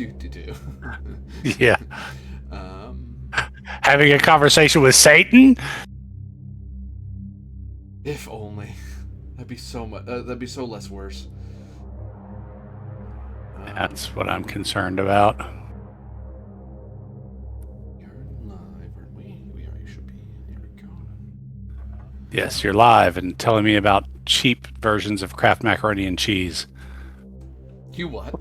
Do. Yeah. Um, Having a conversation with Satan? if only. That'd be so much. That'd be so less worse. That's what I'm concerned about. You're live, aren't we? We are. You should be. Here we go. Yes, you're live and telling me about cheap versions of Kraft macaroni and cheese. You what?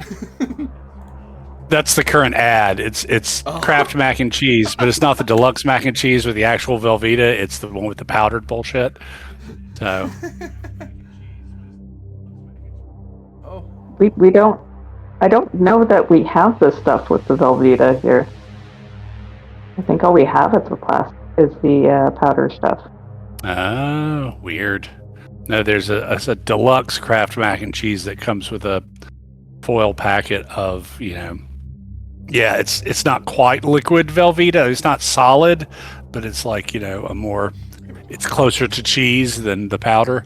That's the current ad. It's Kraft mac and cheese, but it's not the deluxe mac and cheese with the actual Velveeta. It's the one with the powdered bullshit. So we don't. I don't know that we have this stuff with the Velveeta here. I think all we have is the powder stuff. oh, weird. No, there's a deluxe Kraft mac and cheese that comes with a foil packet of, yeah, it's not quite liquid Velveeta. It's not solid, but it's like, it's closer to cheese than the powder.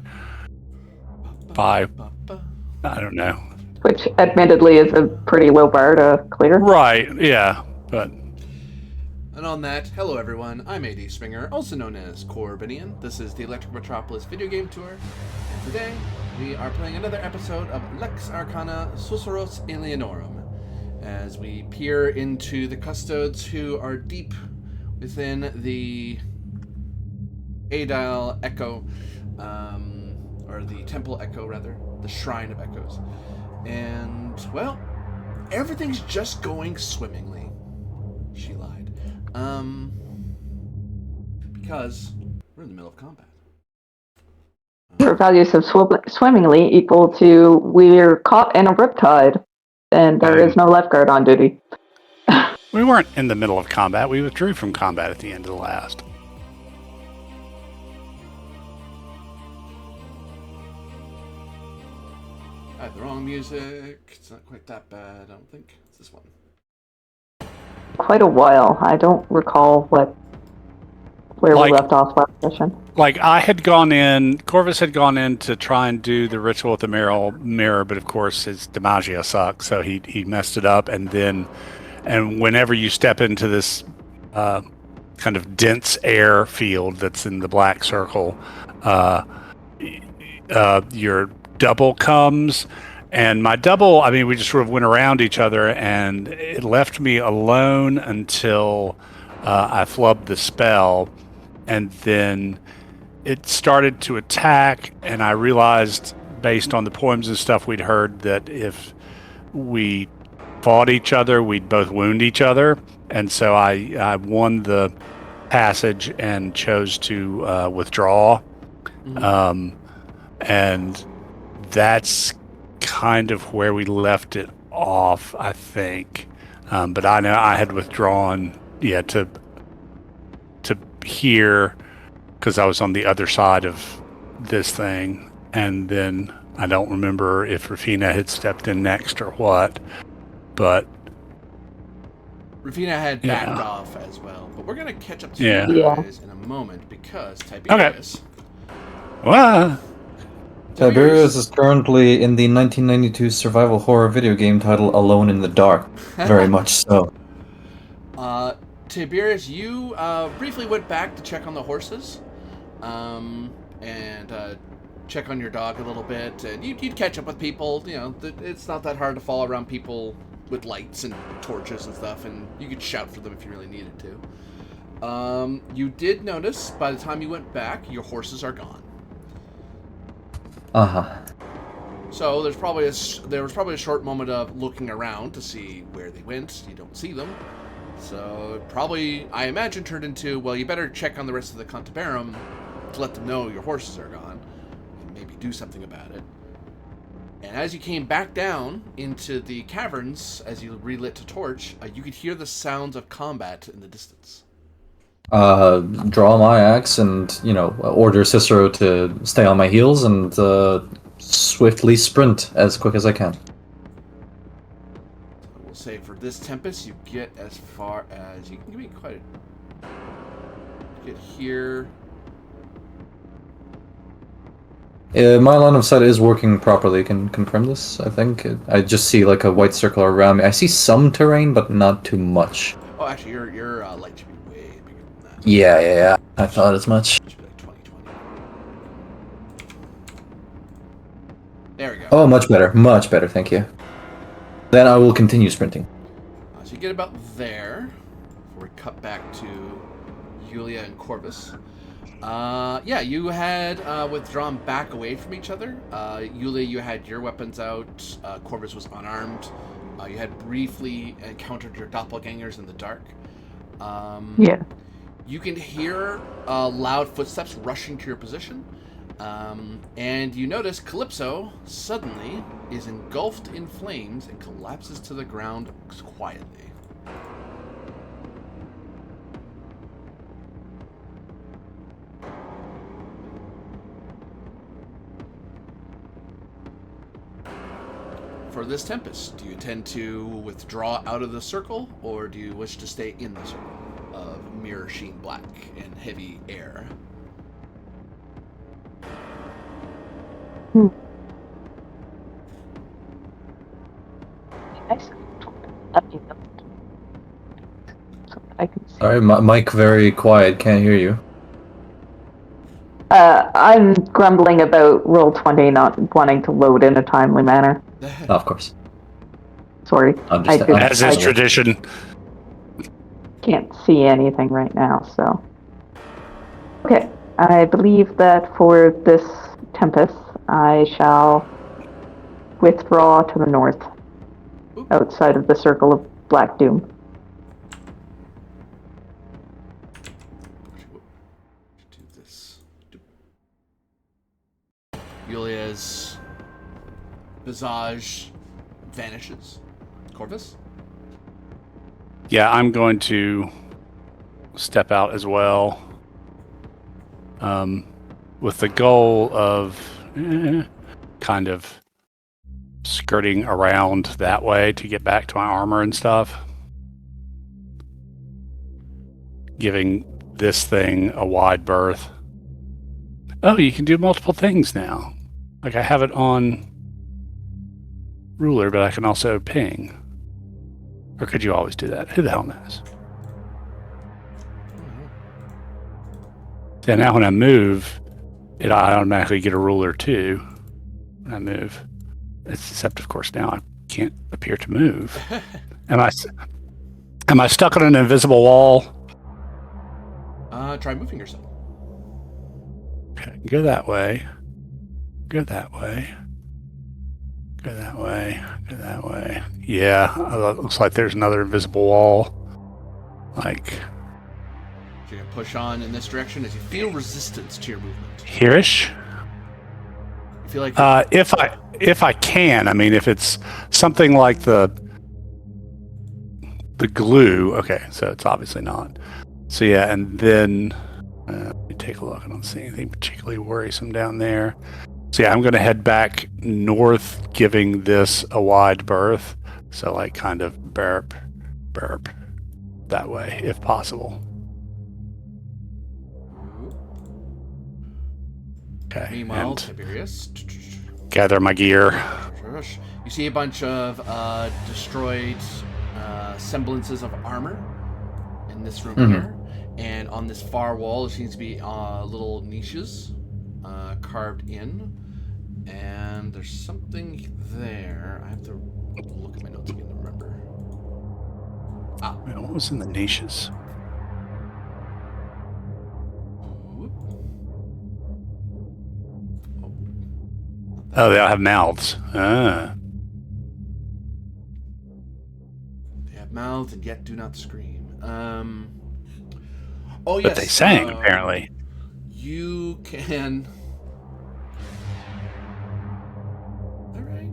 I don't know. Which, admittedly, is a pretty low bar to clear. Right, yeah, but... And on that, hello everyone, I'm AD Springer, also known as Corbinian. This is the Electric Metropolis video game tour, and today we are playing another episode of Lex Arcana Susurros Alienorum, as we peer into the custodes who are deep within the Adile Echo, or the Temple Echo rather, the Shrine of Echoes. And, well, everything's just going swimmingly. She lied. Because we're in the middle of combat. Your values of swimmingly equal to we're caught in a riptide, and there is no lifeguard on duty. We weren't in the middle of combat. We withdrew from combat at the end of the last. I have the wrong music. It's not quite that bad, I don't think. It's this one. Quite a while. I don't recall where we left off last session. Like, Corvus had gone in to try and do the ritual with the mirror, but of course his Demagia sucks, so he messed it up, and whenever you step into this kind of dense air field that's in the black circle, your double comes, and my double, we just sort of went around each other, and it left me alone until I flubbed the spell, and then it started to attack, and I realized, based on the poems and stuff we'd heard, that if we fought each other, we'd both wound each other, and so I won the passage and chose to withdraw. Mm-hmm. And that's kind of where we left it off, I think. But I know I had withdrawn, to here, because I was on the other side of this thing, and then I don't remember if Rafina had stepped in next or what, but... Rafina had backed off as well, but we're going to catch up to you guys in a moment, because Tiberius... Well... Tiberius is currently in the 1992 survival horror video game titled Alone in the Dark. Very much so. Tiberius, you briefly went back to check on the horses, and check on your dog a little bit, and you'd catch up with people. It's not that hard to follow around people with lights and torches and stuff, and you could shout for them if you really needed to. You did notice, by the time you went back, your horses are gone. Uh-huh. So there was probably a short moment of looking around to see where they went. You don't see them. So probably, I imagine, turned into, well, you better check on the rest of the Cantabarum to let them know your horses are gone, and maybe do something about it. And as you came back down into the caverns, as you relit a torch, you could hear the sounds of combat in the distance. Draw my axe and, order Cicero to stay on my heels and swiftly sprint as quick as I can. I will say for this Tempest, you get as far as... You can give me quite a... Get here... My line of sight is working properly. You can confirm this, I think. I just see like a white circle around me. I see some terrain, but not too much. Oh, actually, your light should be way bigger than that. Yeah. I thought as much. It should be like 2020. There we go. Oh, much better, thank you. Then I will continue sprinting. So you get about there. Before we cut back to Yulia and Corvus. Yeah, you had withdrawn back away from each other. Yulia, you had your weapons out. Corvus was unarmed. You had briefly encountered your doppelgangers in the dark. Yeah. You can hear loud footsteps rushing to your position. And you notice Calypso suddenly is engulfed in flames and collapses to the ground quietly. For this Tempest, do you intend to withdraw out of the circle, or do you wish to stay in the circle of mirror sheen black and heavy air? Nice. Let me know. So that I can see. Sorry, mic very quiet. Can't hear you. I'm grumbling about Roll20 not wanting to load in a timely manner. Of course. Sorry. As is tradition. Can't see anything right now, so. Okay, I believe that for this Tempest, I shall withdraw to the north, outside of the circle of Black Doom. Do this. Yulia's visage vanishes. Corvus? Yeah, I'm going to step out as well. With the goal of kind of skirting around that way to get back to my armor and stuff. Giving this thing a wide berth. Oh, you can do multiple things now. Like I have it on ruler, but I can also ping. Or could you always do that? Who the hell knows? Yeah, now when I move, I automatically get a ruler too. When I move. Except, of course, now I can't appear to move. Am I stuck on an invisible wall? Try moving yourself. Okay, go that way. Go that way. Go that way. Go that way. Yeah, it looks like there's another invisible wall. Like... So you're going to push on in this direction as you feel resistance to your movement. Here-ish? You feel like... If I can, I mean, if it's something like the glue, okay, so it's obviously not. So yeah, and then let me take a look. I don't see anything particularly worrisome down there. So yeah, I'm going to head back north, giving this a wide berth. So like kind of burp, that way, if possible. Okay. Meanwhile, and Tiberius... gather my gear. You see a bunch of destroyed semblances of armor in this room here. And on this far wall, there seems to be little niches carved in. And there's something there. I have to look at my notes again to remember. What was in the niches? Oh, they all have mouths. Ah. They have mouths and yet do not scream. Oh, yes. But they sang, apparently. You can... All right.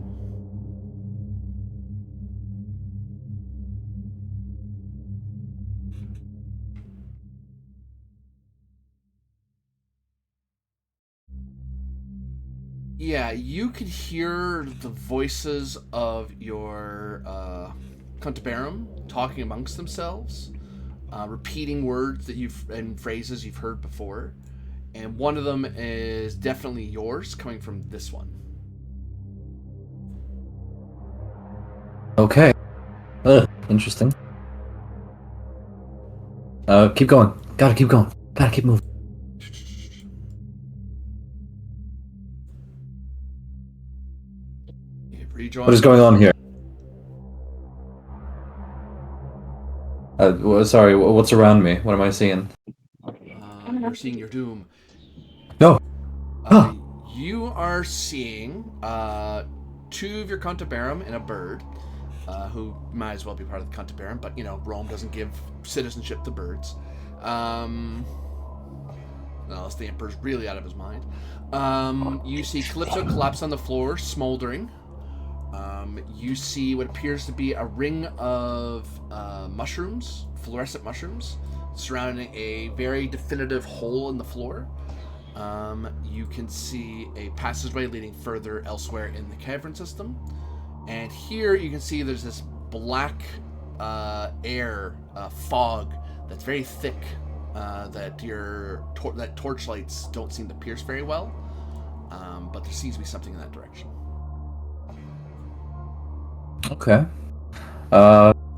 Yeah, you could hear the voices of your Cantabarum talking amongst themselves, repeating words that and phrases you've heard before, And one of them is definitely yours, coming from this one. Okay. Interesting. Keep going. Gotta keep going. Gotta keep moving. What is going on here? Sorry, what's around me? What am I seeing? You're seeing your doom. No. You are seeing two of your Cantabarum and a bird, who might as well be part of the Cantabarum, but, you know, Rome doesn't give citizenship to birds. Unless the Emperor's really out of his mind. You see Calypso collapse on the floor, smoldering. You see what appears to be a ring of mushrooms, fluorescent mushrooms, surrounding a very definitive hole in the floor. You can see a passageway leading further elsewhere in the cavern system. And here you can see there's this black air, fog, that's very thick, that that torchlights don't seem to pierce very well. But there seems to be something in that direction. Okay.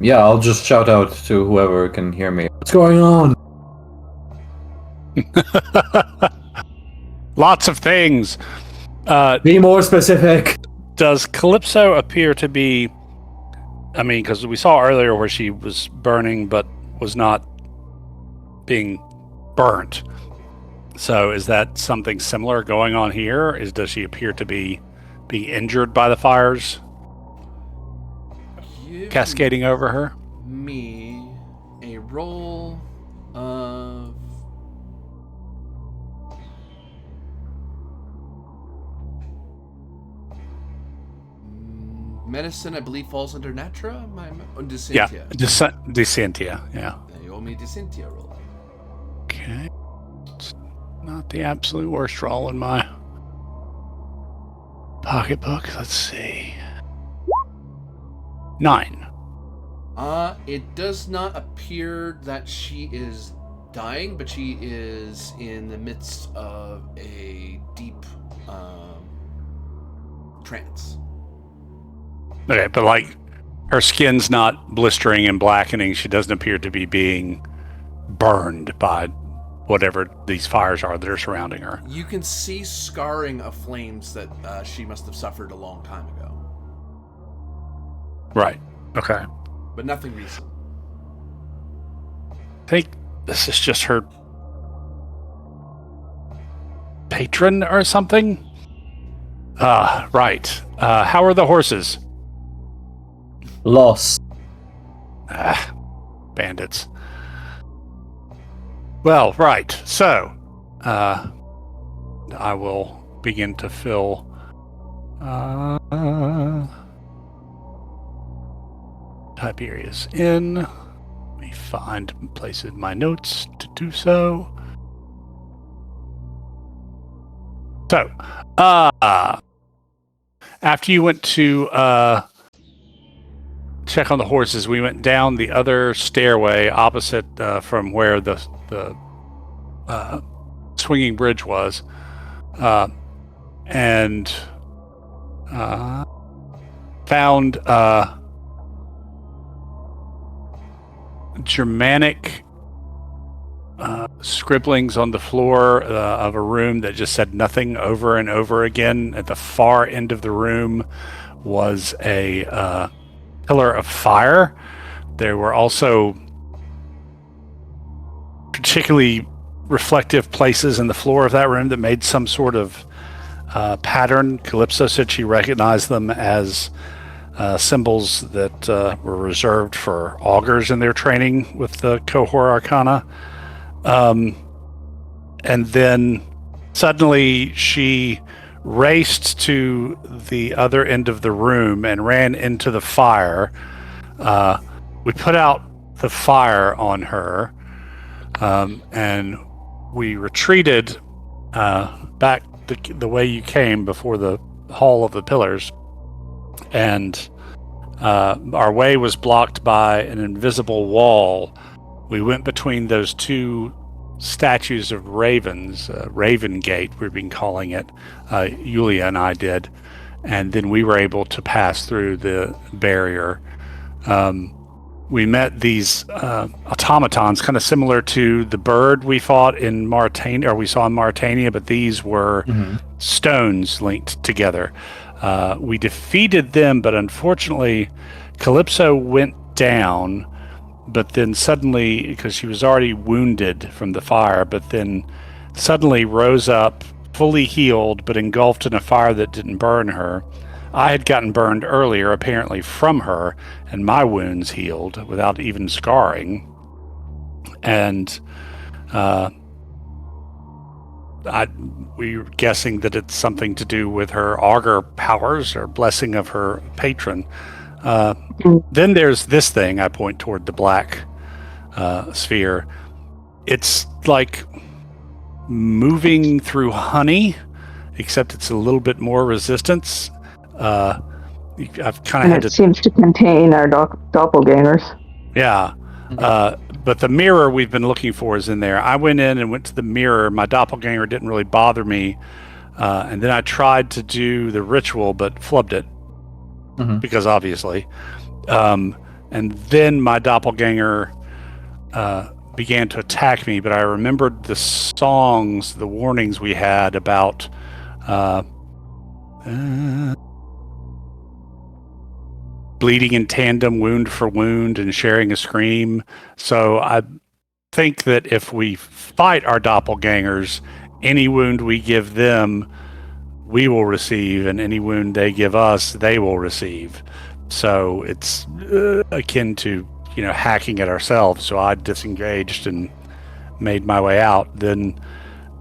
Yeah, I'll just shout out to whoever can hear me. What's going on? Lots of things. Be more specific. Does Calypso appear to be... I mean, because we saw earlier where she was burning but was not being burnt. So is that something similar going on here? Does she appear to be being injured by the fires cascading over her? Me a roll of medicine. I believe falls under Natura. Yeah, Decentia. Decentia. Yeah. You owe me Decentia roll. Okay. It's not the absolute worst roll in my pocketbook. Let's see. 9. It does not appear that she is dying, but she is in the midst of a deep trance. Okay, but like her skin's not blistering and blackening. She doesn't appear to be being burned by whatever these fires are that are surrounding her. You can see scarring of flames that she must have suffered a long time ago. Right. Okay. But nothing recent. I think this is just her patron or something. Right. How are the horses? Lost. Bandits. Well, right. So, I will begin to fill Tiberius in. Let me find places in my notes to do so. So, after you went to check on the horses, we went down the other stairway opposite from where the swinging bridge was, and found Germanic scribblings on the floor of a room that just said nothing over and over again. At the far end of the room was a pillar of fire. There were also particularly reflective places in the floor of that room that made some sort of pattern. Calypso said she recognized them as symbols that were reserved for augurs in their training with the cohort Arcana. And then suddenly she raced to the other end of the room and ran into the fire. We put out the fire on her, and we retreated back the way you came before the Hall of the Pillars. And our way was blocked by an invisible wall. We went between those two statues of ravens, Raven Gate, we've been calling it. Yulia and I did. And then we were able to pass through the barrier. We met these automatons, kind of similar to the bird we fought in Mauritania, or we saw in Mauritania, but these were stones linked together. We defeated them, but unfortunately, Calypso went down, but then suddenly, because she was already wounded from the fire, but then suddenly rose up, fully healed, but engulfed in a fire that didn't burn her. I had gotten burned earlier, apparently from her, and my wounds healed without even scarring. And we were guessing that it's something to do with her augur powers or blessing of her patron. Then there's this thing. I point toward the black sphere. It's like moving through honey, except it's a little bit more resistance. I've kind of had it seems to contain our doppelgangers. Yeah. But the mirror we've been looking for is in there. I went in and went to the mirror. My doppelganger didn't really bother me. And then I tried to do the ritual, but flubbed it. Because obviously. And then my doppelganger began to attack me, but I remembered the songs, the warnings we had about bleeding in tandem, wound for wound, and sharing a scream. So I think that if we fight our doppelgangers, any wound we give them, we will receive, and any wound they give us, they will receive. So it's akin to, hacking it ourselves. So I disengaged and made my way out. Then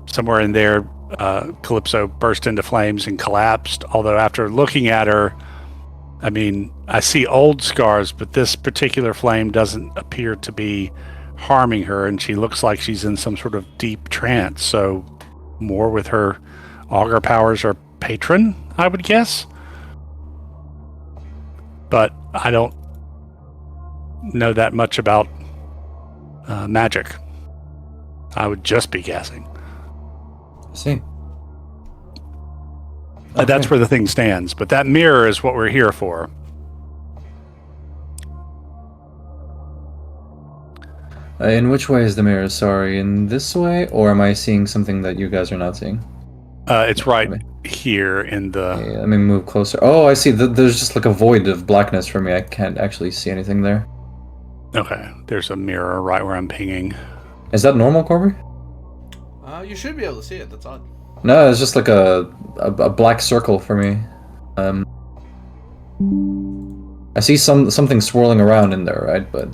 somewhere in there, Calypso burst into flames and collapsed. Although after looking at her, I see old scars, but this particular flame doesn't appear to be harming her, and she looks like she's in some sort of deep trance. So more with her augur powers or patron, I would guess. But I don't know that much about magic. I would just be guessing. I see. That's where the thing stands. But that mirror is what we're here for. In which way is the mirror? Sorry, in this way? Or am I seeing something that you guys are not seeing? It's right here in the... Okay, let me move closer. Oh, I see. There's just like a void of blackness for me. I can't actually see anything there. Okay, there's a mirror right where I'm pinging. Is that normal, Corby? You should be able to see it. That's odd. No, it's just like a black circle for me. I see something swirling around in there, right? But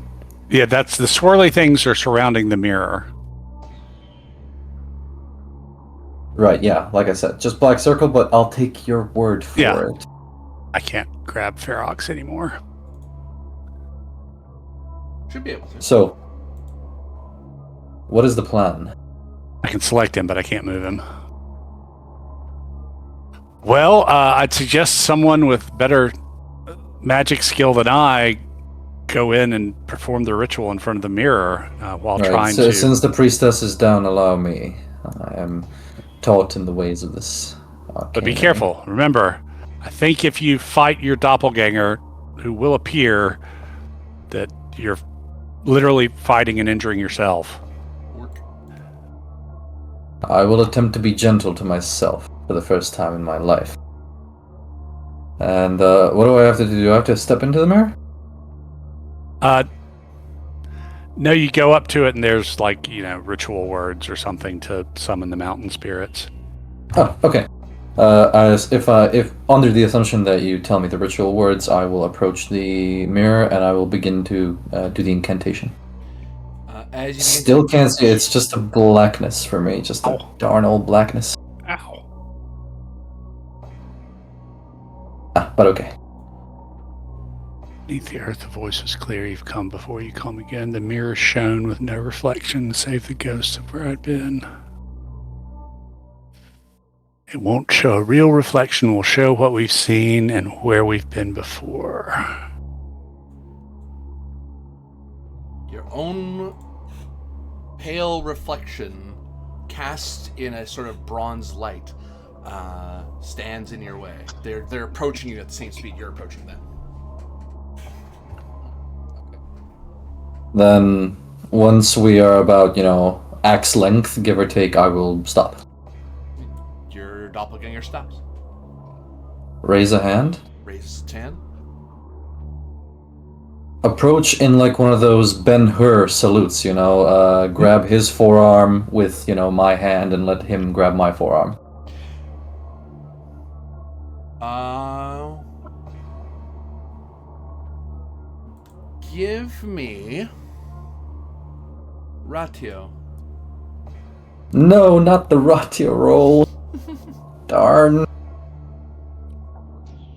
yeah, that's the swirly things are surrounding the mirror. Right, yeah, like I said, just black circle, but I'll take your word for it. I can't grab Ferox anymore. Should be able to. So, what is the plan? I can select him, but I can't move him. Well, I'd suggest someone with better magic skill than I go in and perform the ritual in front of the mirror while trying to... Since the priestess is down, allow me. I am taught in the ways of this Arcana. But be careful. Remember, I think if you fight your doppelganger, who will appear, that you're literally fighting and injuring yourself. I will attempt to be gentle to myself for the first time in my life. And what do I have to do? Do I have to step into the mirror? No, you go up to it and there's ritual words or something to summon the mountain spirits. Oh, okay. If under the assumption that you tell me the ritual words, I will approach the mirror and I will begin to do the incantation. As you still can't see it. It's just a blackness for me. Just a darn old blackness. Ow. But okay. Beneath the earth, the voice is clear. You've come before you come again. The mirror shone with no reflection, save the ghost of where I'd been. It won't show a real reflection. Will show what we've seen and where we've been before. Your own pale reflection cast in a sort of bronze light stands in your way. They're approaching you at the same speed you're approaching them. Then, once we are about, axe length, give or take, I will stop. Your doppelganger stops. Raise a hand. Raises its hand. Approach in like one of those Ben-Hur salutes, grab his forearm with, my hand and let him grab my forearm. Give me ratio. No, not the ratio roll. Darn.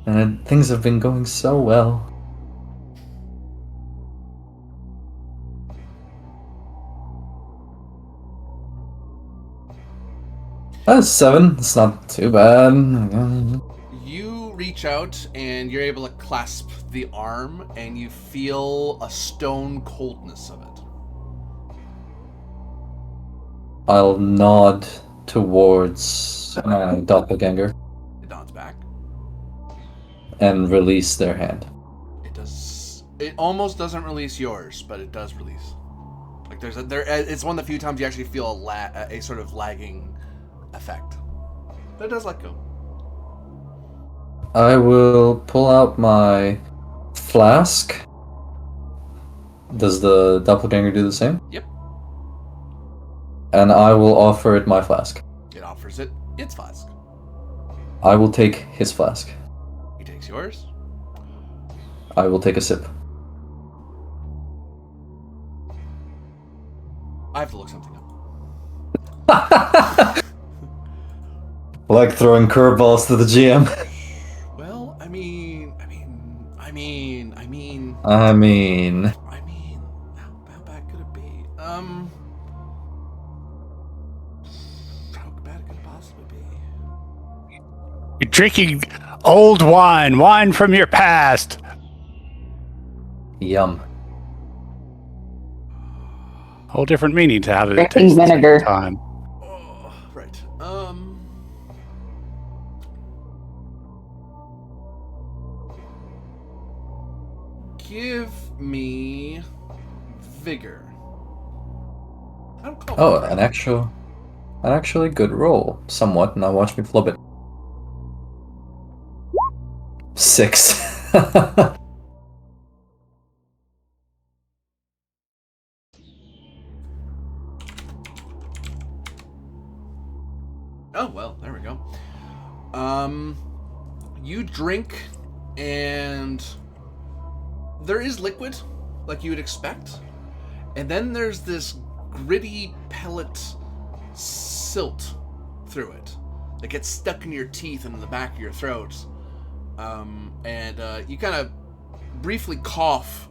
And things have been going so well. That's 7. It's not too bad. You reach out and you're able to clasp the arm and you feel a stone coldness of it. I'll nod towards my doppelganger It nods back. and release their hand. It almost doesn't release yours, but it does release. Like it's one of the few times you actually feel a sort of lagging effect. But it does let go. I will pull out my flask. Does the doppelganger do the same? Yep. And I will offer it my flask. It offers it its flask. I will take his flask. He takes yours. I will take a sip. I have to look something up. Like throwing curveballs to the GM. Well, I mean, how bad could it be? How bad could it possibly be? You're drinking old wine from your past. Yum. Whole different meaning to how to Drinking taste vinegar. at the time. Oh, right. Give me vigor. I don't call Oh, it an actually good roll. Somewhat. Now watch me flub it. 6. Oh, well, there we go. You drink, and there is liquid, like you would expect. And then there's this gritty pellet silt through it that gets stuck in your teeth and in the back of your throat. You kind of briefly cough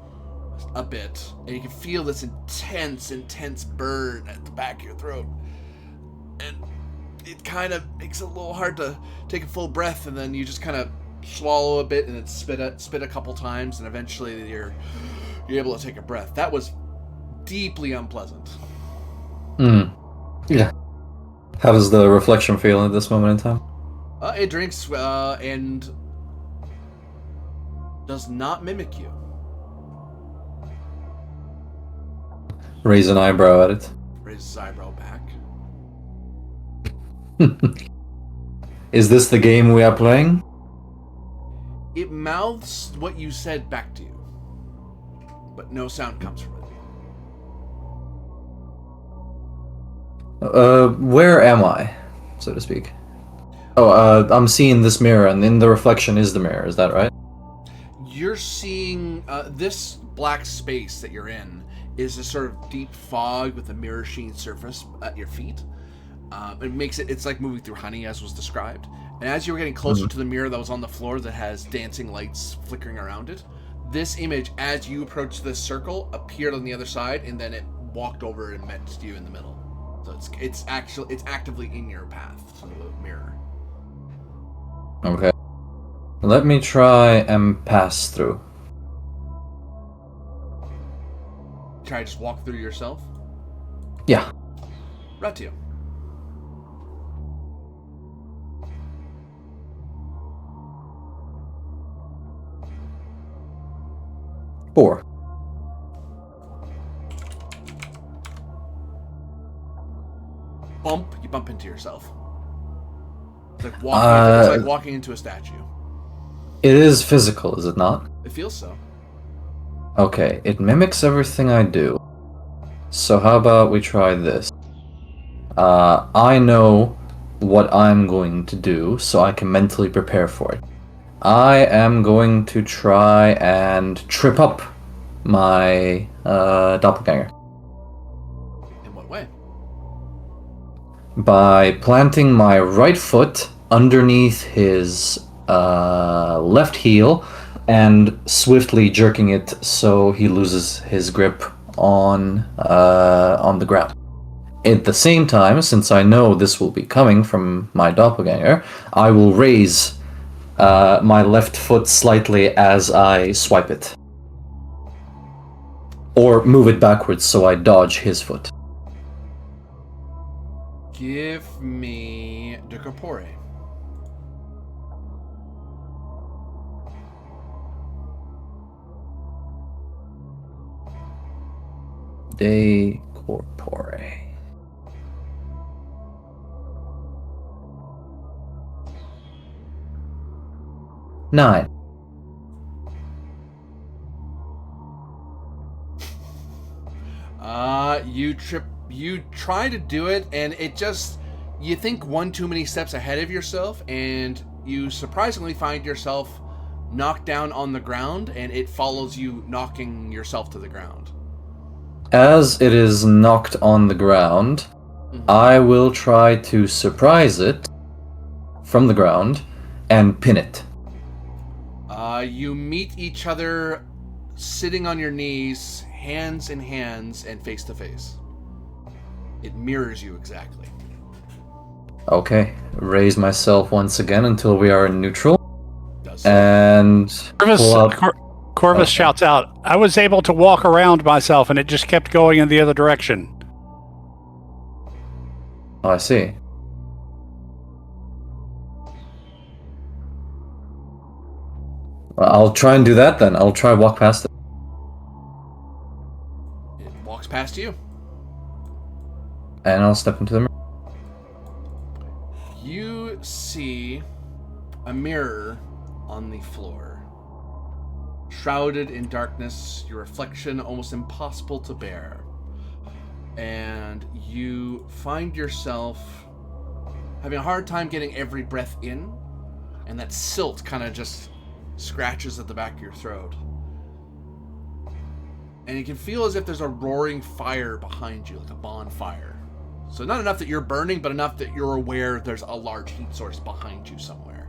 a bit, and you can feel this intense burn at the back of your throat. And it kind of makes it a little hard to take a full breath, and then you just kind of swallow a bit and then spit a couple times, and eventually you're able to take a breath. That was deeply unpleasant. Yeah. How does the reflection feel at this moment in time? It drinks and does not mimic you. Raise an eyebrow at it. Raises his eyebrow back. Is this the game we are playing? It mouths what you said back to you, but no sound comes from it. Where am I, so to speak? Oh, I'm seeing this mirror, and in the reflection is the mirror, is that right? You're seeing this black space that you're in is a sort of deep fog with a mirror sheen surface at your feet. It's like moving through honey, as was described. And as you were getting closer to the mirror that was on the floor that has dancing lights flickering around it, this image, as you approached this circle, appeared on the other side, and then it walked over and met you in the middle. So it's actively in your path to the mirror. Okay. Let me try and pass through. Try to just walk through yourself. Yeah. Ratio. Four. You bump into yourself. It's like walking into a statue. It is physical, is it not? It feels so. Okay, it mimics everything I do. So how about we try this? I know what I'm going to do, so I can mentally prepare for it. I am going to try and trip up my doppelganger. In what way? By planting my right foot underneath his left heel and swiftly jerking it so he loses his grip on the ground. At the same time, since I know this will be coming from my doppelganger, I will raise my left foot slightly as I swipe it. Or move it backwards so I dodge his foot. Give me de corpore. De corpore. 9. You try to do it, and it just, you think one too many steps ahead of yourself, and you surprisingly find yourself knocked down on the ground, and it follows you, knocking yourself to the ground. As it is knocked on the ground, I will try to surprise it from the ground and pin it. You meet each other sitting on your knees, hands in hands, and face to face. It mirrors you exactly. Okay, raise myself once again until we are in neutral. Does so. And pull up. Corvus shouts out, I was able to walk around myself and it just kept going in the other direction. Oh, I see. Well, I'll try and do that then. I'll try and walk past it. It walks past you. And I'll step into the mirror. You see a mirror on the floor. Shrouded in darkness, your reflection almost impossible to bear. And you find yourself having a hard time getting every breath in, and that silt kind of just scratches at the back of your throat. And you can feel as if there's a roaring fire behind you, like a bonfire. So not enough that you're burning, but enough that you're aware there's a large heat source behind you somewhere.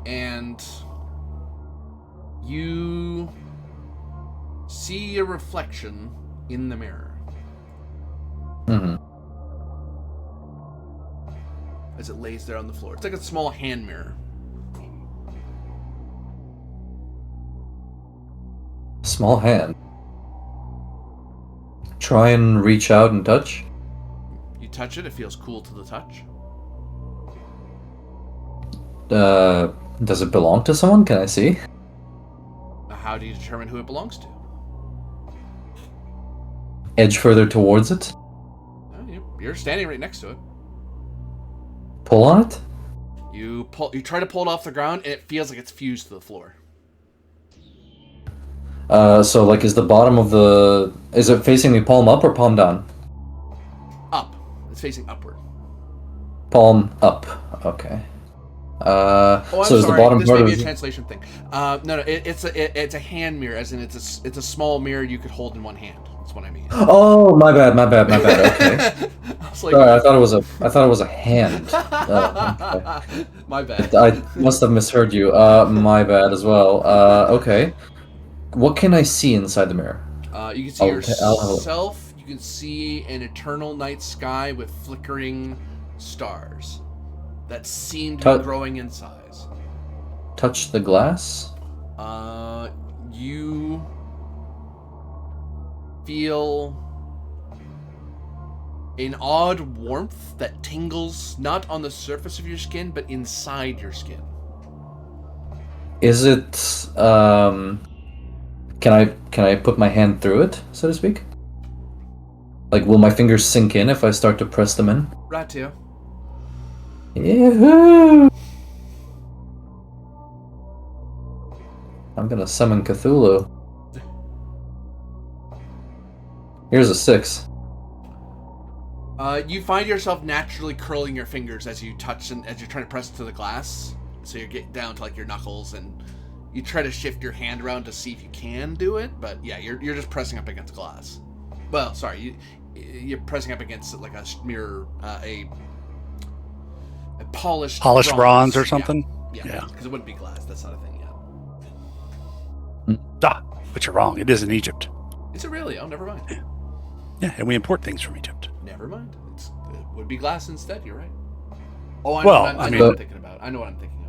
And you see a reflection in the mirror. Mm-hmm. As it lays there on the floor. It's like a small hand mirror. Small hand. Try and reach out and touch. You touch it, it feels cool to the touch. Does it belong to someone? Can I see? How do you determine who it belongs to? Edge further towards it. You're standing right next to it. Pull on it? You try to pull it off the ground, and it feels like it's fused to the floor. So like, is the bottom of the... Is it facing me palm up or palm down? Up. It's facing upward. Palm up. Okay. I'm so is sorry. the bottom This part may of be a translation thing. No. It's a hand mirror, as in it's a small mirror you could hold in one hand. That's what I mean. Oh, my bad. Okay. I was like, Sorry, I thought it was a hand. Okay. My bad. I must have misheard you. My bad as well. Okay. What can I see inside the mirror? You can see yourself. You can see an eternal night sky with flickering stars that seem to be growing in size. Touch the glass? You feel an odd warmth that tingles not on the surface of your skin, but inside your skin. Is it? Can I put my hand through it, so to speak? Like, will my fingers sink in if I start to press them in? Right to. Yahoo! I'm gonna summon Cthulhu. Here's a 6. You find yourself naturally curling your fingers as you touch and as you're trying to press to the glass. So you're getting down to like your knuckles, and you try to shift your hand around to see if you can do it. But yeah, you're just pressing up against glass. Well, sorry, you're pressing up against like a mirror, a polished bronze or something. Yeah, because it wouldn't be glass. That's not a thing yet. But you're wrong. It is in Egypt. Is it really? Oh, never mind. Yeah, and we import things from Egypt. Never mind. It would be glass instead. You're right. Oh, I know what I'm thinking about. I know what I'm thinking of.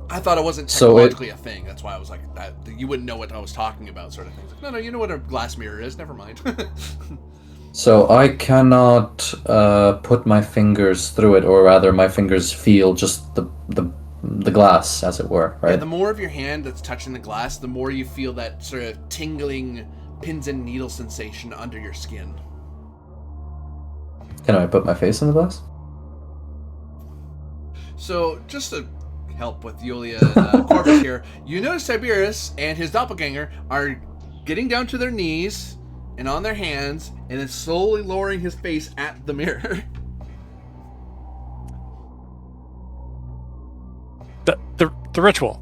I thought it wasn't technologically a thing. That's why I was like, that you wouldn't know what I was talking about, sort of thing. Like, no, you know what a glass mirror is. Never mind. So I cannot put my fingers through it, or rather, my fingers feel just the glass, as it were, right? Yeah, the more of your hand that's touching the glass, the more you feel that sort of tingling pins and needle sensation under your skin. Can I put my face in the glass? So, just to help with Yulia and Corvus here, you notice Tiberius and his doppelganger are getting down to their knees and on their hands, and then slowly lowering his face at the mirror. The ritual.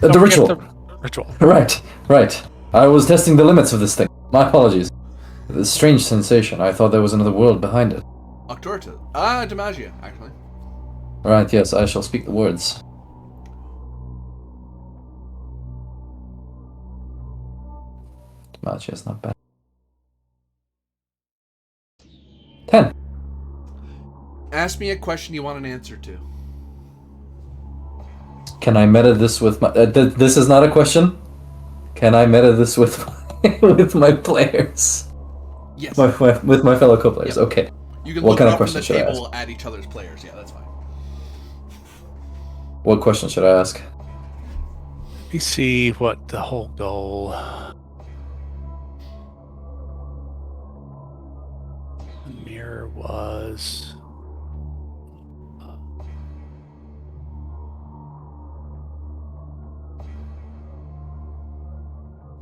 The ritual. The ritual. Right. I was testing the limits of this thing. My apologies. The strange sensation. I thought there was another world behind it. Octorta. Demagia, actually. Right, yes, I shall speak the words. Demagia's not bad. 10. Ask me a question you want an answer to. Can I meta this with my... this is not a question? Can I meta this with with my players? Yes. With my fellow co-players, Yep. Okay. You can What look kind of up from question the should I table at each other's players. Yeah, that's fine. What question should I ask? Let me see what the whole goal. The mirror was.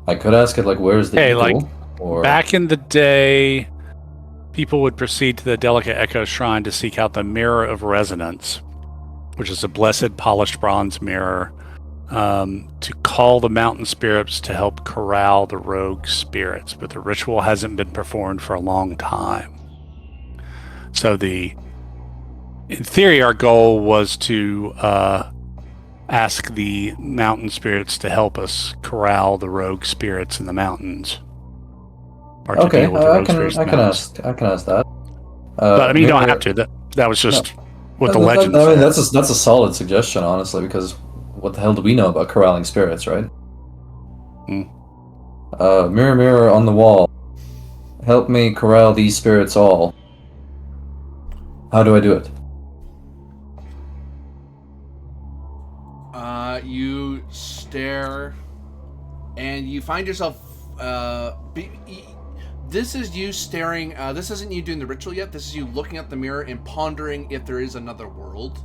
I could ask it like, where's the eagle? Like, or... Back in the day, people would proceed to the Delicate Echo Shrine to seek out the Mirror of Resonance, which is a blessed polished bronze mirror, to call the mountain spirits to help corral the rogue spirits. But the ritual hasn't been performed for a long time. So in theory, our goal was to ask the mountain spirits to help us corral the rogue spirits in the mountains. Or to Okay, deal with the I rogue spirits in the can mountains. ask that. But I mean, you don't have to. That was just what the legend I mean, says. that's a solid suggestion, honestly, because what the hell do we know about corralling spirits, right? Mirror, mirror on the wall, help me corral these spirits all. How do I do it? You stare, and you find yourself. This is you staring. This isn't you doing the ritual yet. This is you looking at the mirror and pondering if there is another world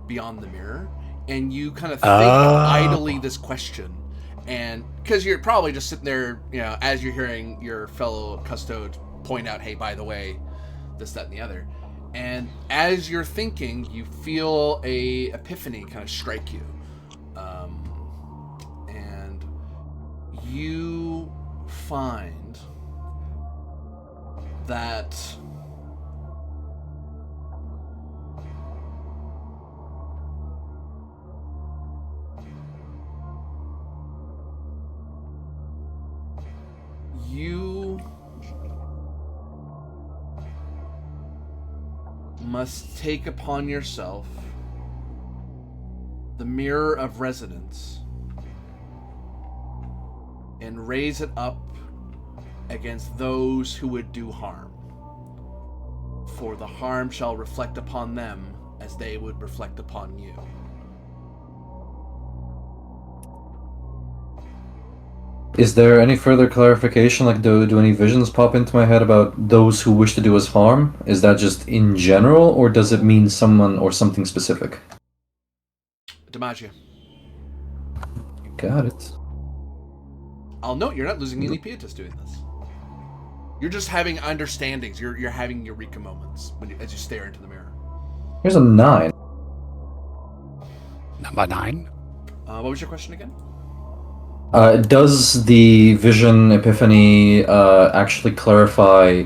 beyond the mirror. And you kind of think idly this question, and because you're probably just sitting there, as you're hearing your fellow custode point out, "Hey, by the way, this, that, and the other." And as you're thinking, you feel a epiphany kind of strike you. And you find that you must take upon yourself the mirror of resonance and raise it up against those who would do harm. For the harm shall reflect upon them as they would reflect upon you. Is there any further clarification? Like, do any visions pop into my head about those who wish to do us harm? Is that just in general, or does it mean someone or something specific? Demacia. Got it. I'll note you're not losing any pietas doing this. You're just having understandings. You're having eureka moments as you stare into the mirror. Here's a 9. Number 9. What was your question again? Does the vision epiphany actually clarify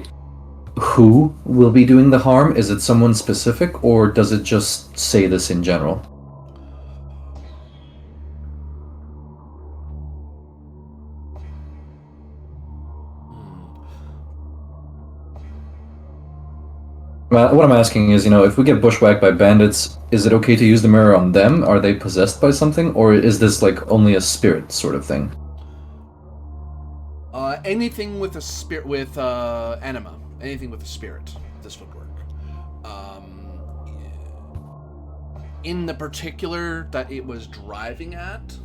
who will be doing the harm? Is it someone specific, or does it just say this in general? What I'm asking is, if we get bushwhacked by bandits, is it okay to use the mirror on them? Are they possessed by something? Or is this like only a spirit sort of thing? Anything with a spirit, with anima, anything with a spirit, this would work. In the particular that it was driving at,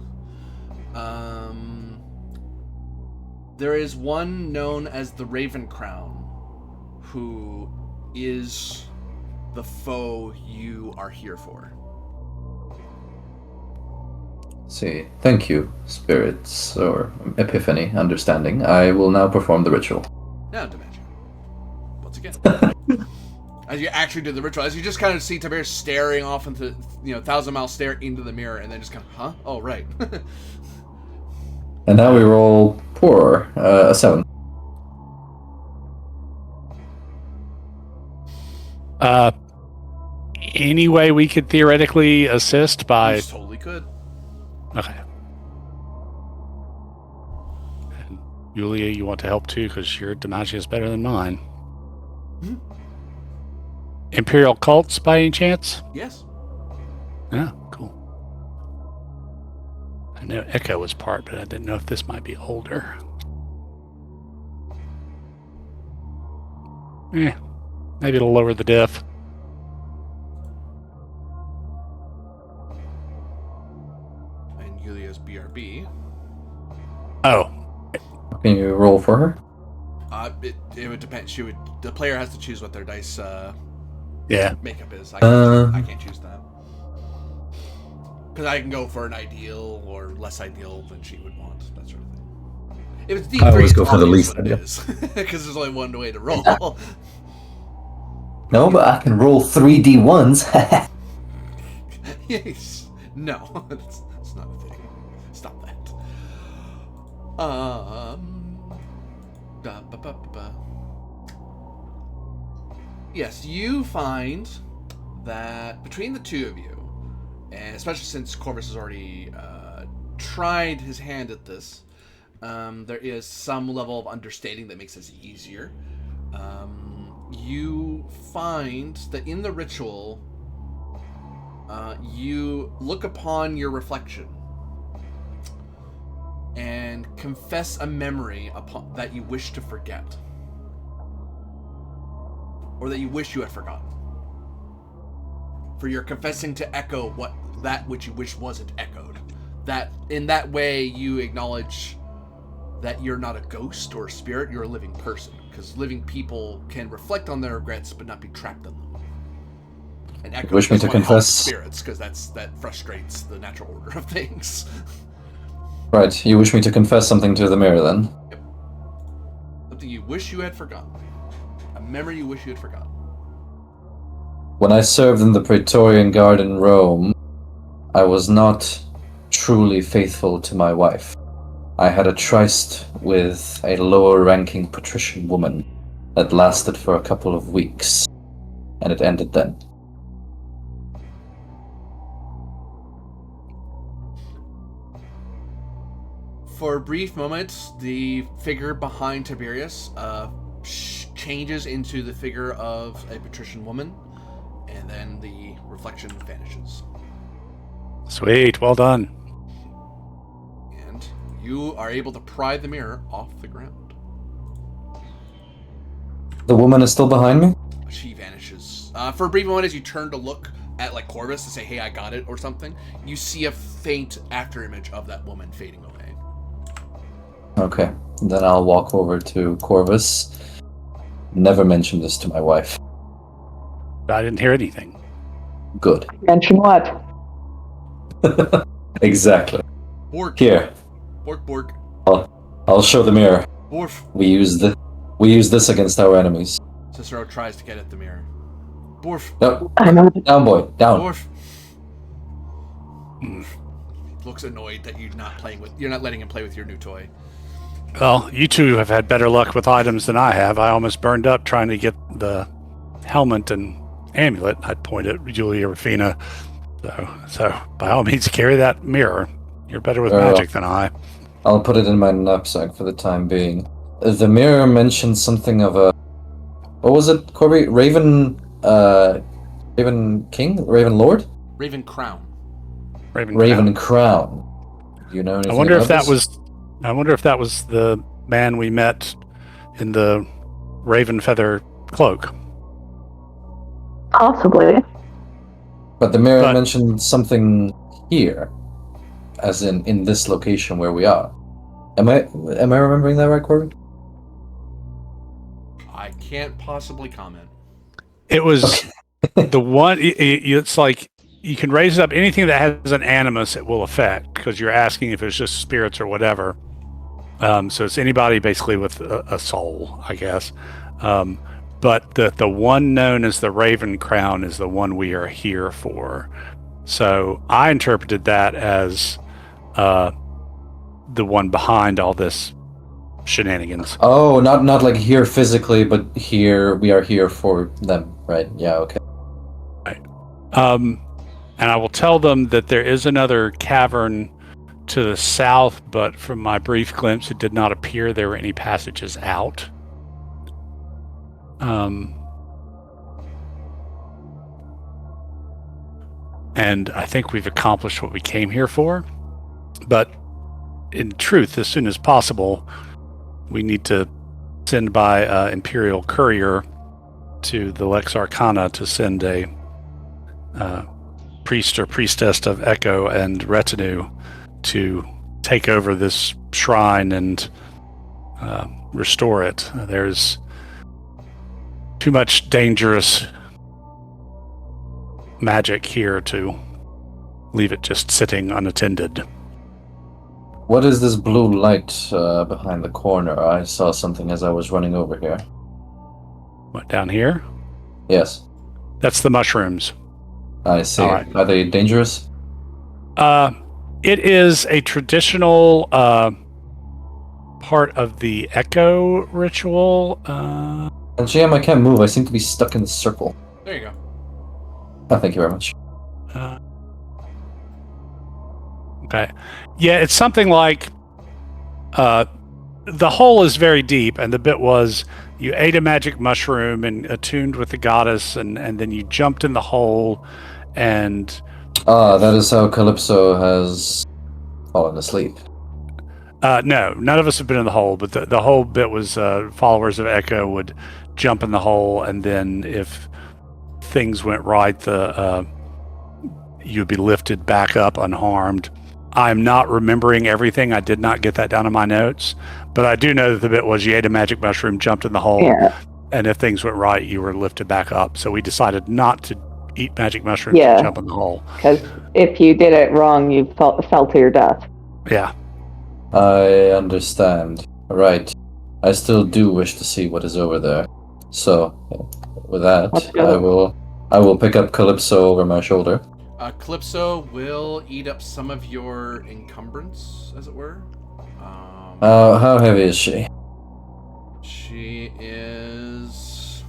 there is one known as the Raven Crown, who is the foe you are here for. See, thank you, spirits, or epiphany, understanding. I will now perform the ritual. Now, Dimension. Once again. As you actually do the ritual, as you just kind of see Tiberius staring off into, 1,000-mile stare into the mirror, and then just kind of, huh? Oh, right. And now we roll poor, a 7. Any way we could theoretically assist by... You totally could. Okay. And Yulia, you want to help too, because your Demacia is better than mine. Mm-hmm. Imperial cults, by any chance? Yes. Yeah, cool. I know Echo was part, but I didn't know if this might be older. Maybe it'll lower the diff. And Yulia's BRB. Oh. Can you roll for her? It would depend. The player has to choose what their dice Yeah. makeup is. I can't choose that. Because I can go for an ideal or less ideal than she would want, that sort of thing. If it's D3, I always it's go for the obvious least what it ideal. is. Because there's only one way to roll. No, but I can roll 3d1s. Yes. No, it's not a thing. Stop that. Yes, you find that between the two of you, and especially since Corvus has already tried his hand at this, there is some level of understanding that makes this easier. You find that in the ritual, you look upon your reflection and confess a memory that you wish to forget, or that you wish you had forgotten. For you're confessing to echo that which you wish wasn't echoed. That in that way you acknowledge that you're not a ghost or a spirit, you're a living person. Because living people can reflect on their regrets but not be trapped in them. And echo Wish me to confess spirits, because that frustrates the natural order of things. Right, you wish me to confess something to the mirror then? Yep. Something you wish you had forgotten. A memory you wish you had forgotten. When I served in the Praetorian Guard in Rome, I was not truly faithful to my wife. I had a tryst with a lower-ranking patrician woman that lasted for a couple of weeks, and it ended then. For a brief moment, the figure behind Tiberius changes into the figure of a patrician woman, and then the reflection vanishes. Sweet, well done. And you are able to pry the mirror off the ground. The woman is still behind me? She vanishes. For a brief moment, as you turn to look at like Corvus to say, "Hey, I got it" or something, you see a faint afterimage of that woman fading away. Okay, then I'll walk over to Corvus. Never mention this to my wife. I didn't hear anything. Good. Mention what? Exactly. Bork. Here, Bork. I'll show the mirror. Borf. We use this against our enemies. Cicero tries to get at the mirror. Borf. No, I know. down, boy, down. Borf. Looks annoyed that you're not letting him play with your new toy. Well, you two have had better luck with items than I have. I almost burned up trying to get the helmet and amulet. I'd point at Julia Rufina. So by all means, carry that mirror. You're better with magic than I. I'll put it in my knapsack for the time being. The mirror mentioned something of a... What was it, Corby? Raven King? Raven Lord? Raven Crown. Raven Crown. Do you know anything I wonder if about that this? was the man we met in the raven feather cloak. Possibly. But the mirror mentioned something here. As in this location where we are. Am I remembering that right, Corby? I can't possibly comment. It was the one. It's like you can raise up anything that has an animus. It will affect because you're asking if it's just spirits or whatever. So it's anybody basically with a soul, I guess. But the one known as the Raven Crown is the one we are here for. So I interpreted that as the one behind all this shenanigans. Oh, not like here physically, but here we are here for them, right? Yeah, okay. Right. And I will tell them that there is another cavern to the south, but from my brief glimpse, it did not appear there were any passages out. And I think we've accomplished what we came here for. But in truth, as soon as possible, we need to send by Imperial Courier to the Lex Arcana to send a priest or priestess of Echo and retinue to take over this shrine and restore it. There's too much dangerous magic here to leave it just sitting unattended. What is this blue light behind the corner? I saw something as I was running over here. What, down here? Yes. That's the mushrooms. I see. All right. Are they dangerous? It is a traditional part of the Echo ritual. And GM, I can't move. I seem to be stuck in the circle. There you go. Oh, thank you very much. Okay. Yeah, it's something like the hole is very deep, and the bit was you ate a magic mushroom and attuned with the goddess, and then you jumped in the hole, and... that is how Calypso has fallen asleep. No, none of us have been in the hole, but the whole bit was followers of Echo would jump in the hole, and then if things went right, you'd be lifted back up unharmed. I'm not remembering everything. I did not get that down in my notes, but I do know that the bit was you ate a magic mushroom, jumped in the hole, and if things went right, you were lifted back up. So we decided not to eat magic mushrooms and jump in the hole. Because if you did it wrong, you fell to your death. Yeah. I understand. Right. I still do wish to see what is over there. So, with that, I will pick up Calypso over my shoulder. Calypso will eat up some of your encumbrance, as it were. How heavy is she? She is...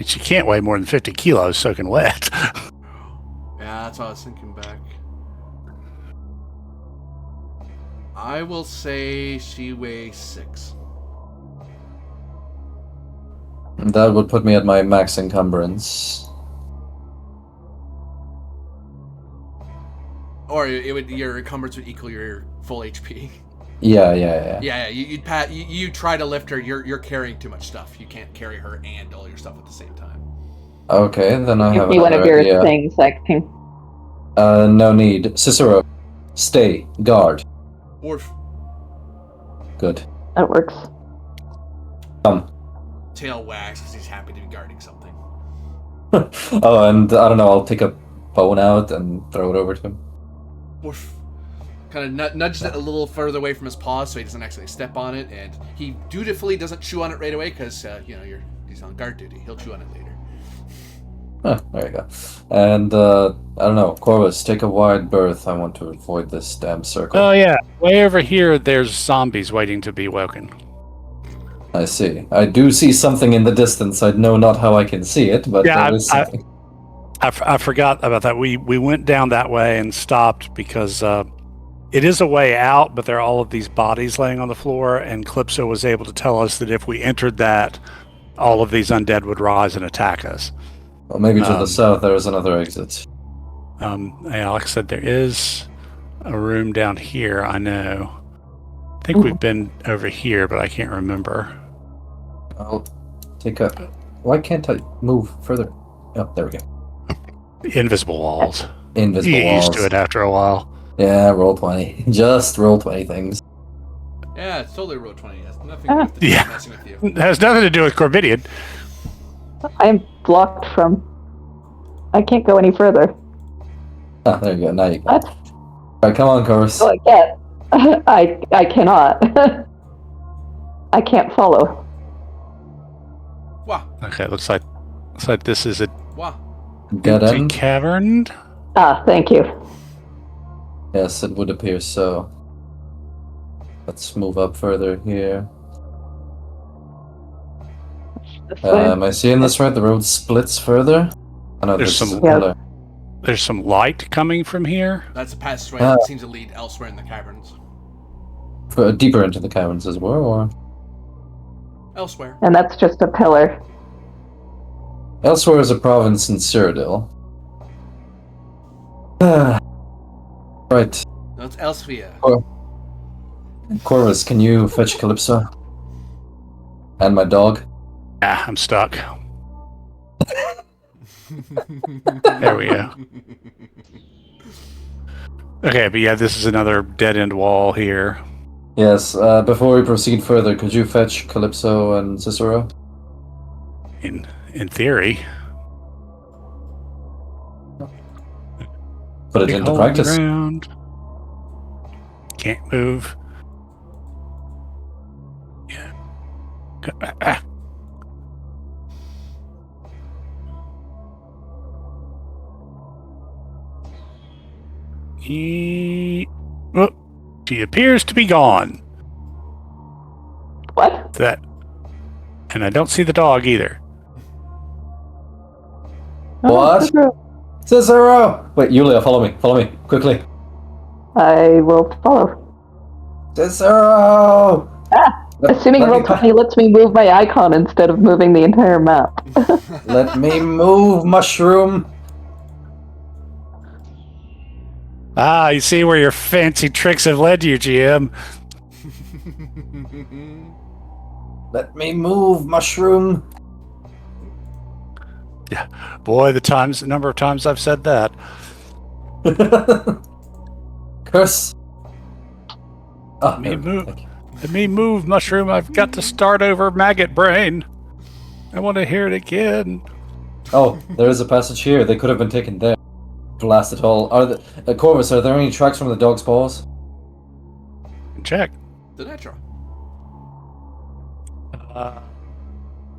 She can't weigh more than 50 kilos soaking wet. Yeah, that's what I was thinking back. I will say she weighs 6. That would put me at my max encumbrance. Or your encumbrance would equal your full HP. Yeah. Yeah. You try to lift her. You're carrying too much stuff. You can't carry her and all your stuff at the same time. Okay, then I Give have me one of another your idea. things. I can. No need. Cicero, stay. Guard. Orf. Good. That works. Come. Tail wags because he's happy to be guarding something. Oh, and I don't know, I'll take a bone out and throw it over to him. Orf. Kind of nudges it a little further away from his paws so he doesn't actually step on it, and he dutifully doesn't chew on it right away because he's on guard duty. He'll chew on it later. There you go. And, I don't know, Corvus, take a wide berth. I want to avoid this damn circle. Oh, yeah. Way over here, there's zombies waiting to be woken. I see. I do see something in the distance. I know not how I can see it, but Yeah, there is something. I forgot about that. We went down that way and stopped because it is a way out, but there are all of these bodies laying on the floor, and Calypso was able to tell us that if we entered that, all of these undead would rise and attack us. Well, maybe to the south there is another exit. Alex said there is a room down here, I know. I think we've been over here, but I can't remember. I'll take a... Why can't I move further? Oh, there we go. Invisible walls. Invisible You get walls. used to it after a while. Yeah, roll 20. Just roll 20 things. Yeah, it's totally roll 20. It has nothing to do with Yeah. messing with you. It has nothing to do with Corbidian. I'm blocked from. I can't go any further. Ah, there you go. Now you can. What? Alright, come on, Corvus. Oh, I can't. I cannot. I can't follow. Wah, Okay, looks like this is a wah. Dead empty end? cavern. Ah, thank you. Yes, it would appear so. Let's move up further here. This way. Am I seeing this right? The road splits further? I know There's there's some- a pillar. There's some light coming from here. That's a passageway that seems to lead elsewhere in the caverns. Deeper into the caverns as well, or? Elsewhere. And that's just a pillar. Elsewhere is a province in Cyrodiil. Right. No, it's Elsewhere. Corvus, can you fetch Calypso? And my dog? Ah, I'm stuck. There we go. Okay, but yeah, this is another dead-end wall here. Yes, before we proceed further, could you fetch Calypso and Cicero? In theory. Put it Big into hole in the practice. ground. Can't move. Yeah. Ah. Oh, she appears to be gone. What? And I don't see the dog either. What? Cicero. Cicero! Wait, Yulia, follow me. Follow me. Quickly. I will follow. Cicero! Assuming Let me Roll20 lets me move my icon instead of moving the entire map. Let me move, mushroom! Ah, you see where your fancy tricks have led you, GM. Let me move, mushroom! Boy, the number of times I've said that. Curse! Oh, Let me there we go. move. Let me move, mushroom. I've got to start over, maggot brain. I want to hear it again. Oh, there is a passage here. They could have been taken there. Blast it all. Corvus, are there any tracks from the dog's paws? Check. The natural.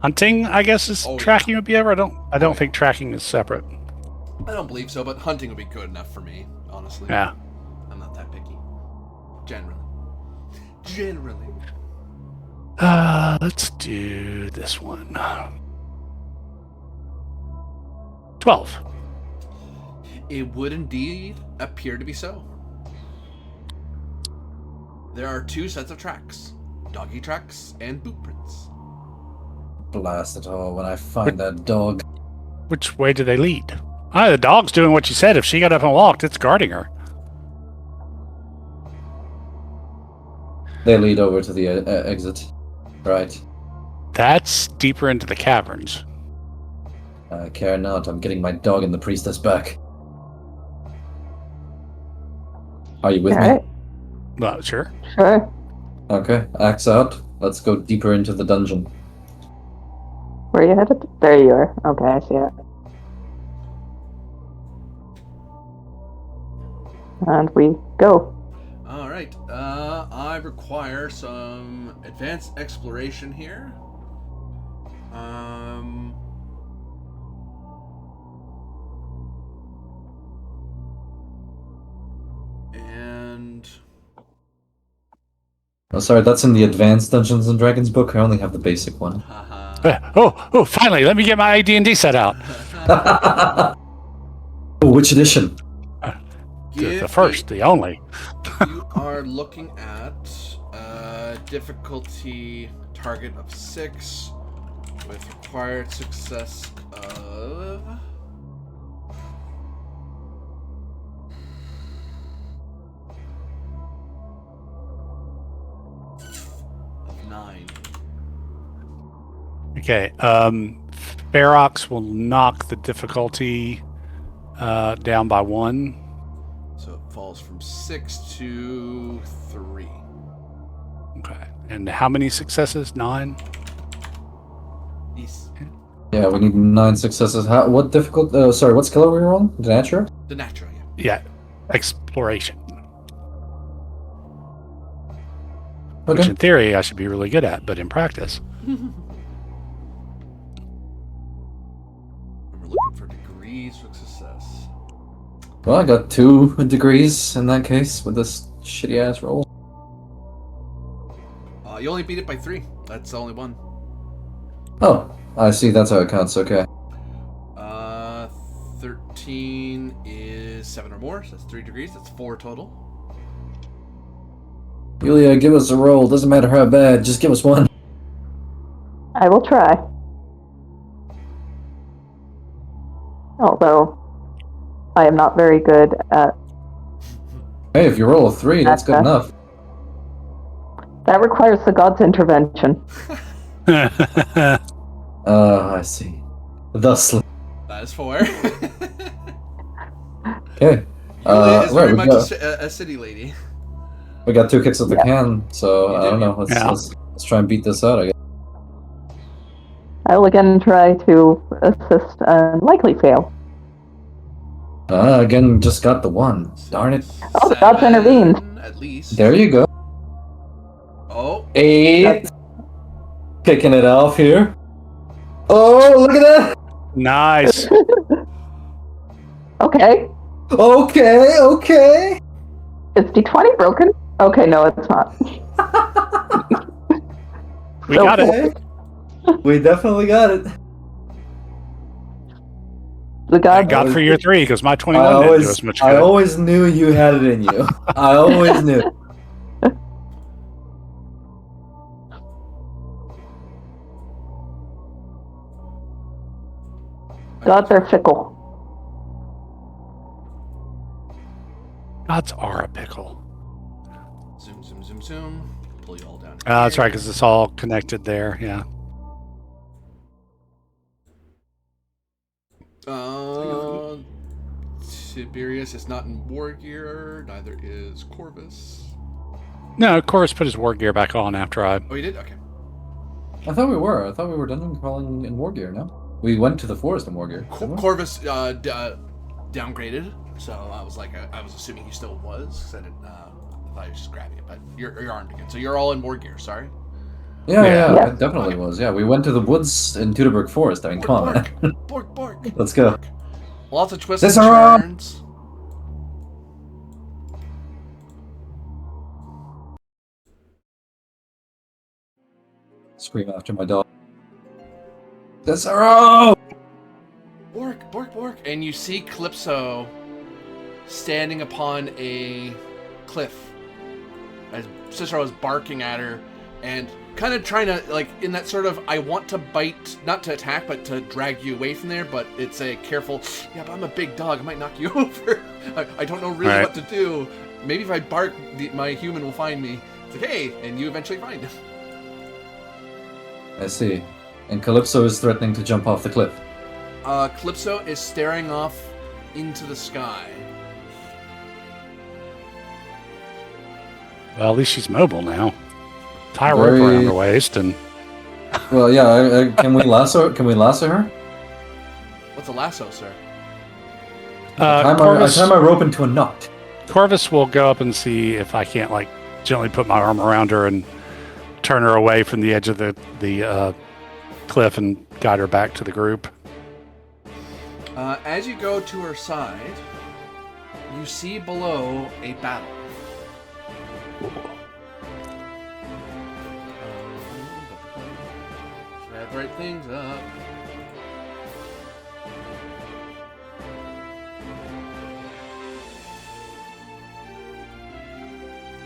Hunting, I guess, is Oh, tracking would be ever. I don't think tracking is separate. I don't believe so, but hunting would be good enough for me, honestly. Yeah. I'm not that picky. Generally. Let's do this one. 12. It would indeed appear to be so. There are 2 sets of tracks. Doggy tracks and boot prints. Blast it all when I find that dog. Which way do they lead? The dog's doing what she said. If she got up and walked, it's guarding her. They lead over to the exit. Right. That's deeper into the caverns. I care not. I'm getting my dog and the priestess back. Are you with me? Alright, Well, sure. sure. Okay, axe out. Let's go deeper into the dungeon. Where are you headed? There you are. Okay, I see it. And we go. All right. I require some advanced exploration here. And Oh, sorry, that's in the advanced Dungeons and Dragons book. I only have the basic one. haha. Oh, finally, let me get my AD&D set out. Oh, which edition? The first, the only. You are looking at difficulty target of 6 with required success of 9. Okay. Ferox will knock the difficulty down by 1. So it falls from 6 to 3. Okay. And how many successes? 9? Yes. Yeah, we need 9 successes. What difficult? Sorry, what skill are we on? The natural? The natural, yeah. Yeah. Exploration. Okay. Which in theory I should be really good at, but in practice. And we're looking for degrees of success. Well, I got 2 degrees in that case with this shitty ass roll. You only beat it by 3. That's the only one. Oh, I see. That's how it counts. Okay. 13 is 7 or more, so that's 3 degrees. That's 4 total. Yulia, give us a roll. Doesn't matter how bad. Just give us one. I will try. Although, I am not very good at... Hey, if you roll a 3, that's good enough. That requires the god's intervention. I see. Thusly. That is 4. Okay. Yulia is very we much got, a city lady. we got 2 kicks of the Yeah. can, so You I did, don't know. yeah. Let's try and beat this out, I guess. I will again try to assist and likely fail. Again, just got the 1. Darn it. Oh, the gods 7 intervened. At least. There you go. Oh, 8. Kicking it off here. Oh, look at that. Nice. Okay. Okay. Is D20 broken? Okay, no, it's not. We got it. Okay. We definitely got it. The I god got for your 3 because my 21 I didn't do us much good. always knew you had it in you. I always knew. gods are fickle. Gods are a pickle. zoom. Pull you all down. That's right, because it's all connected there. Yeah. Tiberius is not in war gear. Neither is Corvus. No, Corvus put his war gear back on after I. Oh, you did? Okay. I thought we were. I thought we were dungeon crawling in war gear, no? We went to the forest in war gear. didn't we? Corvus downgraded, so I was like, I was assuming he still was. 'Cause I thought he was just grabbing it, but you're armed again, so you're all in war gear. Sorry. Yeah, Yeah. it definitely was. Yeah, we went to the woods in Teutoburg Forest. I mean, come on, man. Bork. Let's go. Lots of twists and Cicero! turns. Scream after my dog. Cicero! Bork. And you see Calypso standing upon a cliff as Cicero is barking at her and kind of trying to, like, in that sort of, I want to bite, not to attack, but to drag you away from there, but it's a careful, yeah, but I'm a big dog, I might knock you over. I don't know really Right. what to do. Maybe if I bark, my human will find me. It's like, hey, and you eventually find him. I see. And Calypso is threatening to jump off the cliff. Calypso is staring off into the sky. Well, at least she's mobile now. Tie a rope around her waist and... Well, yeah. Can we lasso? Can we lasso her? What's a lasso, sir? I tie my rope into a knot. Corvus will go up and see if I can't, like, gently put my arm around her and turn her away from the edge of the cliff and guide her back to the group. As you go to her side, you see below a battle. Should I have the right things up?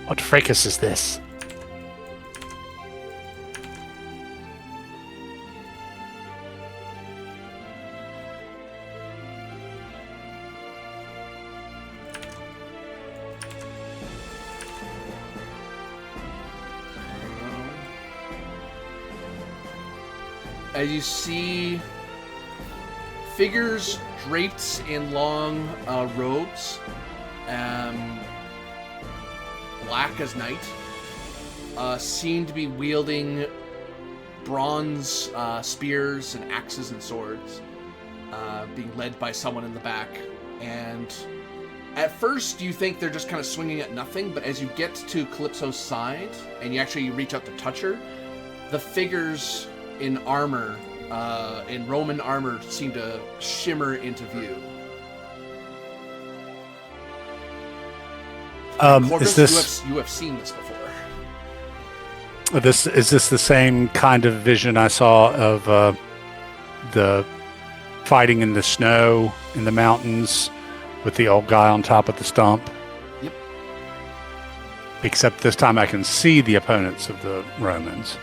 What fracas is this? As you see figures draped in long robes, black as night, seem to be wielding bronze spears and axes and swords, being led by someone in the back. And at first you think they're just kind of swinging at nothing, but as you get to Calypso's side and you actually reach out to touch her, the figures in armor, in Roman armor, seem to shimmer into view. Corvus, you have seen this before. Is this the same kind of vision I saw of the fighting in the snow in the mountains with the old guy on top of the stump? Yep. Except this time I can see the opponents of the Romans.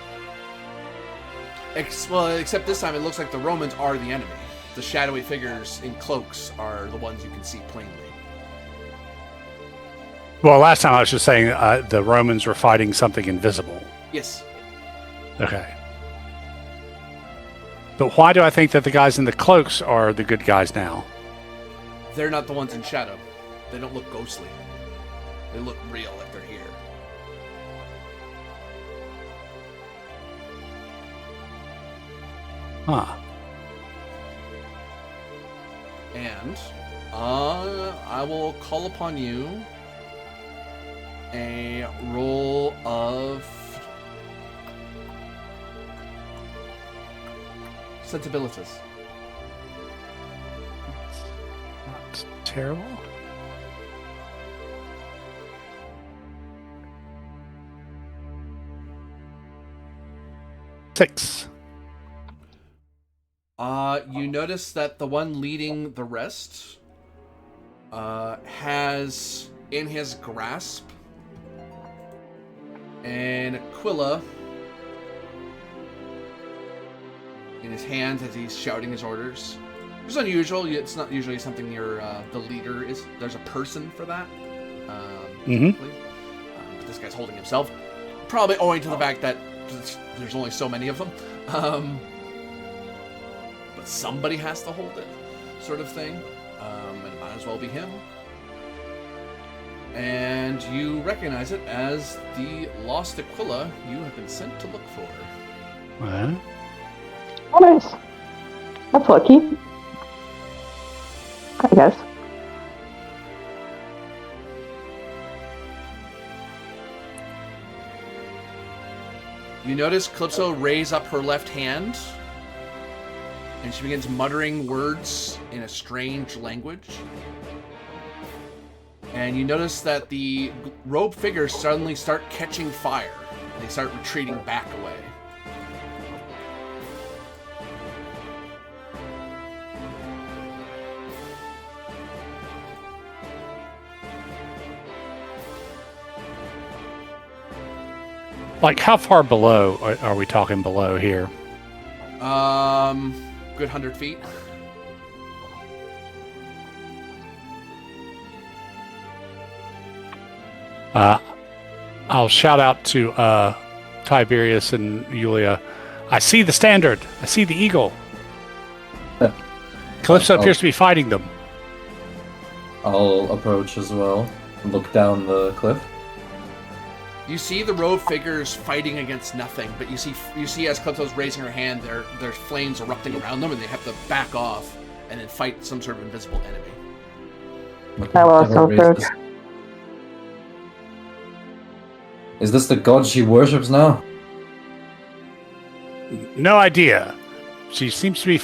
Except this time it looks like the Romans are the enemy. The shadowy figures in cloaks are the ones you can see plainly. Well, last time I was just saying the Romans were fighting something invisible. Yes. Okay. But why do I think that the guys in the cloaks are the good guys now? They're not the ones in shadow. They don't look ghostly. They look real, like they're here. Huh. And I will call upon you a roll of sensibilities. Not terrible. Six. You notice that the one leading the rest has in his grasp an aquila in his hand as he's shouting his orders. It's unusual. It's not usually something the leader is. There's a person for that. But this guy's holding himself, probably owing to the fact that there's only so many of them. But somebody has to hold it, sort of thing. And it might as well be him. And you recognize it as the lost Aquila you have been sent to look for. What? Oh, nice. That's lucky. I guess. You notice Calypso raise up her left hand, and she begins muttering words in a strange language. And you notice that the robe figures suddenly start catching fire. They start retreating back away. Like, how far below are we talking below here? Good 100 feet. I'll shout out to Tiberius and Yulia. I see the standard. I see the eagle. Calypso appears to be fighting them. I'll approach as well. Look down the cliff. You see the row of figures fighting against nothing, but you see as Calypso's raising her hand, there's flames erupting around them, and they have to back off and then fight some sort of invisible enemy. I will also approach. Is this the god she worships now? No idea. She seems to be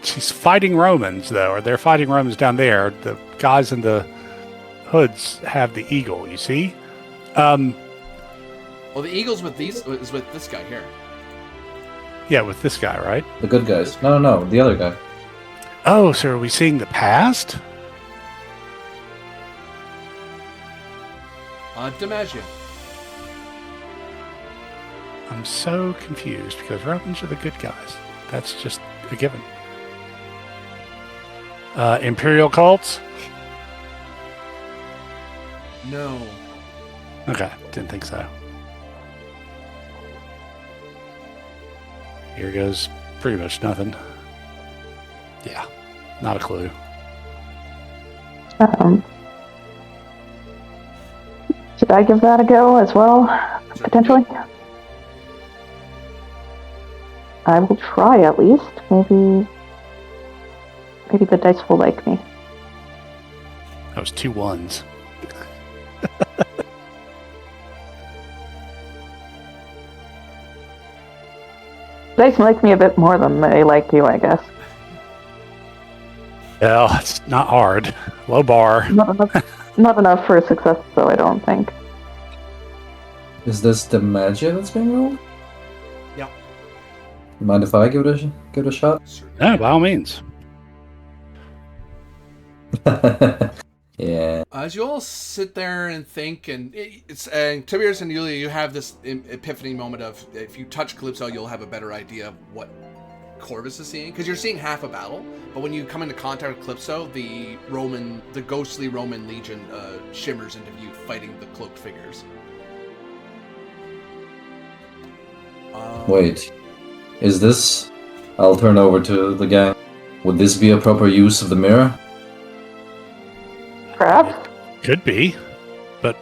she's fighting Romans, though, or they're fighting Romans down there. The guys in the hoods have the eagle, you see? Well, the eagle's is with this guy here. Yeah, with this guy, right? The good guys. No, the other guy. Oh, so are we seeing the past? Dimaggio. I'm so confused because Romans are the good guys. That's just a given. Imperial cults? No. Okay, didn't think so. Here goes pretty much nothing. Yeah, not a clue. Should I give that a go as well, potentially? I will try at least. Maybe the dice will like me. That was 2 1s. Dice like me a bit more than they like you, I guess. Well, it's not hard. Low bar. Not enough for a success, though, I don't think. Is this the magia that's being rolled? Yeah. Mind if I give it a shot? No, by all means. Yeah. As you all sit there and think, and Tiberius and Yulia, you have this epiphany moment of, if you touch Calypso, you'll have a better idea of what Corvus is seeing, because you're seeing half a battle, but when you come into contact with Calypso, the ghostly Roman legion shimmers into view, fighting the cloaked figures. Wait, is this... I'll turn over to the gang. Would this be a proper use of the mirror? Perhaps? Could be, but...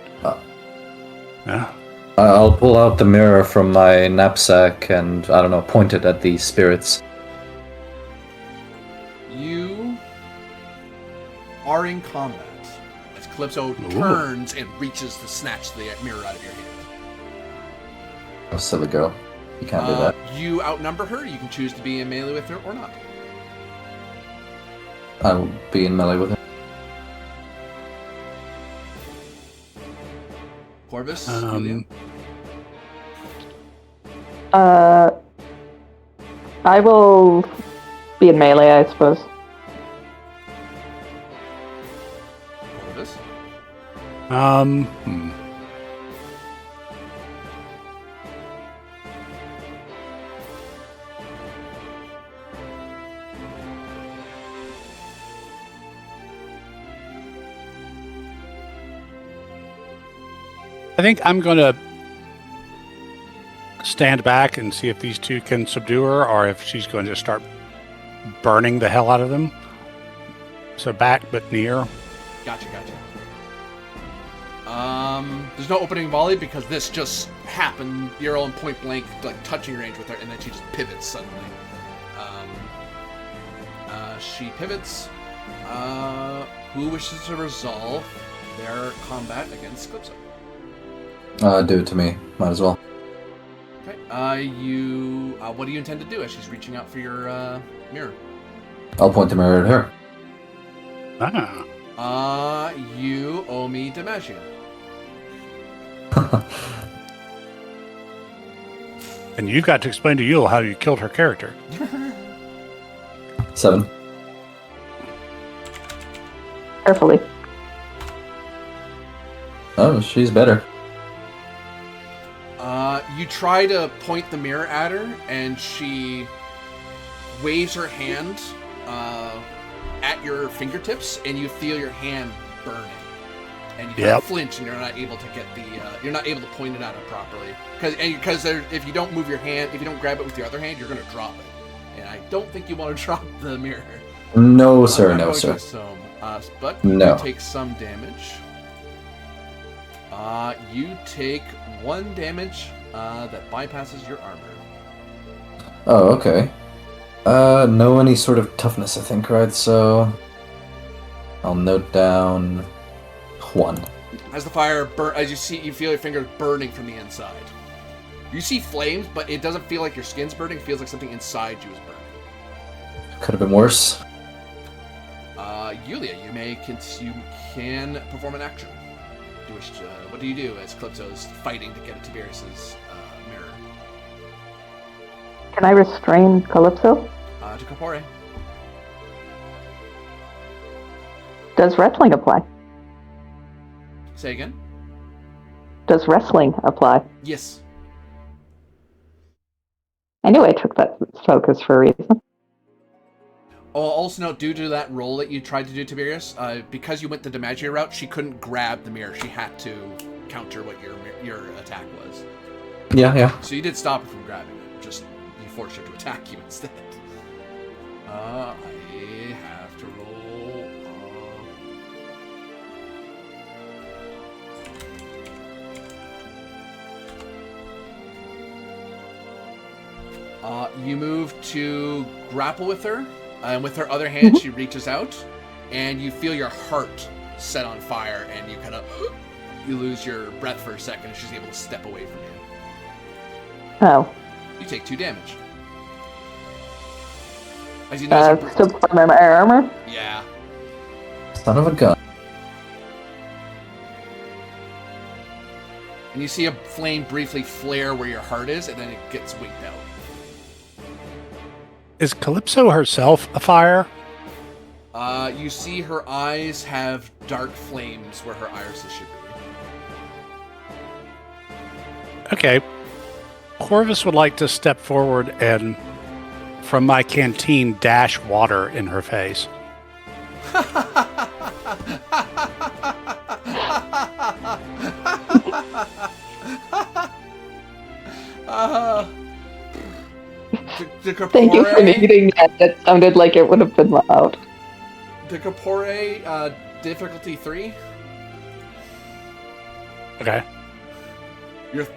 yeah. I'll pull out the mirror from my knapsack and, I don't know, point it at these spirits. You are in combat as Calypso turns and reaches to snatch the mirror out of your hand. Oh, silly girl. You can't do that. You outnumber her. You can choose to be in melee with her or not. I will be in melee with her. Corvus? Yulia? I will be in melee, I suppose. Corvus? I think I'm going to stand back and see if these two can subdue her, or if she's going to start burning the hell out of them. So back, but near. Gotcha. There's no opening volley because this just happened. You're all in point blank, like touching range with her, and then she just pivots suddenly. She pivots. Who wishes to resolve their combat against Calypso? Do it to me. Might as well. Okay. What do you intend to do as she's reaching out for your mirror? I'll point the mirror at her. You owe me Dimaggio. And you've got to explain to Yule how you killed her character. 7. Carefully. Oh, she's better. You try to point the mirror at her, and she waves her hand at your fingertips, and you feel your hand burning. and you kind of flinch, and you're not able to get you're not able to point it at it properly, because if you don't move your hand, if you don't grab it with your other hand, you're going to drop it, and I don't think you want to drop the mirror. No, sir. No, sir. But no. You take some damage. You take 1 damage that bypasses your armor. Oh, okay. No any sort of toughness, I think, right? So I'll note down 1. As the fire you feel your fingers burning from the inside. You see flames, but it doesn't feel like your skin's burning. It feels like something inside you is burning. Could have been worse. Yulia, you can perform an action. What do you do as Calypso's fighting to get at Tiberius's mirror? Can I restrain Calypso? To Corpore. Does wrestling apply? Say again? Does wrestling apply? Yes. I knew I took that focus for a reason. Also note, due to that roll that you tried to do, Tiberius, because you went the Demagia route, she couldn't grab the mirror. She had to counter what your attack was. Yeah. So you did stop her from grabbing it. Just you forced her to attack you instead. I have to roll. You move to grapple with her. And with her other hand, she reaches out, and you feel your heart set on fire, and you kind of you lose your breath for a second, and she's able to step away from you. Oh. You take 2 damage. As you notice, still part of my armor? Yeah. Son of a gun. And you see a flame briefly flare where your heart is, and then it gets winked out. Is Calypso herself a fire? You see her eyes have dark flames where her irises should be. Okay. Corvus would like to step forward and, from my canteen, dash water in her face. Thank you for muting that. That sounded like it would have been loud. The Corpore, difficulty 3. Okay.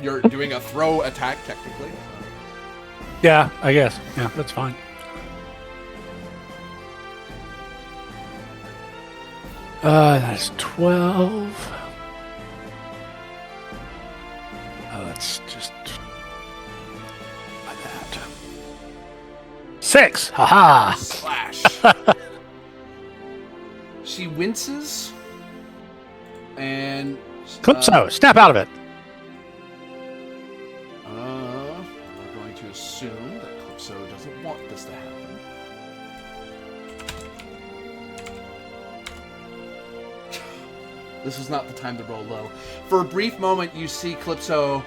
You're doing a throw attack, technically. Yeah, I guess. Yeah, that's fine. That's 12. Oh, that's just... 6! Haha! Slash. She winces, and... Calypso, snap out of it! We're going to assume that Calypso doesn't want this to happen. This is not the time to roll low. For a brief moment, you see Calypso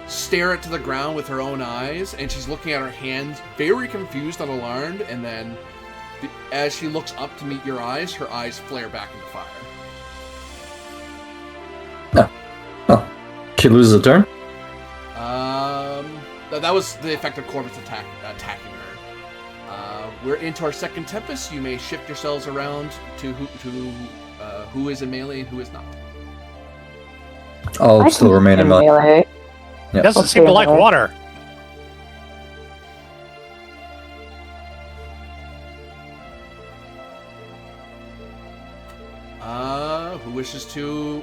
stare it to the ground with her own eyes, and she's looking at her hands, very confused and alarmed, and then as she looks up to meet your eyes, her eyes flare back into fire. Oh. She loses a turn? That was the effect of Corvus attacking her. We're into our second Tempest. You may shift yourselves around to who is in melee and who is not. I'll still remain in melee. Yep. Doesn't seem to like water.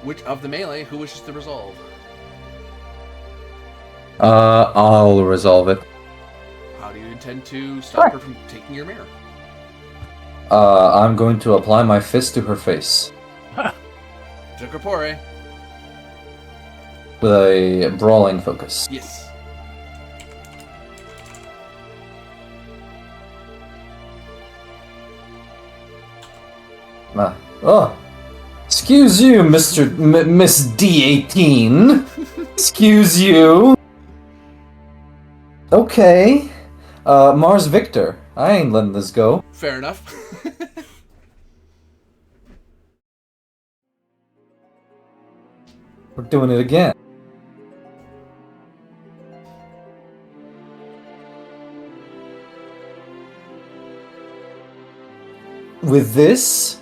Which of the melee, who wishes to resolve? I'll resolve it. How do you intend to stop her from taking your mirror? I'm going to apply my fist to her face. To Corpore. With a brawling focus. Yes. Oh. Excuse you, Miss D18. Excuse you. Okay. Mars Victor. I ain't letting this go. Fair enough. We're doing it again. With this,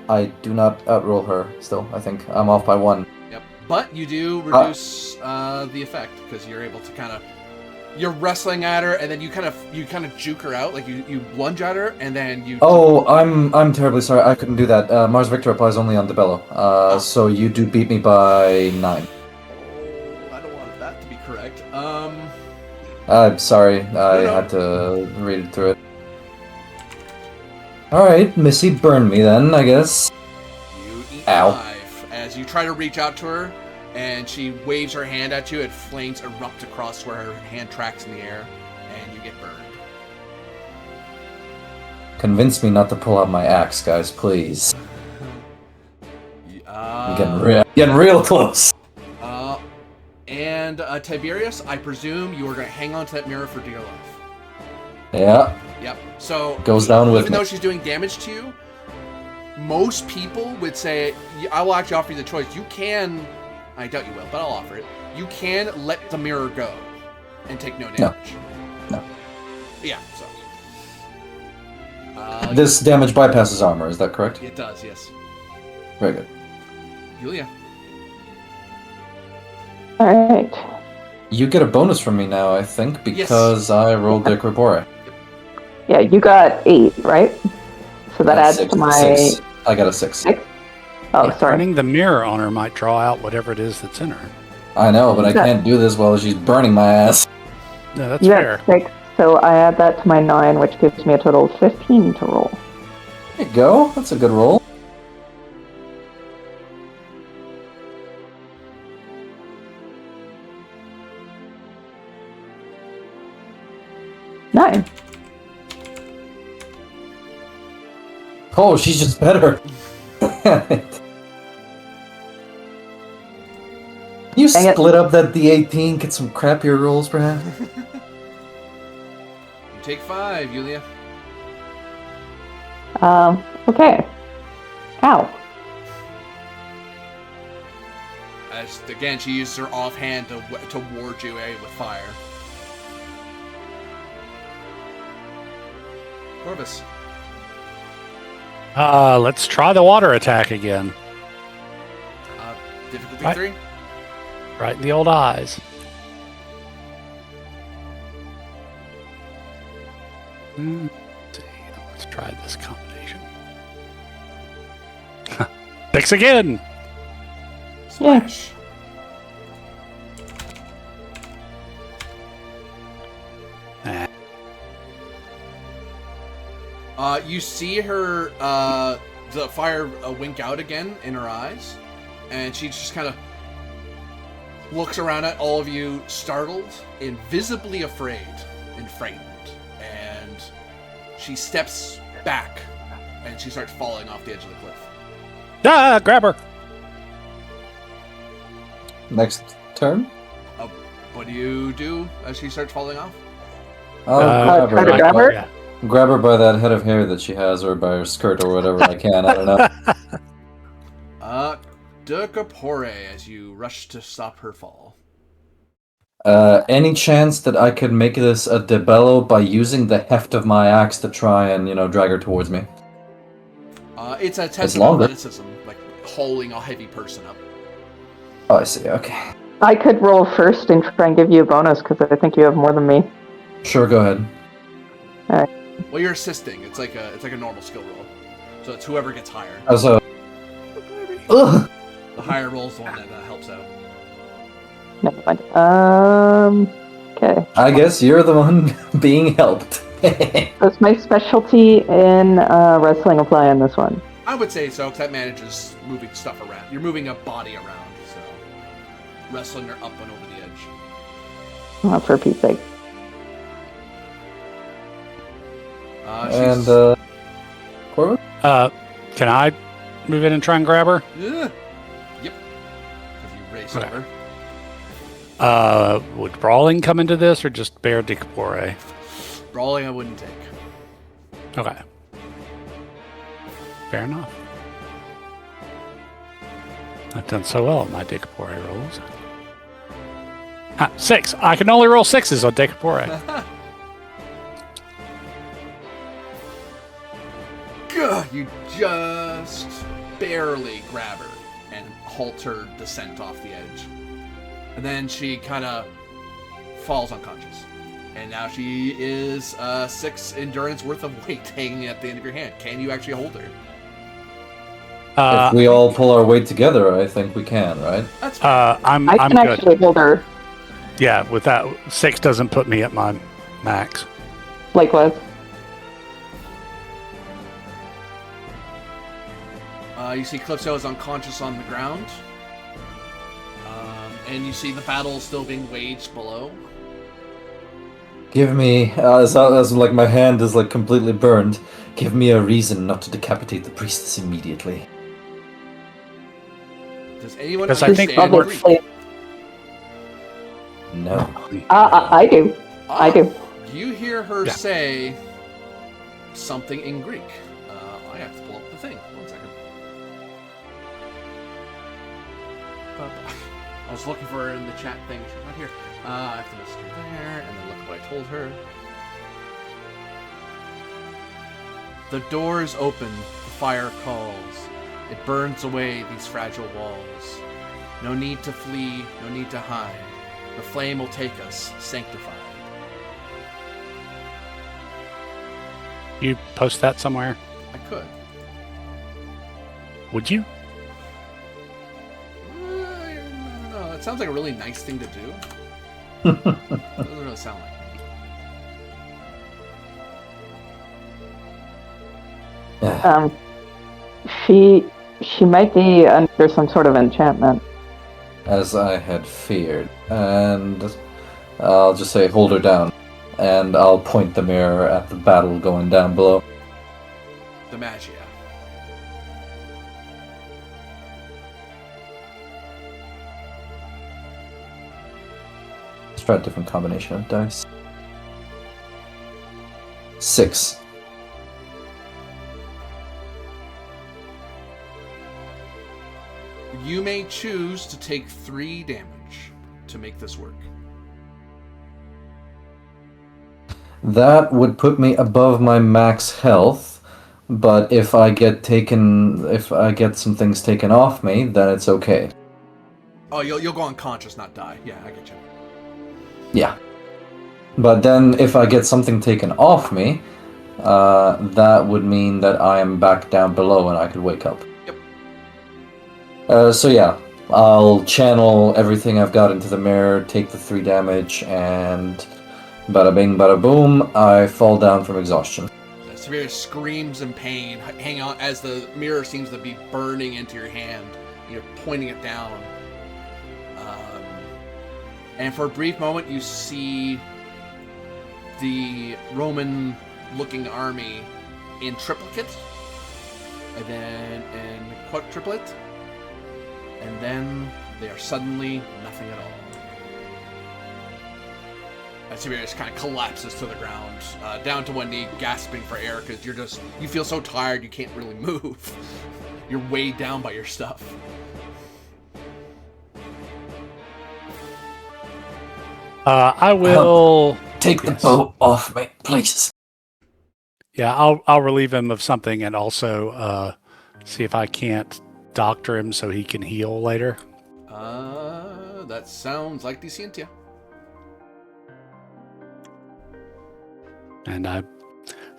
I do not outroll her still. I think I'm off by 1. Yep. But you do reduce the effect because you're able to kind of you're wrestling at her and then you kind of juke her out, like you lunge at her and then you. Oh, I'm terribly sorry. I couldn't do that. Mars Victor applies only on DeBello. So you do beat me by 9. Oh, I don't want that to be correct. I'm sorry. I No. had to read through it. All right, Missy, burn me then, I guess. You eat Ow. 5 as you try to reach out to her, and she waves her hand at you, and flames erupt across where her hand tracks in the air, and you get burned. Convince me not to pull out my axe, guys, please. I'm getting real close. And Tiberius, I presume you are going to hang on to that mirror for dear life. Yeah. Yep. So Goes down with even me. though she's doing damage to you, most people would say, I will actually offer you the choice. You can, I doubt you will, but I'll offer it. You can let the mirror go and take no damage. No. Yeah, so. This damage bypasses armor, is that correct? It does, yes. Very good. Yulia. Alright. You get a bonus from me now, I think, because I rolled De Corpore. Yeah, you got 8, right? So that adds to my... 6. I got a 6. 6? Oh, sorry. Turning the mirror on her might draw out whatever it is that's in her. I know, but I Okay. can't do this while she's burning my ass. No, that's You fair. got 6, so I add that to my 9, which gives me a total of 15 to roll. There you go. That's a good roll. Nine. Oh, she's just better. Damn it. You Dang it. split up that D18, get some crappier rolls, perhaps? You take 5, Yulia. Okay. Ow. As, again, she uses her offhand to ward you with fire. Corvus. Let's try the water attack again. Difficulty Right. 3? Right in the old eyes. Let's see. Let's try this combination. 6 again. Smash. Nah. You see her, the fire wink out again in her eyes, and she just kind of looks around at all of you, startled, invisibly afraid, and frightened, and she steps back, and she starts falling off the edge of the cliff. Ah, grab her. Next turn? What do you do as she starts falling off? I'll try to grab grab her. her? Yeah. Grab her by that head of hair that she has, or by her skirt, or whatever I can. I don't know. De Corpore, as you rush to stop her fall. Any chance that I could make this a debello by using the heft of my axe to try and, drag her towards me? It's a It's test of longer. athleticism, like hauling a heavy person up. Oh, I see. Okay. I could roll first and try and give you a bonus because I think you have more than me. Sure, go ahead. Well, you're assisting. It's like a normal skill roll. So it's whoever gets higher. So, ugh. The higher roll's the one that helps out. Never mind. Okay. I guess you're the one being helped. That's my specialty in wrestling apply on this one. I would say so, because that manages moving stuff around. You're moving a body around, so wrestling her up and over the edge. For Pete's sake. And, Corvus? Can I move in and try and grab her? Yep. Because you race Okay. over. Would brawling come into this, or just bare de Corpore? Brawling, I wouldn't take. Okay. Fair enough. I've done so well on my Decapore rolls. 6. I can only roll 6s on Decapore. Gah, you just barely grab her and halt her descent off the edge. And then she kind of falls unconscious. And now she is 6 endurance worth of weight hanging at the end of your hand. Can you actually hold her? If we all pull our weight together, I think we can, right? That's fine. I'm I can good. actually hold her. Yeah, with that 6 doesn't put me at my max. Likewise. You see Calypso is unconscious on the ground. And you see the battle still being waged below. Give me, as like my hand is like completely burned, give me a reason not to decapitate the priestess immediately. Does anyone Because I understand think we're- Obviously. No. I do. I do. You hear her Yeah. say something in Greek. I have to pull up the thing. 1 second. I was looking for her in the chat thing. She's not here. I have to message her there, and then look what I told her. The doors open, the fire calls. It burns away these fragile walls. No need to flee, no need to hide. The flame will take us, sanctified. You post that somewhere? I could. Would you? No, that sounds like a really nice thing to do. It doesn't really sound like me. She might be under some sort of enchantment. As I had feared. And I'll just say, hold her down. And I'll point the mirror at the battle going down below. The Magia. Let's try a different combination of dice. 6. You may choose to take 3 damage to make this work. That would put me above my max health, but if I get some things taken off me, then it's okay. Oh, you'll go unconscious, not die. Yeah, I get you. Yeah. But then if I get something taken off me, that would mean that I am back down below and I could wake up. Yep. So yeah, I'll channel everything I've got into the mirror, take the 3 damage, and bada bing, bada boom, I fall down from exhaustion. Severe screams in pain, hang on as the mirror seems to be burning into your hand. You're pointing it down. And for a brief moment, you see the Roman-looking army in triplicate, and then in quadruplet, and then they are suddenly nothing at all. Siberius kind of collapses to the ground, down to one knee, gasping for air because you feel so tired you can't really move. You're weighed down by your stuff. I will Take the boat off me, please. Yeah, I'll relieve him of something and also see if I can't doctor him so he can heal later. That sounds like Decientia. And the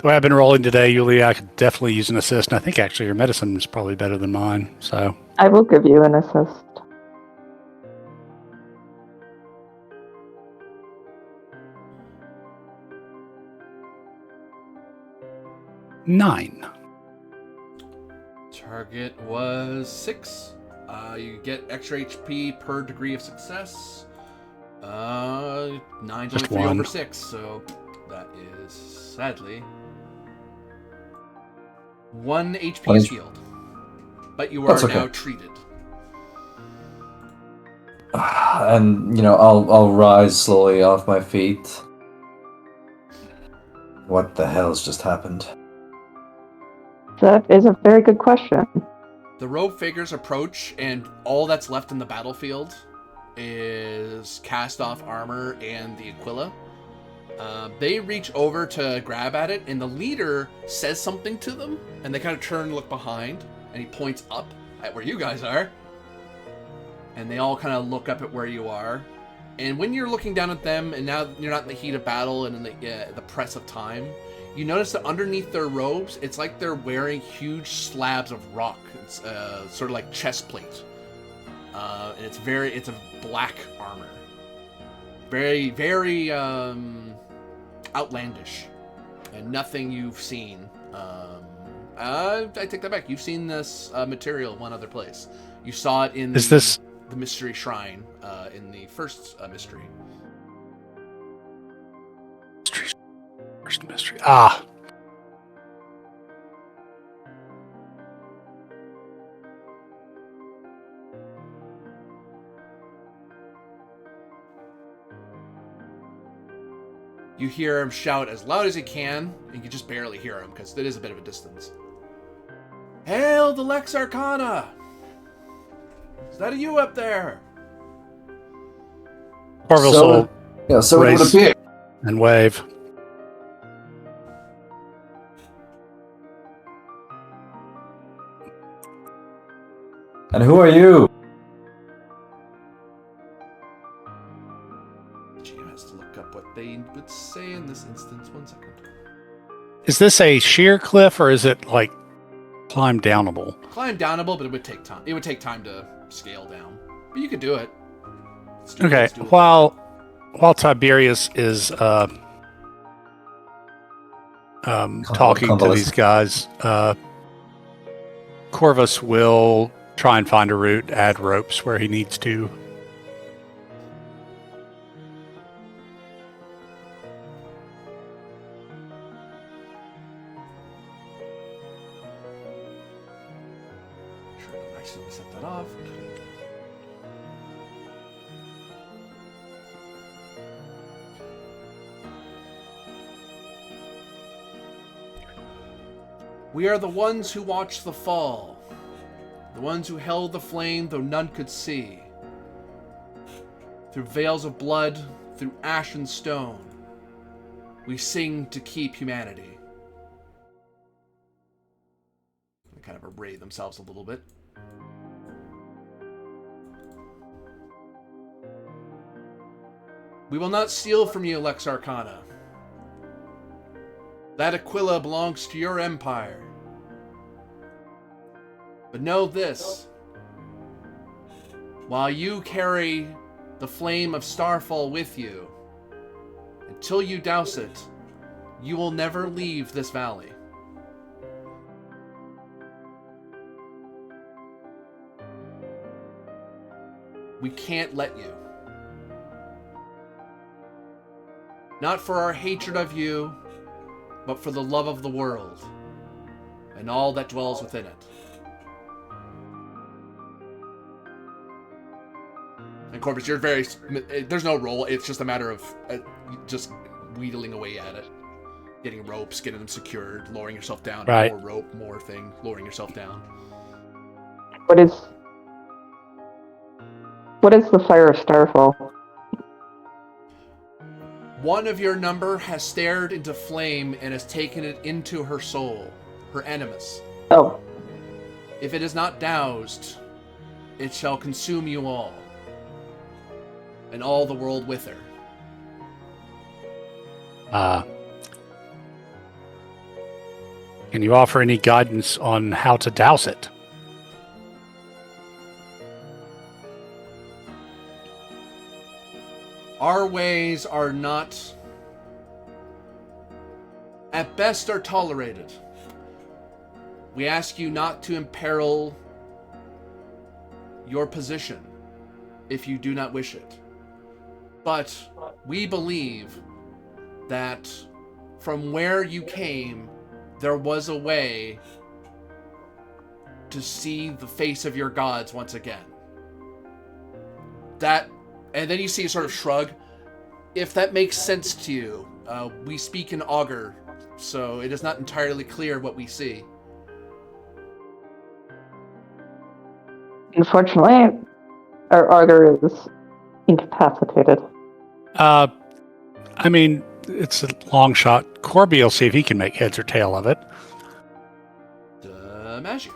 way I've been rolling today, Yulia, I could definitely use an assist. And I think actually your medicine is probably better than mine. So I will give you an assist. nine. Target was 6. You get extra HP per degree of success. 9's only Just 3 one. over 6, so that is sadly 1 HP One is HP. healed. But you are That's okay. now treated. And I'll rise slowly off my feet. What the hell's just happened? That is a very good question. The rogue figures approach, and all that's left in the battlefield is cast-off armor and the Aquila. They reach over to grab at it, and the leader says something to them, and they kind of turn and look behind, and he points up at where you guys are. And they all kind of look up at where you are. And when you're looking down at them, and now you're not in the heat of battle and in the press of time, you notice that underneath their robes, it's like they're wearing huge slabs of rock. It's sort of like chest plate. And it's a black armor. Very, very outlandish. And nothing you've seen. I take that back. You've seen this material one other place. You saw it in the Mystery Shrine in the first mystery. First mystery. Ah. You hear him shout as loud as he can, and you just barely hear him because it is a bit of a distance. Hail the Lex Arcana! Is that you up there? Corvus will so it would raise appear. and wave. And who are you? GM has to look up what they would say in this instance. 1 second. Is this a sheer cliff or is it like climb downable? Climb downable, but it would take time. It would take time to scale down, but you could do it. Okay. It's doable. While Tiberius is talking to these guys, Corvus will try and find a route, add ropes where he needs to. Sure, I accidentally set that off. We are the ones who watched the fall. The ones who held the flame though none could see. Through veils of blood, through ash and stone, we sing to keep humanity. They kind of array themselves a little bit. We will not steal from you, Lex Arcana. That Aquila belongs to your empire. But know this. While you carry the flame of Starfall with you, until you douse it, you will never leave this valley. We can't let you. Not for our hatred of you, but for the love of the world and all that dwells within it. And Corvus, you're very... There's no roll. It's just a matter of just wheedling away at it. Getting ropes, getting them secured, lowering yourself down. Right. More rope, more thing, lowering yourself down. What is the fire of Starfall? One of your number has stared into flame and has taken it into her soul, her animus. Oh, If it is not doused, it shall consume you all, and all the world with her. Can you offer any guidance on how to douse it? Our ways are not, at best, are tolerated. We ask you not to imperil your position if you do not wish it. But we believe that from where you came, there was a way to see the face of your gods once again. That, and then you see a sort of shrug. If that makes sense to you, we speak in augur, so it is not entirely clear what we see. Unfortunately, our auger is incapacitated. I mean, it's a long shot. Corby will see if he can make heads or tail of it. Magic.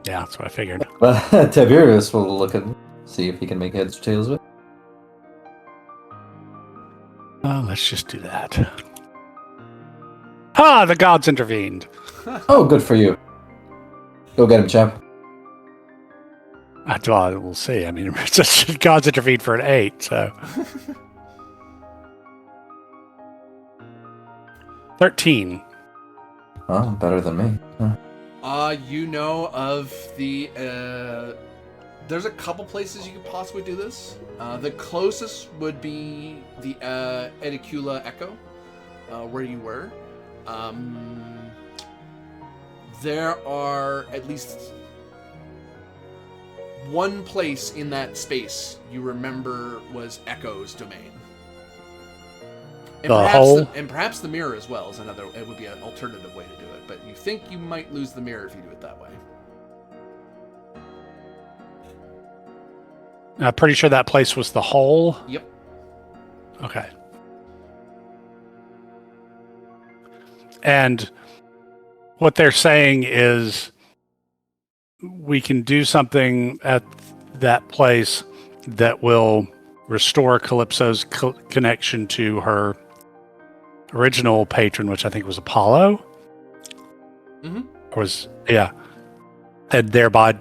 Yeah, that's what I figured. Tiberius will look and see if he can make heads or tails of it. Let's just do that. The gods intervened. Oh, good for you. Go get him, champ. Well, we'll see. I mean, gods intervened for an 8, so. 13. Oh, better than me. Huh. You know of the... there's a couple places you could possibly do this. The closest would be the Edicula Echo, where you were. There are at least one place in that space you remember was Echo's domain. And perhaps the mirror as well is another. It would be an alternative way to do it, but you think you might lose the mirror if you do it that way. I'm pretty sure that place was the hole. Yep. Okay. And what they're saying is we can do something at that place that will restore Calypso's connection to her original patron, which I think was Apollo. Mm-hmm. And thereby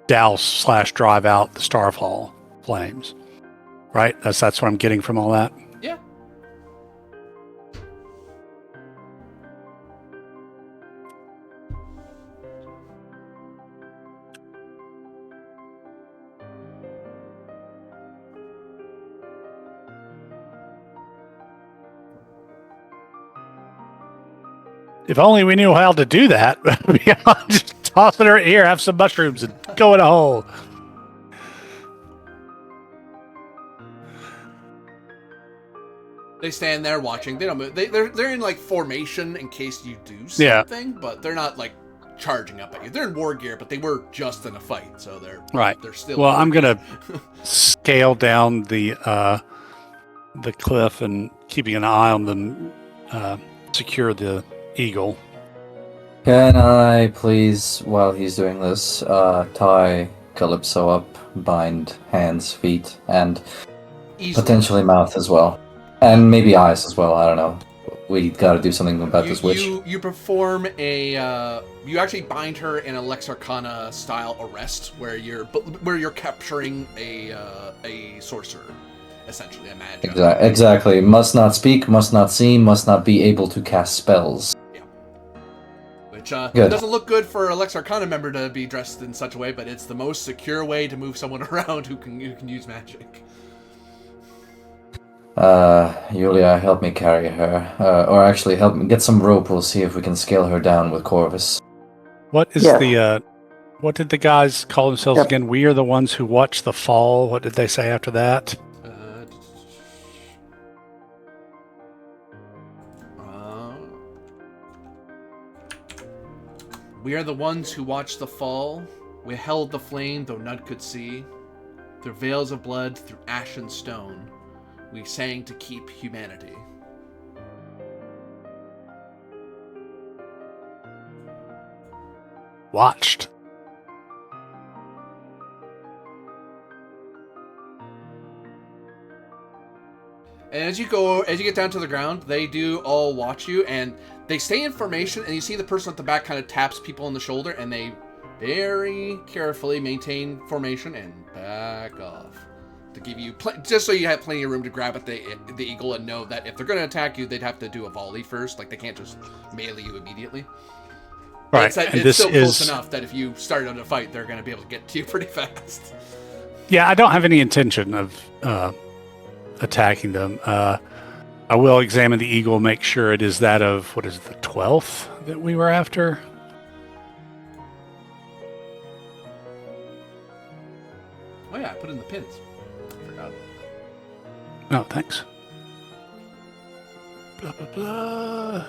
douse/drive out the Starfall flames. Right? That's what I'm getting from all that. Yeah. If only we knew how to do that. Just toss it right here, have some mushrooms, and go in a hole. They stand there watching. They don't move. They're in like formation in case you do something, but they're not like charging up at you. They're in war gear, but they were just in a fight, so they're right. They're still. Well, I'm gonna scale down the cliff and keeping an eye on them. Secure the eagle. Can I please, while he's doing this, tie Calypso up, bind hands, feet, and potentially mouth as well? And maybe eyes as well, I don't know. We gotta do something about this witch. You perform a... you actually bind her in a Lex Arcana style arrest, where you're capturing a sorcerer, essentially, a magi. Exactly. Must not speak, must not see, must not be able to cast spells. Yeah. Which doesn't look good for a Lex Arcana member to be dressed in such a way, but it's the most secure way to move someone around who can use magic. Yulia, help me carry her. Or actually, help me get some rope. We'll see if we can scale her down with Corvus. What is what did the guys call themselves again? We are the ones who watch the fall. What did they say after that? We are the ones who watched the fall. We held the flame, though none could see. Through veils of blood, through ash and stone, we sang to keep humanity. Watched. And as you get down to the ground, they do all watch you, and they stay in formation, and you see the person at the back kind of taps people on the shoulder, and they very carefully maintain formation and back off. To give you, just so you have plenty of room to grab at the eagle and know that if they're going to attack you, they'd have to do a volley first. Like, they can't just melee you immediately. Right. It's still close enough that if you started on a fight, they're going to be able to get to you pretty fast. Yeah, I don't have any intention of attacking them. I will examine the eagle, make sure it is that of, what is it, the 12th that we were after? Oh yeah, I put in the pins. I forgot. Oh, thanks. Blah, blah, blah.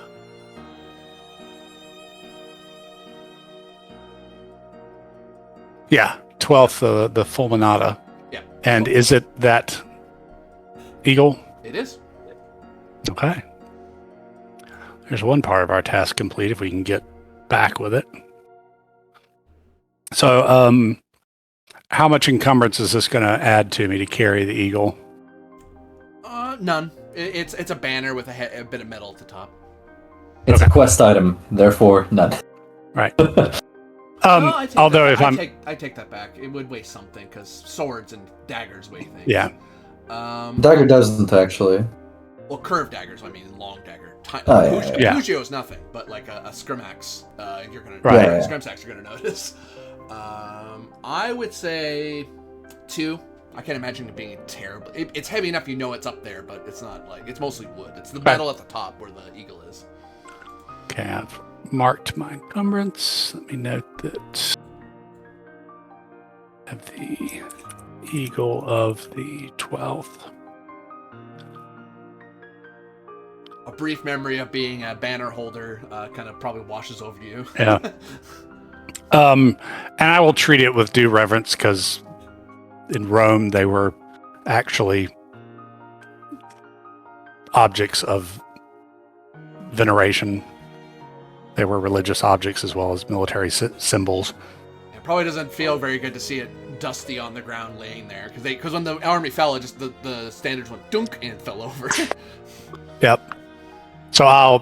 Yeah, 12th, the Fulminata. Yeah. And is it that eagle? It is. Okay. There's one part of our task complete if we can get back with it. So, how much encumbrance is this going to add to me to carry the eagle? None. It's a banner with a bit of metal at the top. It's a quest item, therefore none. Right. I take that back. It would weigh something because swords and daggers weigh things. Yeah. Dagger doesn't actually. Well, curved daggers. I mean, long dagger. yeah. Pugio is nothing, but like a Scrimax, you're gonna Scrimsax, you're gonna notice. I would say 2. I can't imagine it being terrible. It's heavy enough, you know it's up there, but it's not like it's mostly wood. It's the metal at the top where the eagle is. Okay, I've marked my encumbrance. Let me note that I have the eagle of the 12th. A brief memory of being a banner holder kind of probably washes over you. Yeah. And I will treat it with due reverence because in Rome they were actually objects of veneration. They were religious objects as well as military symbols. It probably doesn't feel very good to see it dusty on the ground laying there because when the army fell, it just the standards went dunk and it fell over. Yep. So I'll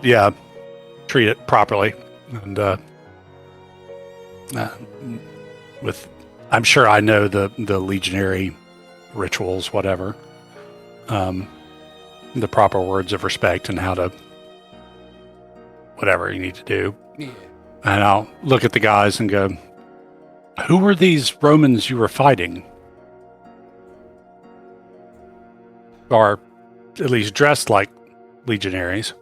treat it properly and with I'm sure I know the legionary rituals, whatever. The proper words of respect and how to whatever you need to do. Yeah. And I'll look at the guys and go, who were these Romans you were fighting? Or at least dressed like legionaries.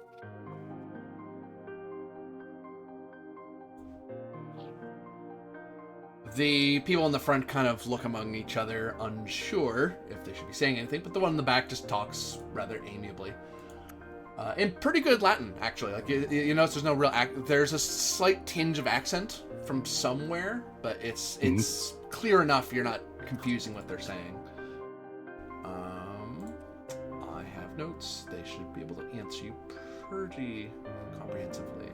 The people in the front kind of look among each other, unsure if they should be saying anything, but the one in the back just talks rather amiably. In pretty good Latin, actually. Like you notice there's no real there's a slight tinge of accent from somewhere, but it's clear enough you're not confusing what they're saying. I have notes. They should be able to answer you pretty comprehensively.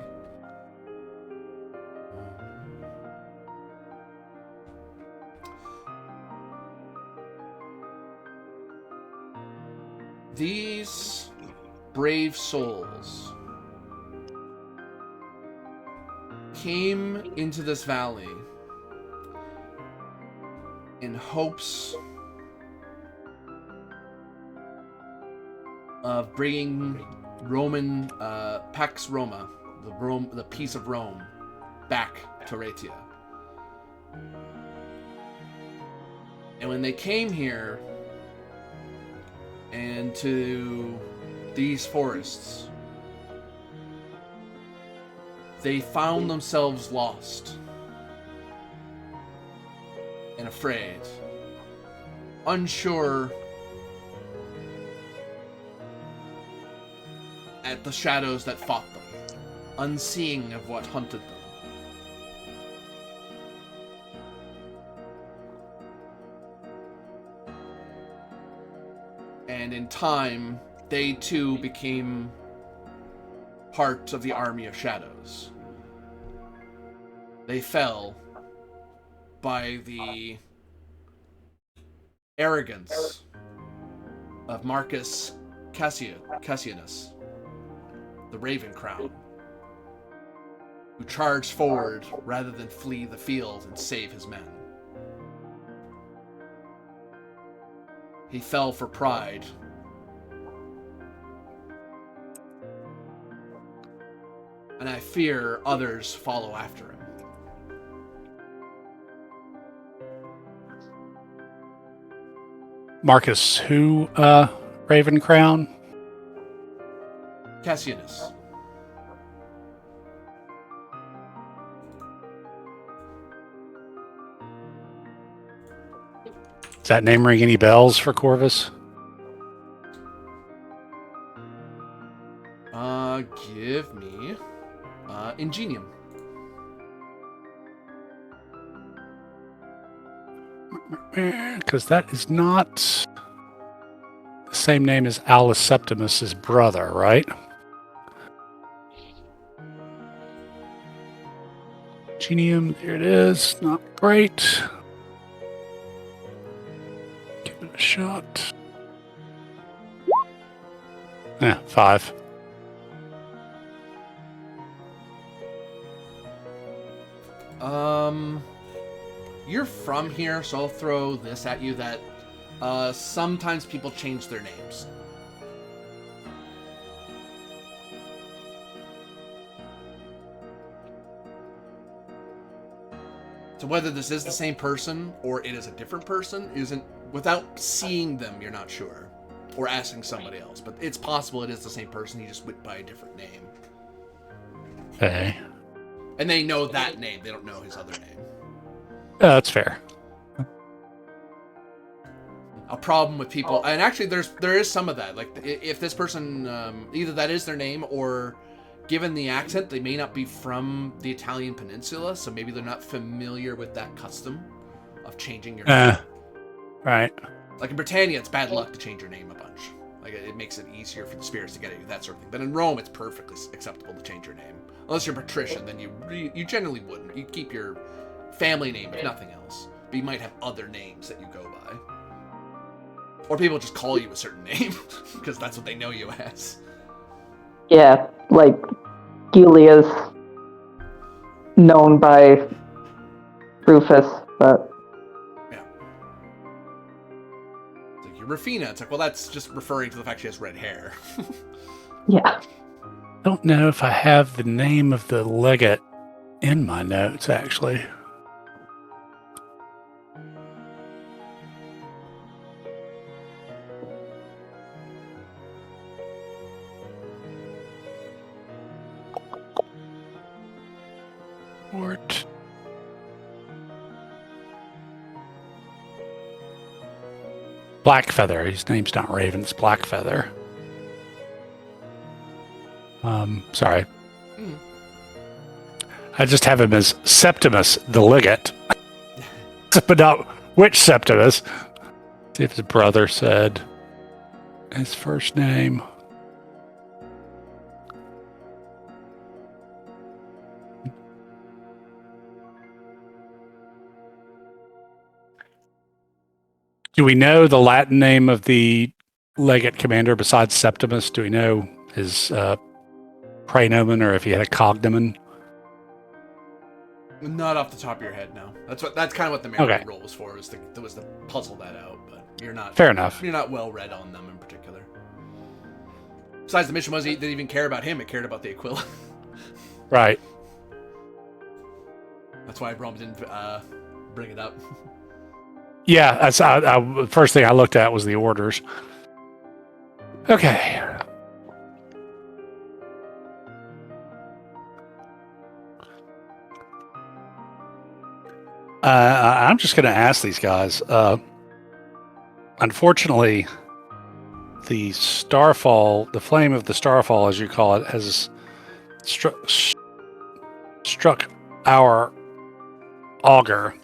These brave souls came into this valley in hopes of bringing Roman Pax Roma, the peace of Rome, back to Rhaetia. And when they came here and to these forests, they found themselves lost and afraid, unsure at the shadows that fought them, unseeing of what hunted them. And in time, they too became part of the army of shadows. They fell by the arrogance of Marcus Cassianus, the Raven Crown, who charged forward rather than flee the field and save his men. He fell for pride. And I fear others follow after him. Marcus, who, Raven Crown? Cassianus. Does that name ring any bells for Corvus? Give me Ingenium. Because that is not the same name as Aulus Septimus' brother, right? Genium, there it is. Not great. Give it a shot. Yeah, 5. You're from here, so I'll throw this at you that sometimes people change their names. So whether this is the same person or it is a different person isn't, without seeing them, you're not sure. Or asking somebody else. But it's possible it is the same person, he just went by a different name. Okay. And they know that name, they don't know his other name. That's fair. A problem with people, and actually there is some of that. Like if this person, either that is their name, or given the accent, they may not be from the Italian peninsula, so maybe they're not familiar with that custom of changing your name. Right. Like in Britannia, it's bad luck to change your name a bunch. Like it makes it easier for the spirits to get at you, that sort of thing. But in Rome, it's perfectly acceptable to change your name. Unless you're patrician, then you generally wouldn't. You keep your family name, if nothing else. But you might have other names that you go by. Or people just call you a certain name, because that's what they know you as. Yeah, like Julia's known by Rufus, but... Yeah. It's like, you're Rufina. It's like, well, that's just referring to the fact she has red hair. Yeah. I don't know if I have the name of the legate in my notes, actually. Wart. Blackfeather. His name's not Raven, it's Blackfeather. Sorry. I just have him as Septimus the Legate. But not which Septimus. See if his brother said his first name. Do we know the Latin name of the legate commander besides Septimus? Do we know his praenomen or if he had a cognomen? Not off the top of your head, no. That's kind of what the memory roll was for, was to puzzle that out. But you're not fair enough. You're not well read on them in particular. Besides, the mission wasn't didn't even care about him; it cared about the Aquila. Right. That's why Rome didn't bring it up. Yeah, that's the first thing I looked at was the orders. Okay. I'm just going to ask these guys. Unfortunately, the starfall, the flame of the starfall, as you call it, has struck our auger.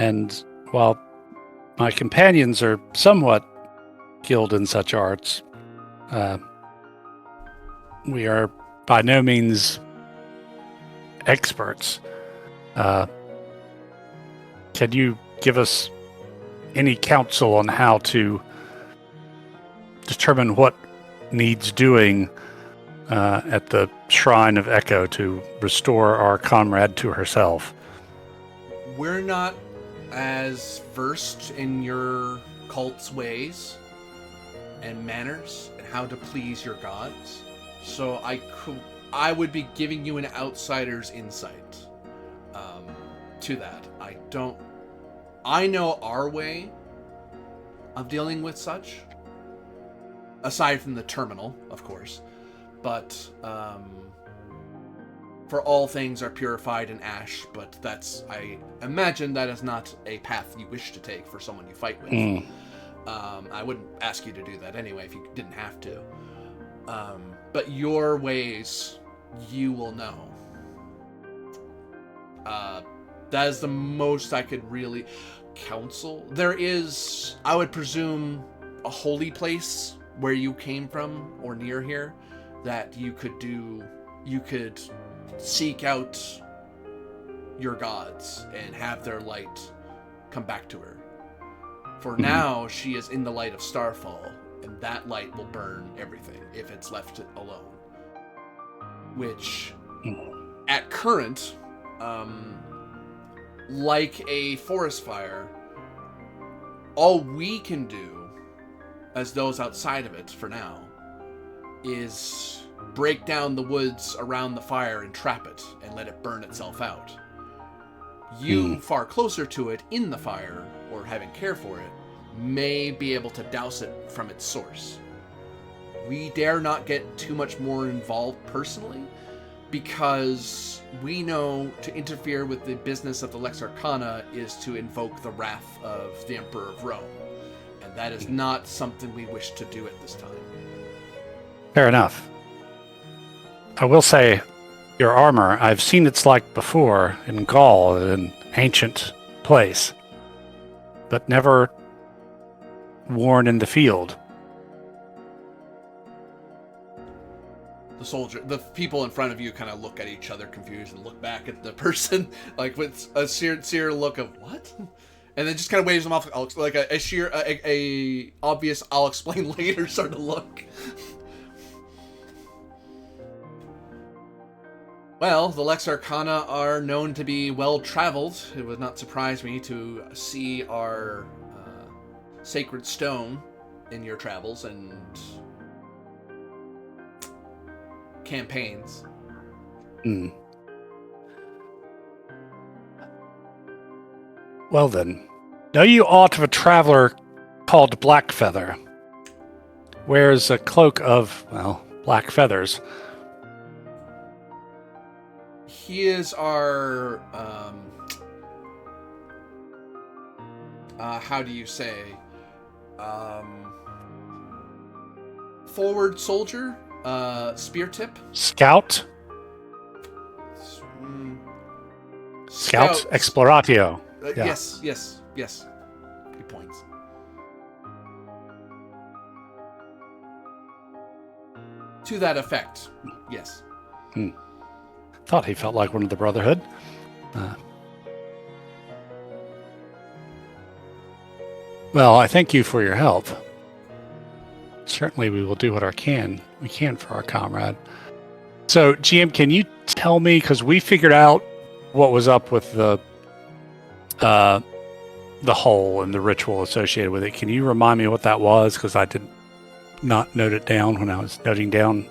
And while my companions are somewhat skilled in such arts, we are by no means experts. Can you give us any counsel on how to determine what needs doing at the Shrine of Echo to restore our comrade to herself? We're not as versed in your cult's ways and manners and how to please your gods, so I would be giving you an outsider's insight to that. I know our way of dealing with such, aside from the terminal, of course, but for all things are purified in ash, but I imagine that is not a path you wish to take for someone you fight with. I wouldn't ask you to do that anyway if you didn't have to. But your ways, you will know. That is the most I could really counsel. There is, I would presume, a holy place where you came from or near here that you could do. You could seek out your gods and have their light come back to her. For now, she is in the light of Starfall, and that light will burn everything if it's left alone. Which, at current, like a forest fire, all we can do, as those outside of it for now, is break down the woods around the fire and trap it and let it burn itself out. You, far closer to it in the fire, or having care for it, may be able to douse it from its source. We dare not get too much more involved personally, because we know to interfere with the business of the Lex Arcana is to invoke the wrath of the Emperor of Rome. And that is not something we wish to do at this time. Fair enough. I will say, your armor, I've seen its like before in Gaul, an ancient place, but never worn in the field. The people in front of you kind of look at each other confused and look back at the person, like with a sear look of, what? And then just kind of waves them off, like a obvious, I'll explain later sort of look. Well, the Lex Arcana are known to be well-traveled. It would not surprise me to see our sacred stone in your travels and campaigns. Well then, know you aught of a traveler called Blackfeather? Wears a cloak of, well, black feathers. He is our, how do you say, forward soldier, spear tip? Scout? Scout Exploratio. Yeah. Yes. Good points. To that effect, yes. Thought he felt like one of the Brotherhood. Well, I thank you for your help. Certainly we will do what we can for our comrade. So, GM, can you tell me, because we figured out what was up with the hole and the ritual associated with it. Can you remind me what that was? Because I did not note it down when I was noting down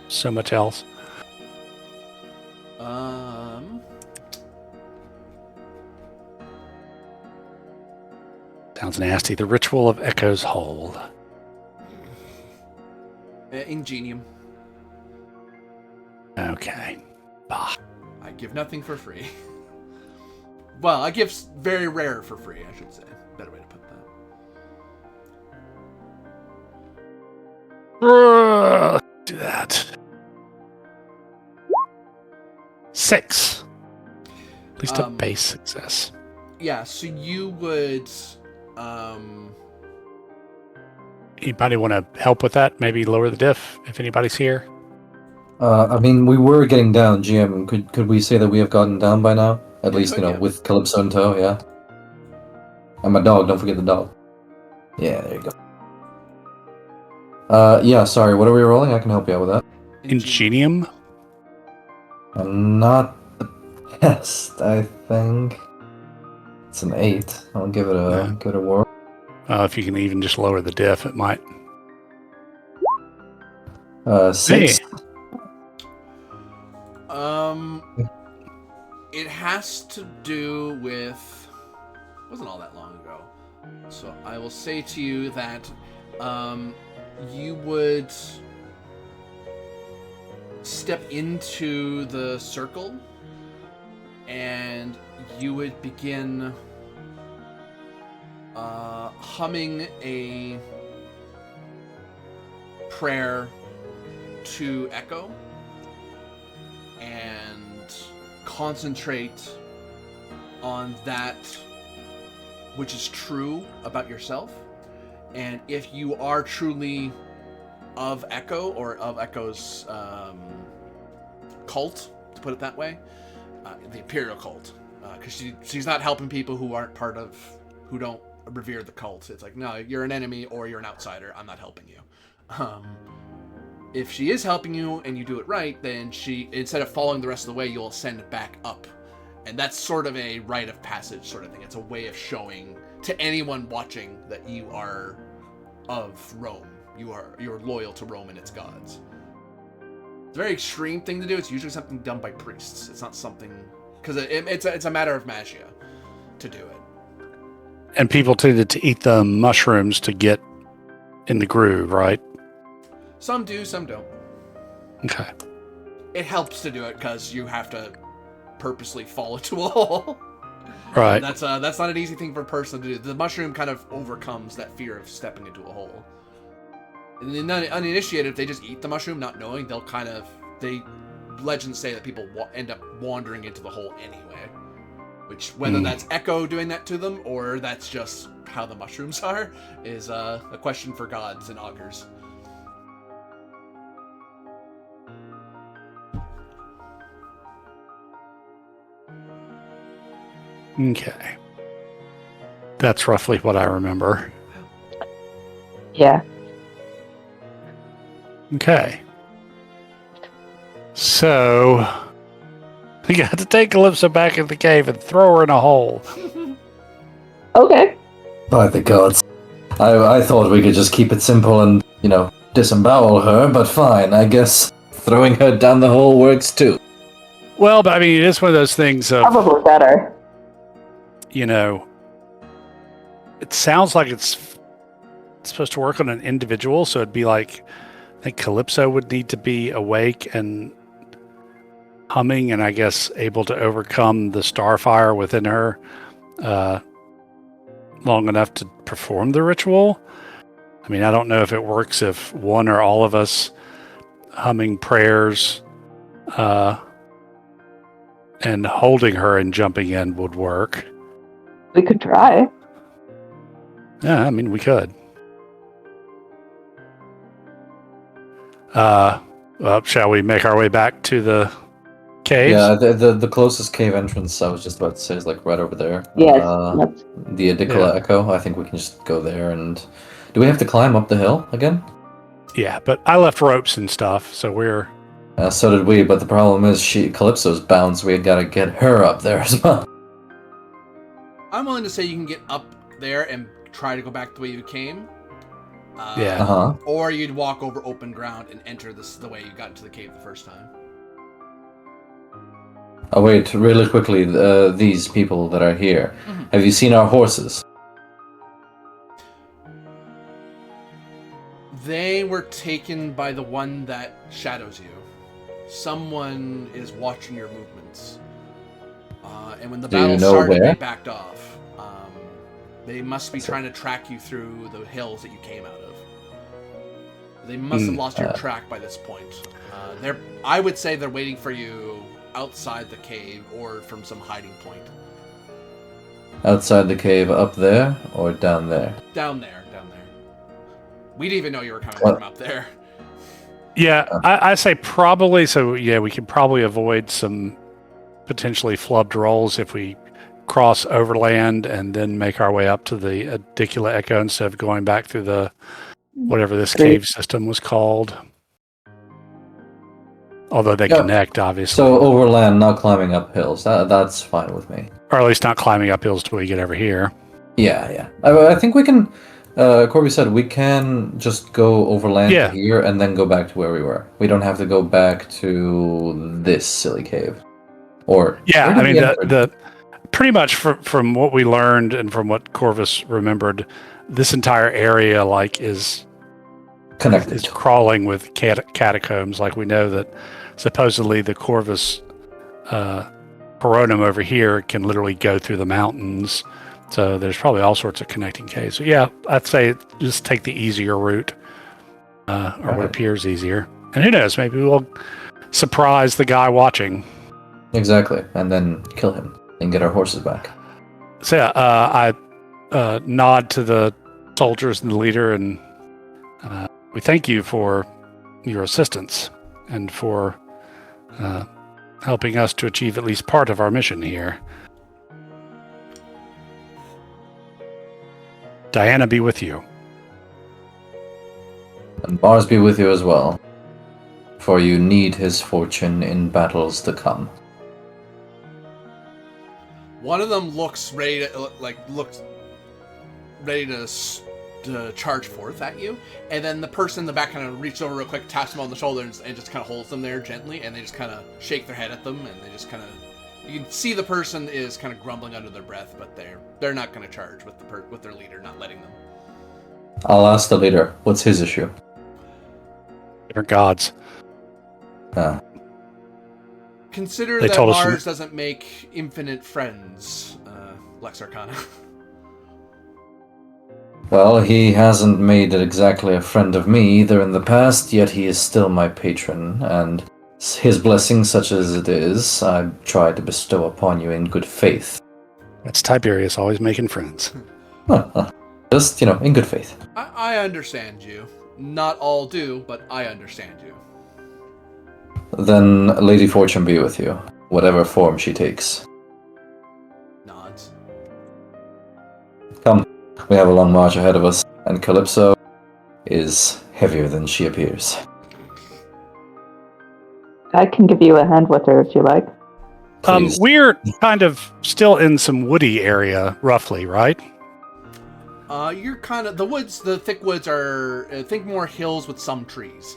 so much else. Sounds nasty. The Ritual of Echo's Hole. Ingenium. Okay. Bah. I give nothing for free. Well, I give very rare for free, I should say. Better way to put that. Do that. 6. At least a base success. Yeah, so you would... Anybody want to help with that? Maybe lower the diff if anybody's here? I mean, we were getting down, GM. Could we say that we have gotten down by now? At least, with Calypso in tow, yeah? And my dog, don't forget the dog. Yeah, there you go. Yeah, sorry, what are we rolling? I can help you out with that. Ingenium? Not the best, I think. It's an 8. I'll give it a whirl. If you can even just lower the diff, it might. 6. Hey. It has to do with... It wasn't all that long ago. So I will say to you that you would step into the circle and you would begin humming a prayer to Echo and concentrate on that which is true about yourself. And if you are truly of Echo, or of Echo's cult, to put it that way, the Imperial cult, because she's not helping people who aren't who don't revere the cult. It's like, no, you're an enemy or you're an outsider. I'm not helping you. If she is helping you and you do it right, then instead of following the rest of the way, you'll ascend back up. And that's sort of a rite of passage sort of thing. It's a way of showing to anyone watching that you are of Rome. You're loyal to Rome and its gods. It's a very extreme thing to do. It's usually something done by priests. It's not something... Because it's a matter of magia to do it. And people tended to eat the mushrooms to get in the groove, right? Some do, some don't. Okay. It helps to do it because you have to purposely fall into a hole. Right. And that's not an easy thing for a person to do. The mushroom kind of overcomes that fear of stepping into a hole. And the uninitiated, if they just eat the mushroom, not knowing, legends say that people end up wandering into the hole anyway. Which, whether that's Echo doing that to them, or that's just how the mushrooms are, is a question for gods and augurs. Okay. That's roughly what I remember. Yeah. Okay. So, we got to take Calypso back in the cave and throw her in a hole. Okay. By the gods. I thought we could just keep it simple and, disembowel her, but fine, I guess throwing her down the hole works too. Well, but I mean, it is one of those things of, Probably better. It sounds like it's supposed to work on an individual, so it'd be like, I think Calypso would need to be awake and humming, and I guess able to overcome the starfire within her long enough to perform the ritual. I mean, I don't know if it works if one or all of us humming prayers and holding her and jumping in would work. We could try. Yeah, I mean, we could. Well, shall we make our way back to the caves? Yeah, the closest cave entrance, I was just about to say, is like right over there. Yes. The Adicola Echo. I think we can just go there. And do we have to climb up the hill again? Yeah, but I left ropes and stuff, so we're... So did we, but the problem is Calypso's bound, so we got to get her up there as well. I'm willing to say you can get up there and try to go back the way you came. Yeah. Uh-huh. Or you'd walk over open ground and enter the way you got into the cave the first time. Oh wait, really quickly, these people that are here. Mm-hmm. Have you seen our horses? They were taken by the one that shadows you. Someone is watching your movements. And when the battle started, they backed off. They must be trying to track you through the hills that you came out of. They must have lost your track by this point. I would say they're waiting for you outside the cave or from some hiding point. Outside the cave, up there or down there? Down there. We didn't even know you were coming from up there. Yeah, I say probably, so yeah, we could probably avoid some potentially flubbed rolls if we cross overland and then make our way up to the Adicola Echo instead of going back through the whatever this cave system was called. Although they connect, obviously. So overland, not climbing up hills. That's fine with me. Or at least not climbing up hills till we get over here. Yeah. I think we can... Corby said we can just go overland to here and then go back to where we were. We don't have to go back to this silly cave. Or I mean, the pretty much from what we learned and from what Corvus remembered, this entire area is connected. Is crawling with catacombs. Like we know that supposedly the Corvus Coronum over here can literally go through the mountains. So there's probably all sorts of connecting caves. So yeah, I'd say just take the easier route, or what appears easier. And who knows, maybe we'll surprise the guy watching. Exactly, and then kill him. and get our horses back. So I nod to the soldiers and the leader, and we thank you for your assistance and for helping us to achieve at least part of our mission here. Diana be with you. And Mars be with you as well, for you need his fortune in battles to come. One of them looks ready to charge forth at you, and then the person in the back kind of reaches over real quick, taps them on the shoulder, and just kind of holds them there gently, and they just kind of shake their head at them, and they just kind of... You can see the person is kind of grumbling under their breath, but they're not going to charge with their leader not letting them. I'll ask the leader, what's his issue? Different gods. Consider They that told us Mars doesn't make infinite friends, Lex Arcana. Well, he hasn't made it exactly a friend of me either in the past, yet he is still my patron, and his blessing, such as it is, I try to bestow upon you in good faith. That's Tiberius, always making friends. Just, in good faith. I understand you. Not all do, but I understand you. Then Lady Fortune be with you, whatever form she takes. Nods. Come, we have a long march ahead of us, and Calypso is heavier than she appears. I can give you a hand with her if you like. Please. We're kind of still in some woody area, roughly, right? You're kind of... The thick woods are... think more hills with some trees.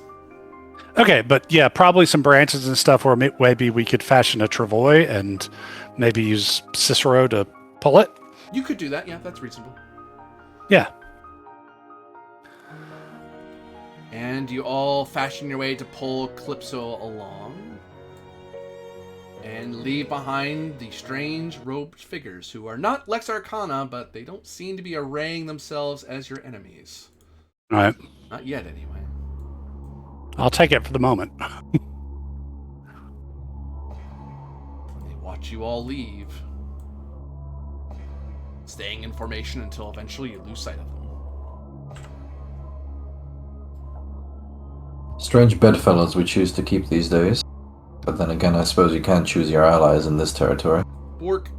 Okay, but yeah, probably some branches and stuff where maybe we could fashion a travois and maybe use Cicero to pull it. You could do that, yeah, that's reasonable. Yeah. And you all fashion your way to pull Calypso along and leave behind the strange robed figures who are not Lex Arcana, but they don't seem to be arraying themselves as your enemies. All right. Not yet, anyway. I'll take it for the moment. They watch you all leave, staying in formation until eventually you lose sight of them. Strange bedfellows we choose to keep these days. But then again, I suppose you can't choose your allies in this territory. Bork.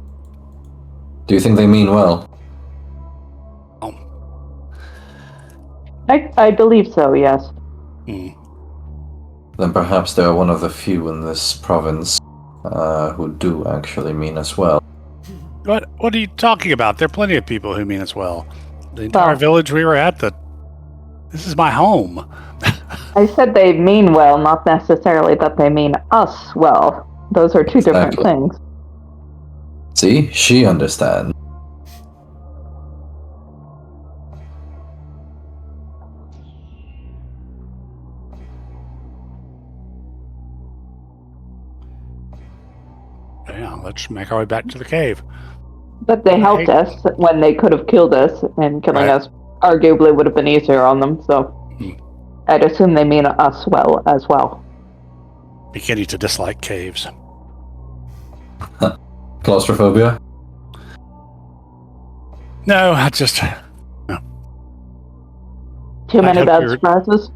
Do you think they mean well? I believe so, yes. Then perhaps they are one of the few in this province who do actually mean us well. What are you talking about? There are plenty of people who mean us well. The entire village we were at, this is my home. I said they mean well, not necessarily that they mean us well. Those are two different things. See? She understands. Yeah, let's make our way back to the cave. But they helped us when they could have killed us, and killing us arguably would have been easier on them, so I'd assume they mean us well as well. Beginning to dislike caves. Claustrophobia? No, I just... No. Too many bad surprises?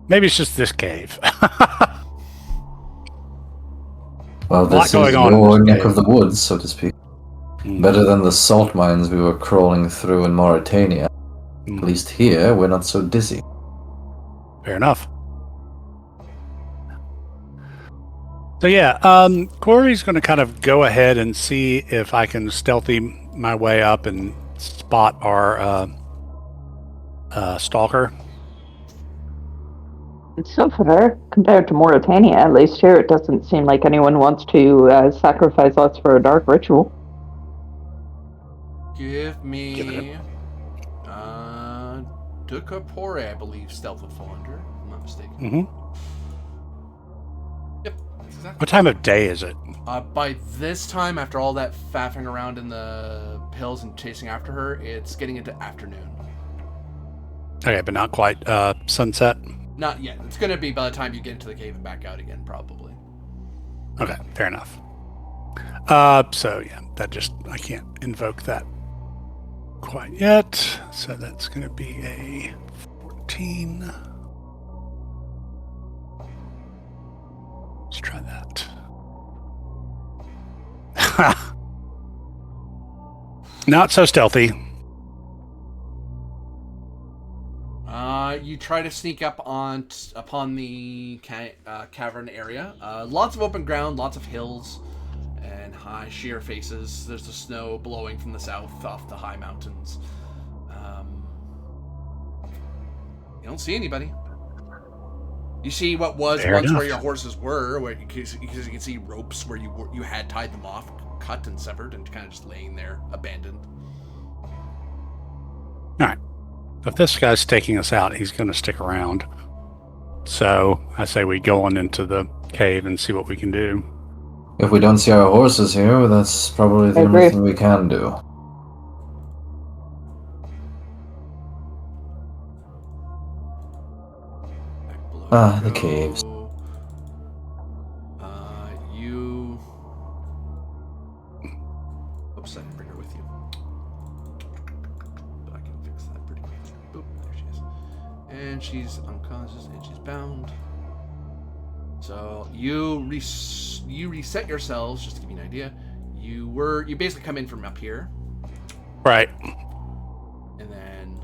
Maybe it's just this cave. Well, this is your neck of the woods, so to speak. Better than the salt mines we were crawling through in Mauritania. At least here, we're not so dizzy. Fair enough. So yeah, Corey's going to kind of go ahead and see if I can stealthy my way up and spot our stalker. So far, compared to Mauritania, at least here, it doesn't seem like anyone wants to sacrifice us for a dark ritual. Give me... Ducapore, I believe, stealth would fall under, if I'm not mistaken. Mm-hmm. Yep, that's exactly. What time of day is it? By this time, after all that faffing around in the hills and chasing after her, it's getting into afternoon. Okay, but not quite sunset? Not yet. It's going to be by the time you get into the cave and back out again, probably. Okay, fair enough. So yeah, I can't invoke that quite yet. So that's going to be a 14. Let's try that. Not so stealthy. You try to sneak up upon the cavern area. Lots of open ground, lots of hills, and high sheer faces. There's the snow blowing from the south off the high mountains. You don't see anybody. You see what was Fair once enough. where your horses were, because you can see ropes where you had tied them off, cut and severed, and kind of just laying there, abandoned. All right. If this guy's taking us out, he's going to stick around. So I say we go on into the cave and see what we can do. If we don't see our horses here, that's probably the I only agree. thing we can do. Back below Ah, the you go. caves. Oops, I didn't bring her with you. But I can fix that pretty quick. Boop, there she is. And she's unconscious and she's bound. So you reset yourselves, just to give you an idea. You basically come in from up here, Right. and then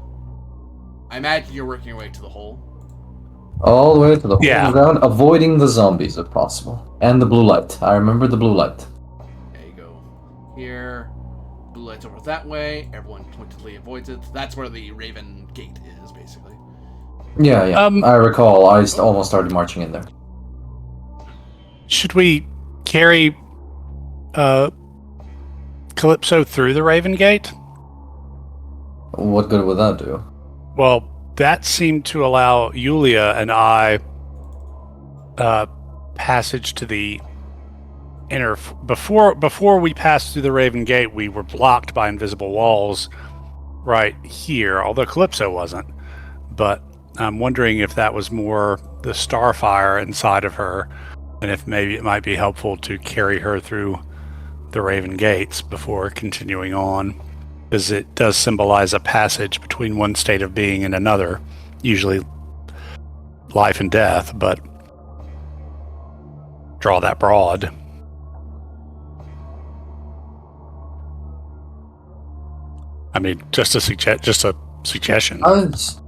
I imagine you're working your way to the hole. All the way to the hole Yeah. in the ground, avoiding the zombies if possible. And the blue light. I remember the blue light. There you go. Here, blue light's over that way. Everyone pointedly avoids it. That's where the Raven Gate is, basically. Yeah. I recall. I Oh. almost started marching in there. Should we carry Calypso through the Raven Gate? What good would that do? Well, that seemed to allow Yulia and I passage to the inner. Before we passed through the Raven Gate, we were blocked by invisible walls right here, although Calypso wasn't. But I'm wondering if that was more the starfire inside of her, and if maybe it might be helpful to carry her through the Raven Gates before continuing on, because it does symbolize a passage between one state of being and another, usually life and death, but draw that broad. I mean, just a suggestion. Does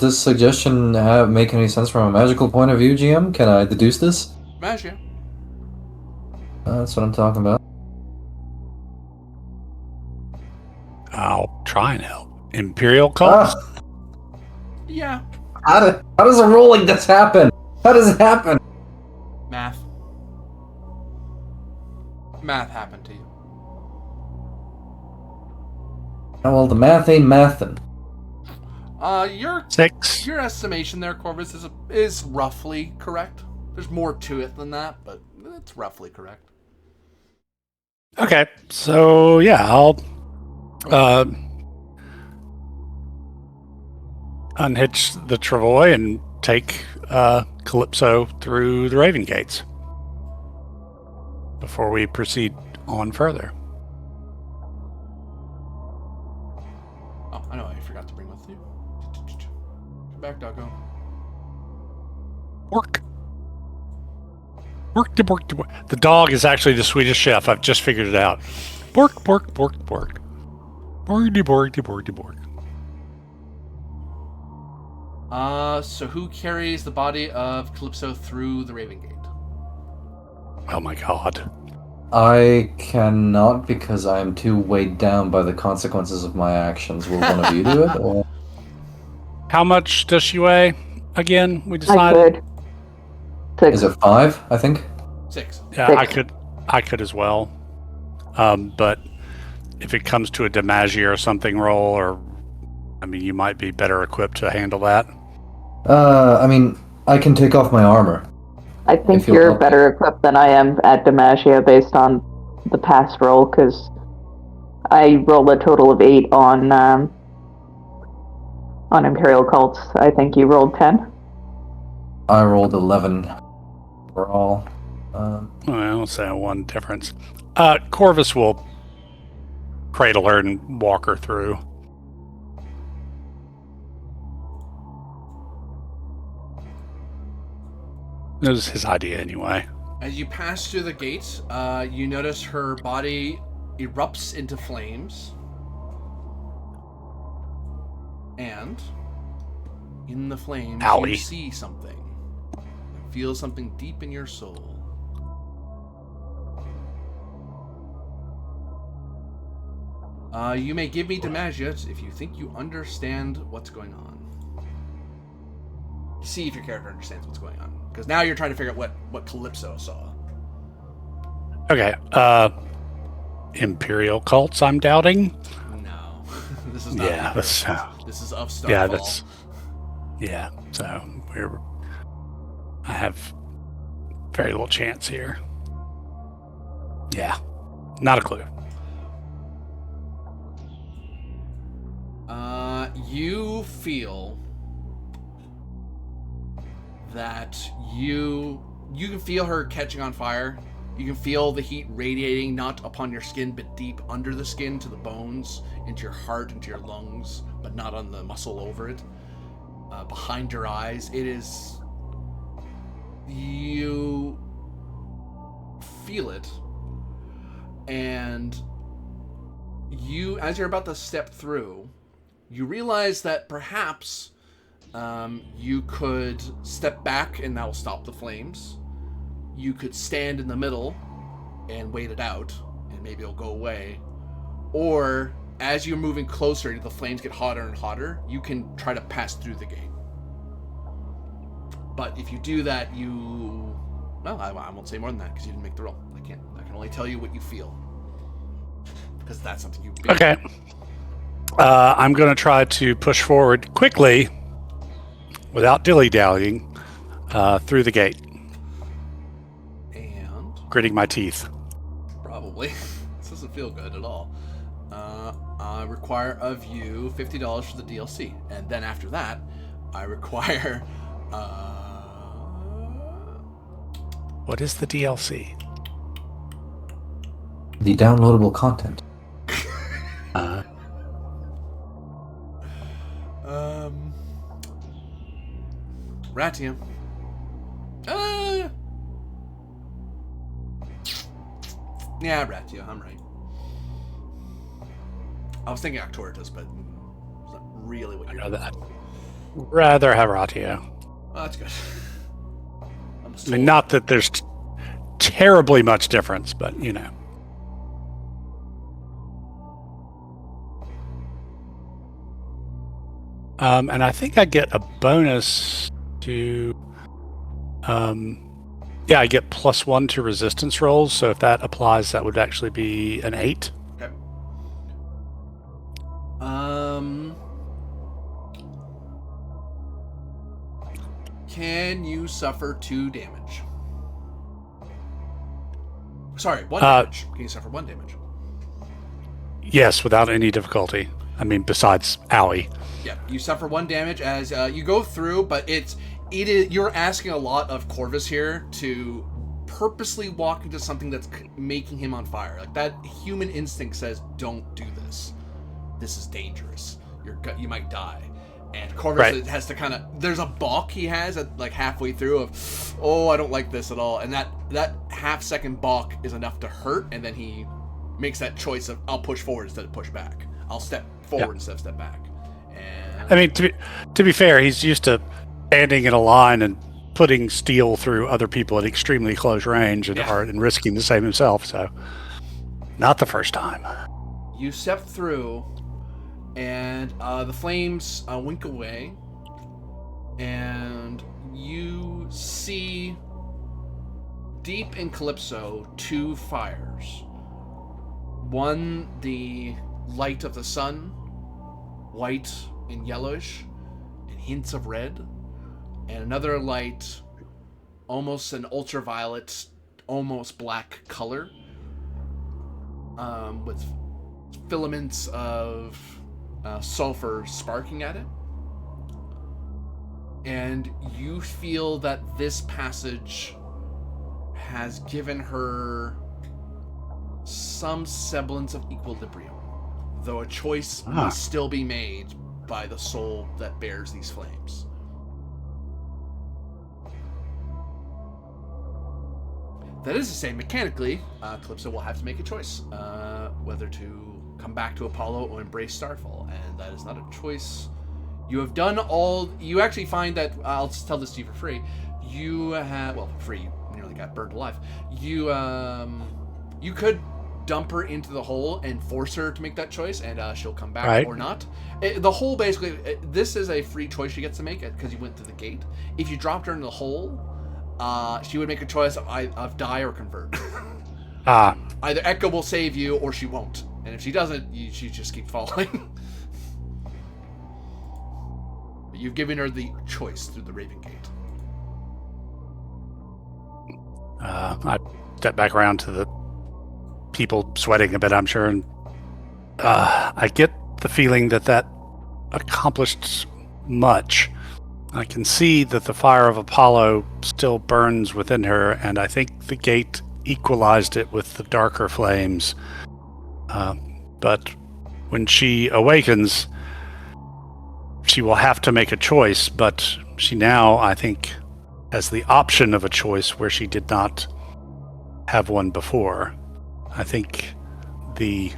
this suggestion make any sense from a magical point of view, GM? Can I deduce this? Smash you. That's what I'm talking about. I'll try and help. Imperial cults? Yeah. How does a roll like this happen? How does it happen? Math. Math happened to you. Well, the math ain't mathin'. Your 6. Your estimation there, Corvus, is roughly correct. There's more to it than that, but it's roughly correct. Okay, so yeah, I'll unhitch the travois and take Calypso through the Raven Gates before we proceed on further. Oh, I know I forgot to bring with you. Come back, doggo. Work. The dog is actually the Swedish chef. I've just figured it out. Bork. Bork. So who carries the body of Calypso through the Raven Gate? Oh my god. I cannot because I am too weighed down by the consequences of my actions. Will one of you do it? Or? How much does she weigh? Again, we I decided. could. 6. Is it 5? I think. 6. Yeah, 6. I could as well. But if it comes to a Demagia or something roll, or I mean, you might be better equipped to handle that. I mean, I can take off my armor. I think If you'll you're help. better equipped than I am at Demacia based on the past roll, because I rolled a total of 8 on Imperial Cults. I think you rolled 10. I rolled 11. overall. Well, so one difference. Corvus will cradle her and walk her through. It was his idea anyway. As you pass through the gate, you notice her body erupts into flames. And in the flames, Owie. you see something. You feel something deep in your soul. You may give me Demagia if you think you understand what's going on. See if your character understands what's going on. Because now you're trying to figure out what Calypso saw. Okay. Imperial cults, I'm doubting. No. This is not. Yeah, that's This is of Starfall. yeah, that's yeah. So I have very little chance here. Yeah, not a clue. You feel that you can feel her catching on fire. You can feel the heat radiating not upon your skin, but deep under the skin to the bones, into your heart, into your lungs, but not on the muscle over it. Behind your eyes, it is. You feel it, and you, as you're about to step through, you realize that perhaps you could step back and that will stop the flames. You could stand in the middle and wait it out, and maybe it'll go away. Or, as you're moving closer, the flames get hotter and hotter, you can try to pass through the gate. But if you do that, well, I won't say more than that because you didn't make the roll. I can only tell you what you feel. Because that's something you feel. Okay. I'm going to try to push forward quickly, without dilly-dallying, through the gate. And Gritting my teeth. probably. This doesn't feel good at all. I require of you $50 for the DLC. And then after that, I require... What is the DLC? The downloadable content. Ratia. Yeah, Ratia, I'm right. I was thinking Octoritas, but it's not really what you're... Rather have Ratio. Oh, that's good. I mean, not that there's terribly much difference, but, you know. And I think I get a bonus to... yeah, I get +1 to resistance rolls, so if that applies, that would actually be an 8. Okay. Can you suffer 2 damage? Sorry, 1 damage. Can you suffer 1 damage? Yes, without any difficulty. I mean, besides owie. Yeah, you suffer 1 damage as you go through, but it is you're asking a lot of Corvus here to purposely walk into something that's making him on fire. Like, that human instinct says, "Don't do this. This is dangerous. You might die." And Corvus has to kind of... There's a balk he has at like halfway through of, "Oh, I don't like this at all." And that half-second balk is enough to hurt, and then he makes that choice of, "I'll push forward instead of push back. I'll step forward instead of step back." And I mean, to be fair, he's used to standing in a line and putting steel through other people at extremely close range and risking the same himself, so not the first time. You step through, and the flames wink away, and you see deep in Calypso 2 fires. One, the light of the sun, white and yellowish, and hints of red, and another light, almost an ultraviolet, almost black color, with filaments of sulfur sparking at it. And you feel that this passage has given her some semblance of equilibrium, though a choice must still be made by the soul that bears these flames. That is to say, mechanically, Calypso will have to make a choice, whether to come back to Apollo or embrace Starfall, and that is not a choice. You have done all... You actually find that... I'll just tell this to you for free. You have... Well, for free. You nearly got burned alive. You could dump her into the hole and force her to make that choice, and she'll come back or not. The hole, basically... this is a free choice she gets to make, because you went through the gate. If you dropped her in the hole, she would make a choice of die or convert. Either Echo will save you, or she won't. And if she doesn't, she just keeps falling. You've given her the choice through the Raven Gate. I step back around to the people sweating a bit, I'm sure, and I get the feeling that accomplished much. I can see that the fire of Apollo still burns within her, and I think the gate equalized it with the darker flames. But when she awakens, she will have to make a choice, but she now, I think, has the option of a choice where she did not have one before. I think the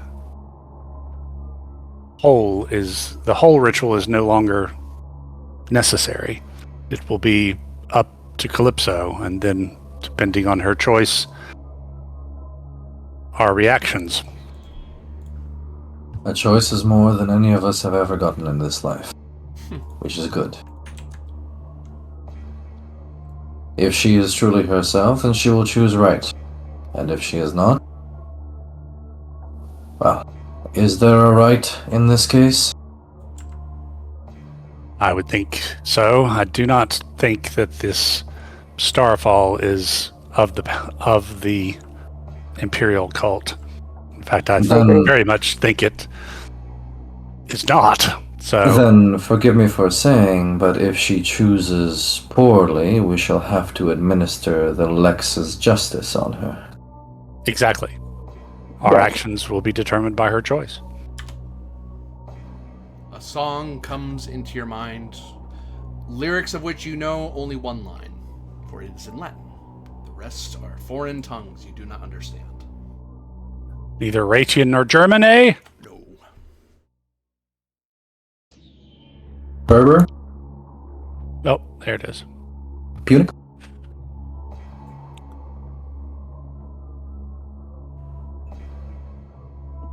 whole ritual is no longer necessary. It will be up to Calypso, and then, depending on her choice, our reactions. A choice is more than any of us have ever gotten in this life, which is good. If she is truly herself, then she will choose right. And if she is not, well, is there a right in this case? I would think so. I do not think that this starfall is of the Imperial cult. In fact, I very much think it is not. So then, forgive me for saying, but if she chooses poorly, we shall have to administer the Lex's justice on her. Exactly. Our actions will be determined by her choice. A song comes into your mind, lyrics of which you know only one line, for it is in Latin. The rest are foreign tongues you do not understand. Neither Ratian nor German, eh? No. Berber? Oh, there it is. Punic?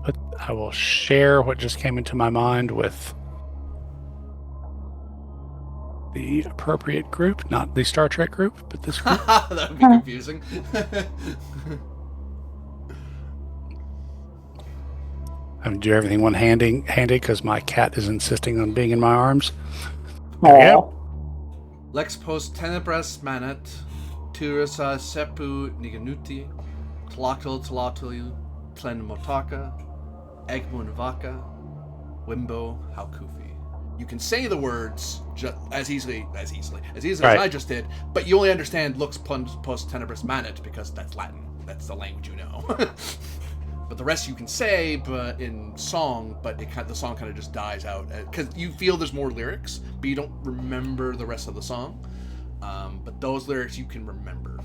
But I will share what just came into my mind with the appropriate group, not the Star Trek group, but this group. That would be confusing. I'm gonna do everything one-handed because my cat is insisting on being in my arms. There we go. Lex post tenebras manet, turasa sepu niganuti, tlactal tlatulu, tlen motaka, egmun vaka, wimbo haukufi. You can say the words as easily as I just did, but you only understand lux post tenebras manet because that's Latin. That's the language you know. But the rest you can say, but in song, but the song kind of just dies out because you feel there's more lyrics, but you don't remember the rest of the song. But those lyrics you can remember,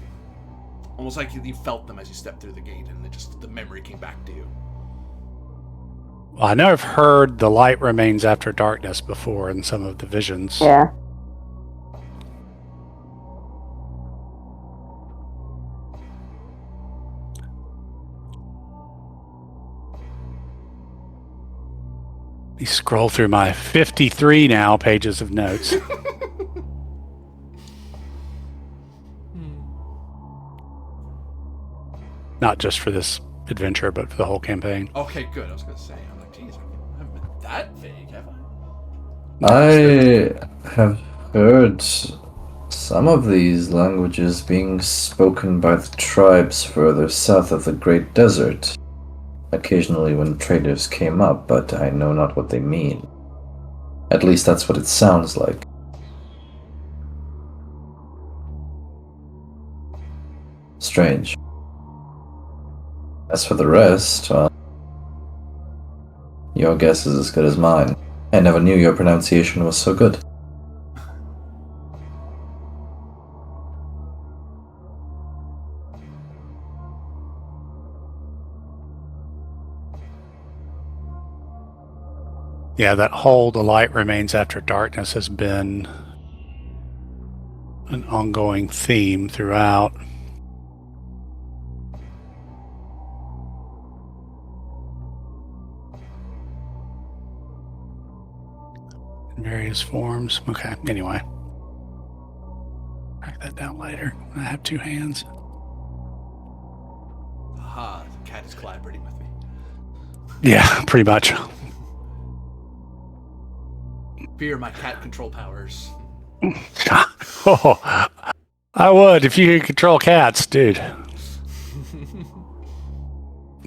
almost like you felt them as you stepped through the gate, and the memory came back to you. Well, I know I've heard "The light remains after darkness" before in some of the visions. Yeah. Let me scroll through my 53 now pages of notes. Not just for this adventure, but for the whole campaign. Okay, good. I was going to say, I'm like, geez, I haven't been that vague, have I have heard some of these languages being spoken by the tribes further south of the Great Desert. Occasionally when traders came up, but I know not what they mean. At least that's what it sounds like. strange. As for the rest, your guess is as good as mine. I never knew your pronunciation was so good. Yeah, that whole the light remains after darkness has been an ongoing theme throughout. In various forms. Okay, anyway. Write that down later. I have two hands. Aha, the cat is collaborating with me. Yeah, pretty much. Fear my cat control powers. Oh, I would if you could control cats, dude.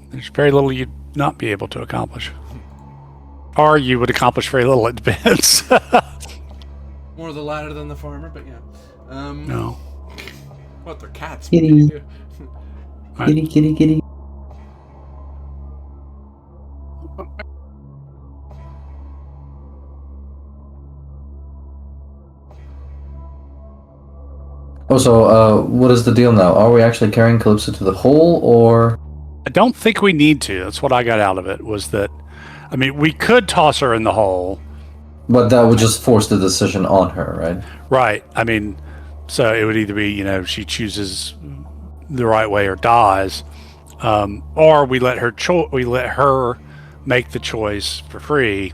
There's very little you'd not be able to accomplish. Or you would accomplish very little, it depends. More the latter than the former, but yeah. No. What, they're cats? Kitty. What do you do? Kitty, kitty, kitty. Oh, so, what is the deal now? Are we actually carrying Calypso to the hole, or...? I don't think we need to. That's what I got out of it, was that, I mean, we could toss her in the hole. But that would just force the decision on her, right? Right. I mean, so it would either be, she chooses the right way or dies, or we let her make the choice for free,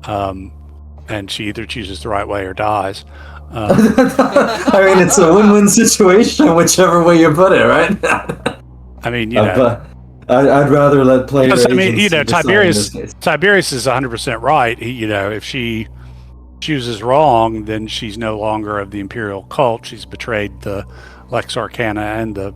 and she either chooses the right way or dies. I mean, it's a win-win situation, whichever way you put it, right? I mean, I'd rather let players. I mean, Tiberius is 100% right. If she chooses wrong, then she's no longer of the Imperial cult. She's betrayed the Lex Arcana and the.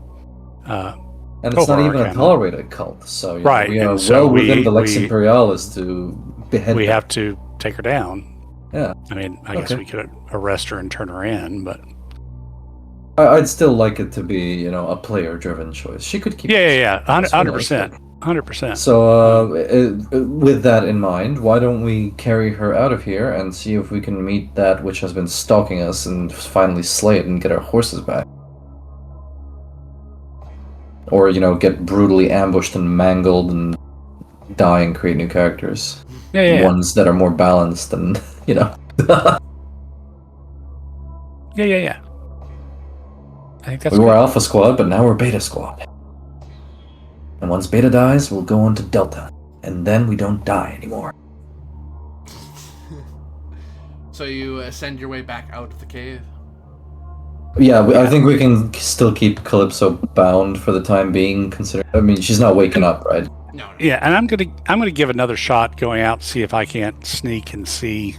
And it's not even Arcana. a tolerated cult, so right. we are so well within the Lex Imperialis to behead. We her. have to take her down. Yeah. I mean, I guess we could arrest her and turn her in, but I'd still like it to be, a player-driven choice. She could keep. Yeah, 100%, 100%. So, with that in mind, why don't we carry her out of here and see if we can meet that which has been stalking us and finally slay it and get our horses back, or get brutally ambushed and mangled and die and create new characters. Yeah. Ones that are more balanced and Yeah. I think that's we were good. Alpha Squad, but now we're Beta Squad. And once Beta dies, we'll go on to Delta. And then we don't die anymore. So you send your way back out of the cave? Yeah, I think we can still keep Calypso bound for the time being, considering... I mean, she's not waking up, right? No. Yeah, and I'm gonna give another shot going out to see if I can't sneak and see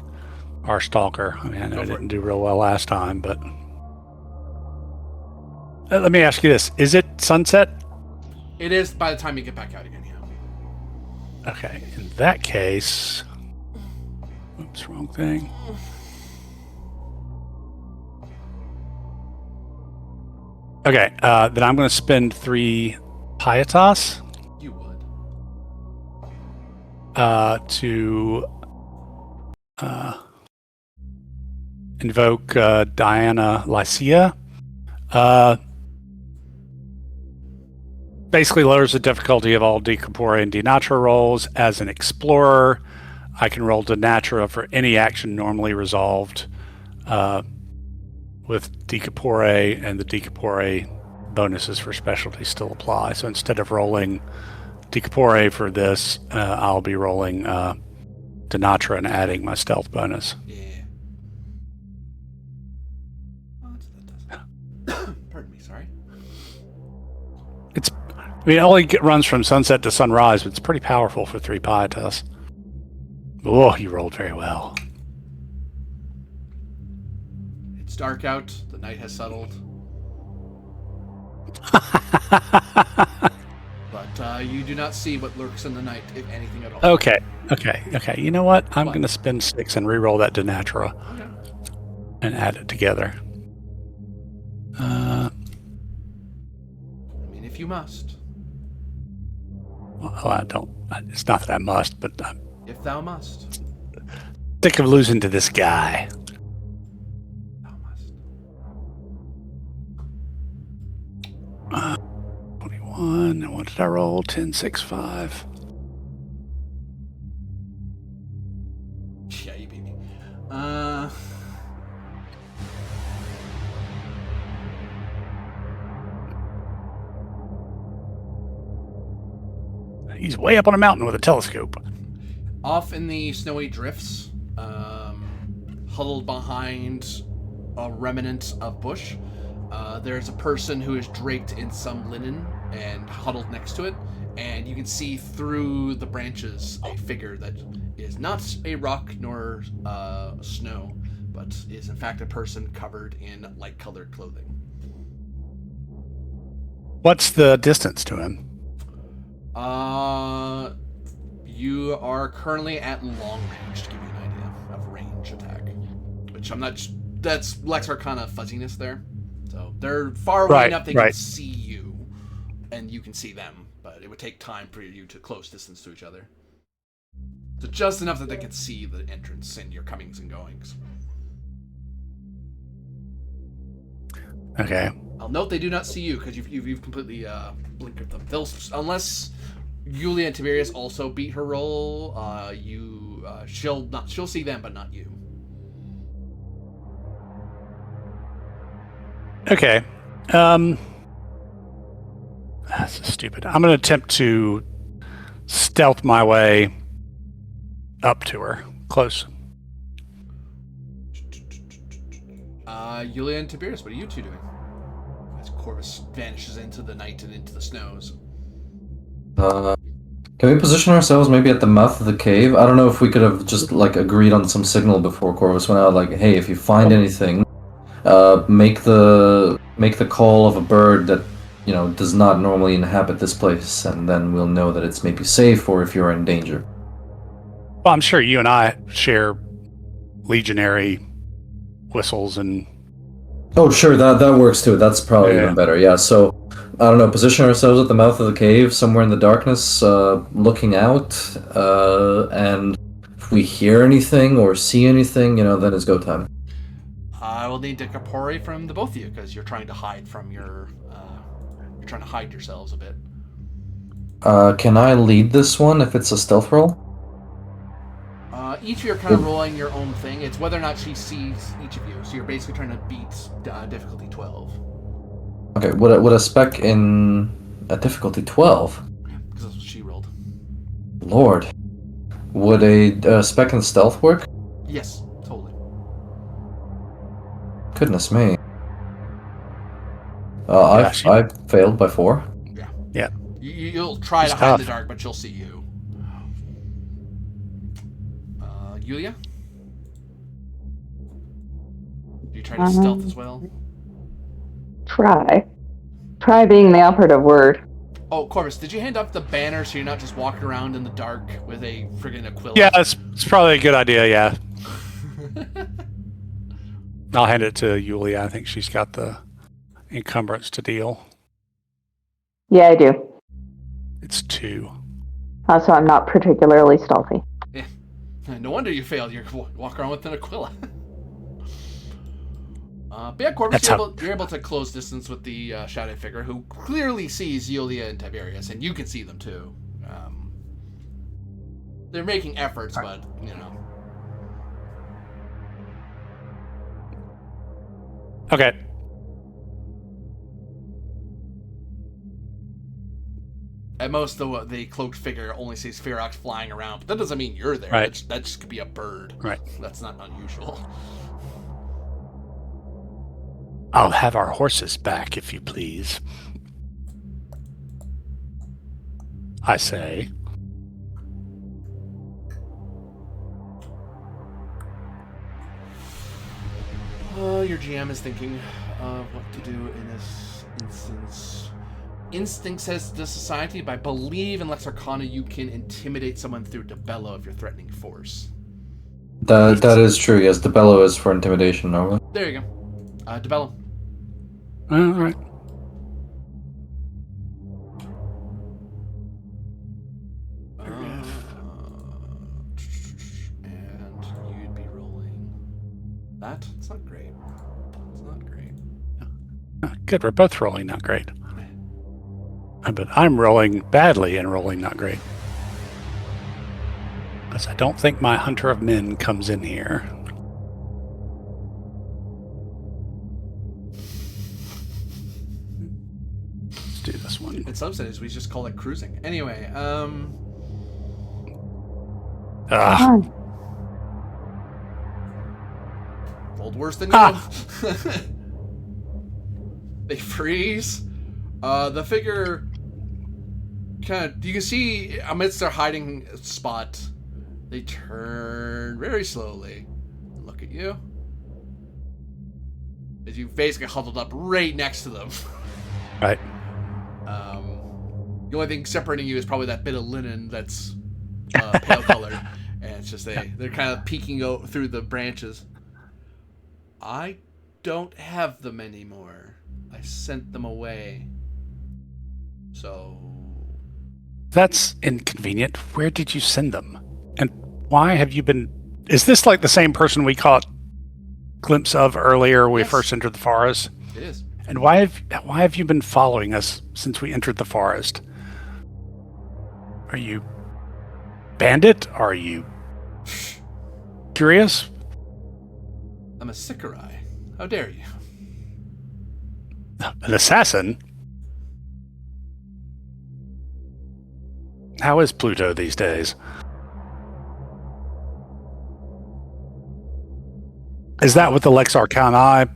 our stalker. I mean, I know I didn't do real well last time, but let me ask you this: is it sunset? It is by the time you get back out again, yeah. Okay, in that case, oops, wrong thing. Okay, then I'm going to spend 3 pietas. You would. To invoke Diana Lycia. Basically lowers the difficulty of all Decorpora and Denatra rolls. As an explorer, I can roll Denatra for any action normally resolved with Decorpora, and the Decorpora bonuses for specialty still apply. So instead of rolling Decorpora for this, I'll be rolling Denatra and adding my stealth bonus. Yeah. Pardon me, sorry. It only runs from sunset to sunrise, but it's pretty powerful for 3 pietas. Oh, you rolled very well. It's dark out. The night has settled. But you do not see what lurks in the night, if anything at all. Okay. You know what? I'm going to spend 6 and re-roll that Denatra and add it together. If you must. Well, I don't. It's not that I must, but I'm If thou must. sick of losing to this guy. Thou must. 21. And what did I roll? 10, 6, 5. Yeah, you beat me. He's way up on a mountain with a telescope. Off in the snowy drifts, huddled behind a remnant of bush, there's a person who is draped in some linen and huddled next to it, and you can see through the branches a figure that is not a rock nor snow, but is in fact a person covered in light-colored clothing. What's the distance to him? You are currently at long range, to give you an idea of range attack. Which I'm not... That's Lex Arcana fuzziness there. So they're far away enough they can see you, and you can see them, but it would take time for you to close distance to each other. So just enough that they can see the entrance and your comings and goings. Okay. I'll note they do not see you, because you've completely blinkered them. They'll... Unless... Yulia and Tiberius also beat her roll. She'll see them, but not you. Okay. That's stupid. I'm going to attempt to stealth my way up to her, close. Yulia and Tiberius, what are you two doing? As Corvus vanishes into the night and into the snows. Can we position ourselves maybe at the mouth of the cave? I don't know if we could have just like agreed on some signal before Corvus went out. Like, hey, if you find anything, make the call of a bird that does not normally inhabit this place, and then we'll know that it's maybe safe or if you're in danger. Well, I'm sure you and I share legionary whistles and. Oh, sure, that works too. That's probably even better. Yeah, so I don't know. Position ourselves at the mouth of the cave, somewhere in the darkness, looking out, and if we hear anything or see anything, then it's go time. I will need Decapore from the both of you because you're trying to hide from you're trying to hide yourselves a bit. Can I lead this one if it's a stealth roll? Each of you are kind of rolling your own thing. It's whether or not she sees each of you. So you're basically trying to beat difficulty 12. Okay, would a spec in a difficulty 12? Yeah, because that's what she rolled. Lord. Would a spec in stealth work? Yes, totally. Goodness me. I've failed by 4. Yeah. Yeah. You'll try to hide in the dark, but she'll see you. Yulia? Do you try to stealth as well? Try. Try being the operative word. Oh, Corvus, did you hand up the banner so you're not just walking around in the dark with a friggin' Aquila? Yeah, it's probably a good idea, yeah. I'll hand it to Yulia. I think she's got the encumbrance to deal. Yeah, I do. It's 2. So I'm not particularly stealthy. Yeah. No wonder you failed. You're walking around with an Aquila. But yeah, Corvus, you're able to close distance with the shadow figure, who clearly sees Yulia and Tiberius, and you can see them too. They're making efforts, but Okay. At most, the cloaked figure only sees Ferox flying around, but that doesn't mean you're there. Right. That just could be a bird. Right. That's not unusual. I'll have our horses back, if you please. I say. Your GM is thinking of what to do in this instance. Instinct says to society, but I believe in Lex Arcana you can intimidate someone through Debello if you're threatening force. That is true, yes. Debello is for intimidation normally. There you go. Debello. All right. It's not great. It's not great. Good, we're both rolling not great. But I'm rolling badly and rolling not great. Because I don't think my Hunter of Men comes in here. Let's do this one. In some sense, we just call it cruising. Anyway, Come rolled worse than you. They freeze. The figure kind of, you can see amidst their hiding spot, they turn very slowly and look at you as you basically huddled up right next to them. Right. The only thing separating you is probably that bit of linen that's pale colored, and it's just they're kind of peeking out through the branches. I don't have them anymore. I sent them away. So That's inconvenient. Where did you send them? And why have you been... Is this like the same person we caught glimpse of earlier when we Yes. first entered the forest? it is. And why have you been following us since we entered the forest? Are you bandit? Are you curious? I'm a Sicarai. How dare you? An assassin? How is Pluto these days? Is that what the Lex Arcana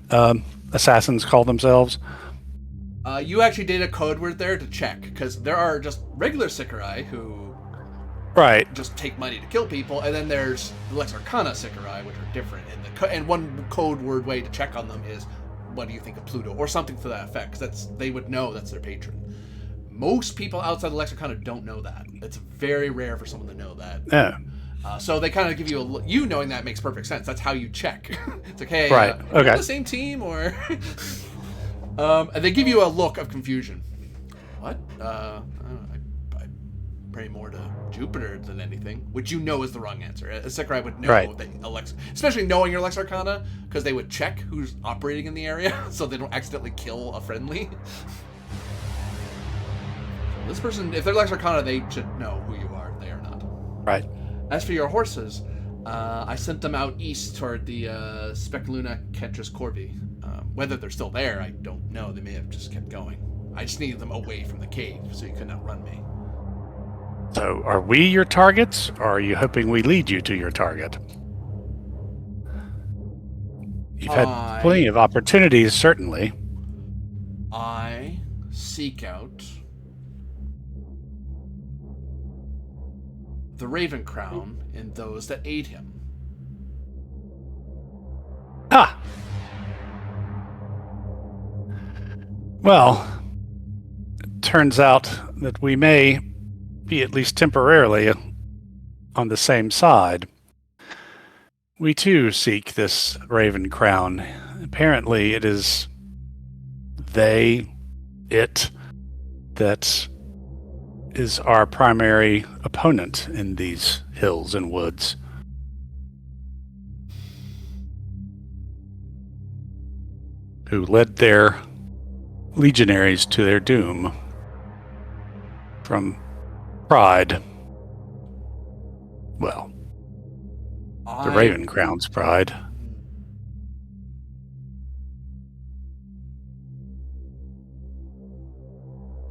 assassins call themselves? You actually did a code word there to check, because there are just regular Sicarai who Right. just take money to kill people, and then there's the Lex Arcana Sicarai, which are different. And one code word way to check on them is, what do you think of Pluto, or something to that effect? 'Cause they would know that's their patron. Most people outside the Lex Arcana don't know that. It's very rare for someone to know that. Yeah. So they kind of give you you knowing that makes perfect sense. That's how you check. It's like, hey, Right, are we okay. on the same team, or and they give you a look of confusion. What? I pray more to Jupiter than anything, which you know is the wrong answer. A Sicarai would know Right. that especially knowing your Lex Arcana, because they would check who's operating in the area so they don't accidentally kill a friendly. This person, if they're Lex Arcana, they should know who you are. They are not. Right. As for your horses, I sent them out east toward the Speculuna Ketras Corvi. Whether they're still there, I don't know. They may have just kept going. I just needed them away from the cave so you couldn't outrun me. So are we your targets, or are you hoping we lead you to your target? You've had plenty of opportunities, certainly. I seek out the Raven Crown and those that aid him. Ah! Well, it turns out that we may be, at least temporarily, on the same side. We too seek this Raven Crown. Apparently it is it that is our primary opponent in these hills and woods. Who led their legionaries to their doom from pride. Well, the Raven Crown's pride.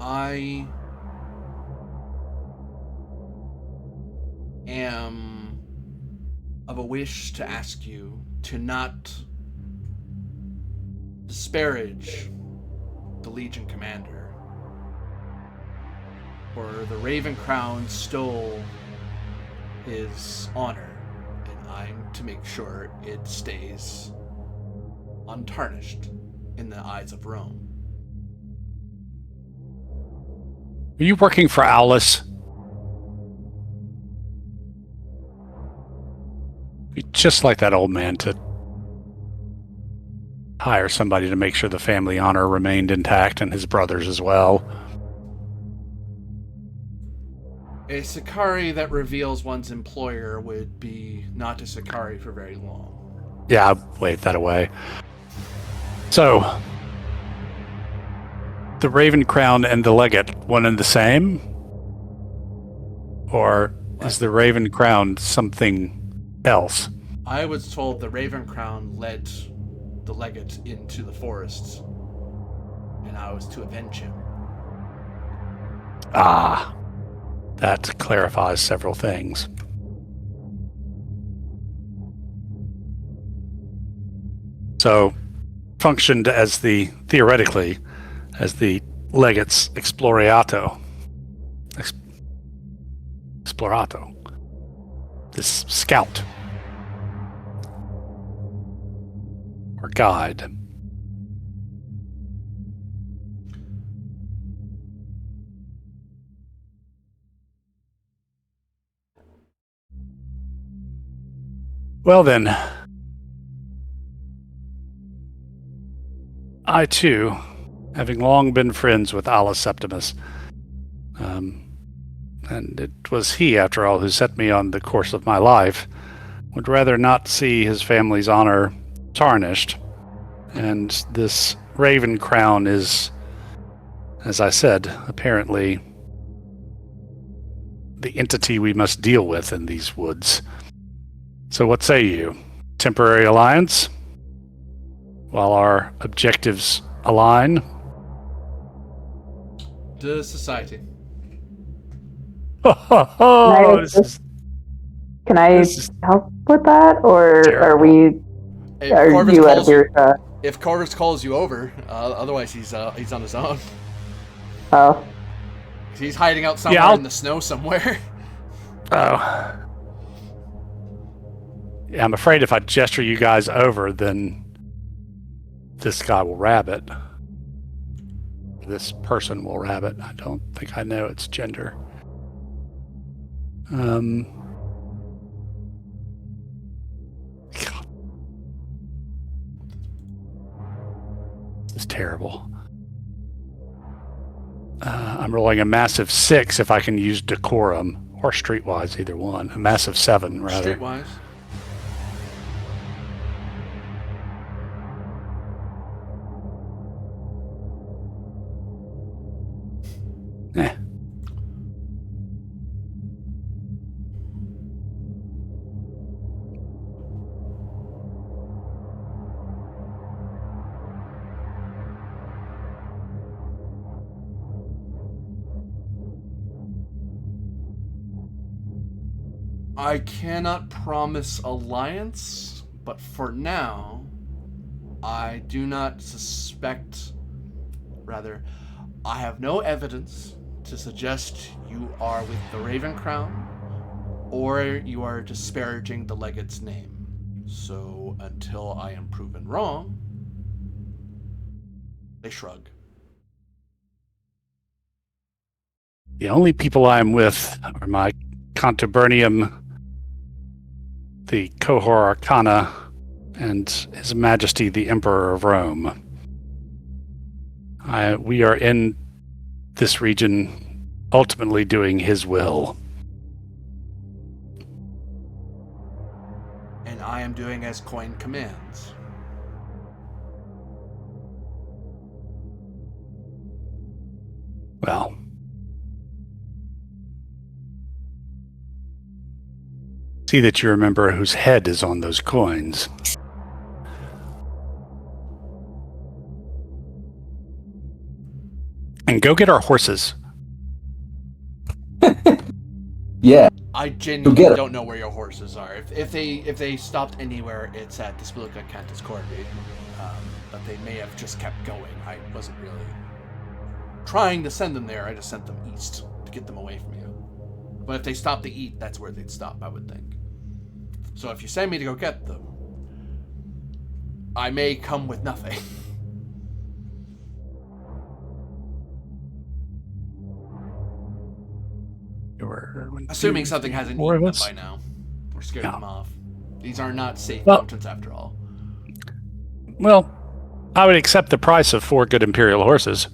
I am of a wish to ask you to not disparage the Legion commander, for the Raven Crown stole his honor, and I'm to make sure it stays untarnished in the eyes of Rome. Are you working for Aulus? You'd just like that old man to hire somebody to make sure the family honor remained intact, and his brothers as well. A Sicarii that reveals one's employer would be not a Sicarii for very long. Yeah, I waved that away. So, the Raven Crown and the Legate, one and the same? Or is the Raven Crown something else? I was told the Raven Crown led the legate into the forests, and I was to avenge him. Ah, that clarifies several things. So, functioned as theoretically, as the Legate's Explorato. Explorato. This scout. Or guide. Well then, I too, having long been friends with Alla Septimus, and it was he, after all, who set me on the course of my life, would rather not see his family's honor tarnished, and this Raven Crown is, as I said, apparently the entity we must deal with in these woods. So what say you? Temporary alliance? While our objectives align? To society. Can I help with that, or terrible. are we? If Are Corvus you out calls of your? If Corvus calls you over, otherwise he's on his own. Oh, He's hiding out somewhere in the snow somewhere. Oh. Yeah, I'm afraid if I gesture you guys over, then this guy will rabbit. This person will rabbit. I don't think I know its gender. God. This is terrible. I'm rolling a massive 6 if I can use decorum, or streetwise, either one. A massive 7, rather. Streetwise. Eh. I cannot promise alliance, but for now, I do not suspect. Rather, I have no evidence to suggest you are with the Raven Crown, or you are disparaging the Legate's name. So until I am proven wrong, they shrug. The only people I'm with are my Contubernium, the Cohor Arcana, and His Majesty the Emperor of Rome. We are in this region ultimately doing his will. And I am doing as coin commands. Well, see that you remember whose head is on those coins. And go get our horses. Yeah. I genuinely don't know where your horses are. If they stopped anywhere, it's at the Spilica Cantus Corvi. But they may have just kept going. I wasn't really trying to send them there. I just sent them east to get them away from you. But if they stopped to eat, that's where they'd stop, I would think. So if you send me to go get them, I may come with nothing. Assuming something hasn't eaten them by now. Or scared them off. These are not safe mountains after all. Well, I would accept the price of 4 good Imperial horses.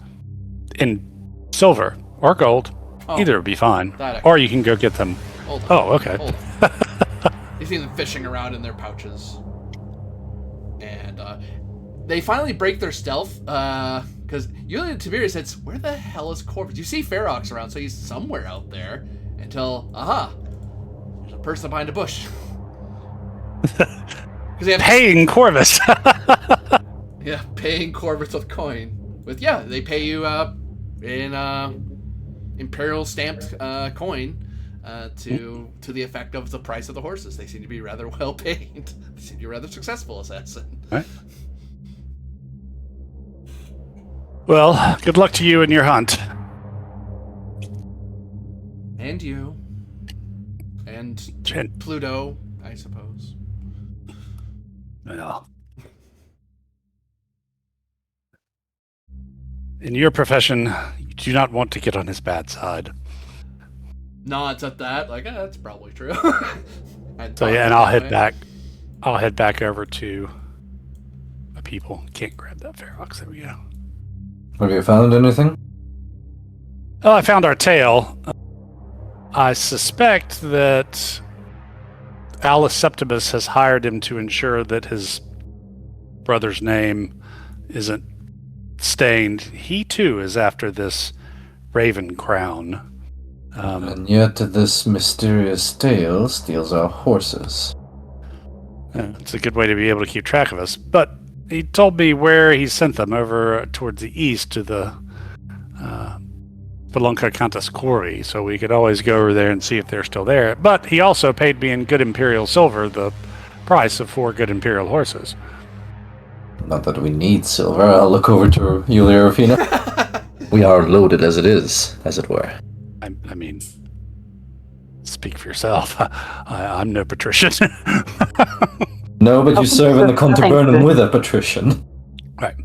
In silver or gold. Oh, either would be fine. Or you can go get them. Hold on. Oh, okay. Hold on. You see them fishing around in their pouches. And they finally break their stealth, because usually Tiberius says, where the hell is Corvus? You see Ferox around, so he's somewhere out there, until, there's a person behind a bush. They have Paying Corvus. Yeah, paying Corvus with coin. They pay you in imperial stamped coin to the effect of the price of the horses. They seem to be rather well paid. They seem to be a rather successful assassin. Right. Well, good luck to you in your hunt. And you. And Pluto, I suppose. Well, in your profession, you do not want to get on his bad side. Nods at that, like, that's probably true. So yeah, and I'll head back. I'll head back over to my people. Can't grab that Ferox. There we go. Have you found anything? Oh, I found our tail. I suspect that Alice Septimus has hired him to ensure that his brother's name isn't stained. He too is after this Raven crown. And yet this mysterious tale steals our horses. It's a good way to be able to keep track of us. But he told me where he sent them, over towards the east to the Spelunca Cantus Cori, so we could always go over there and see if they're still there. But he also paid me in good Imperial silver the price of 4 good Imperial horses. Not that we need silver. I'll look over to Yulia Rufina. We are loaded as it is, as it were. I mean, speak for yourself. I'm no patrician. No, but you serve in the Contubernum with a patrician. Right.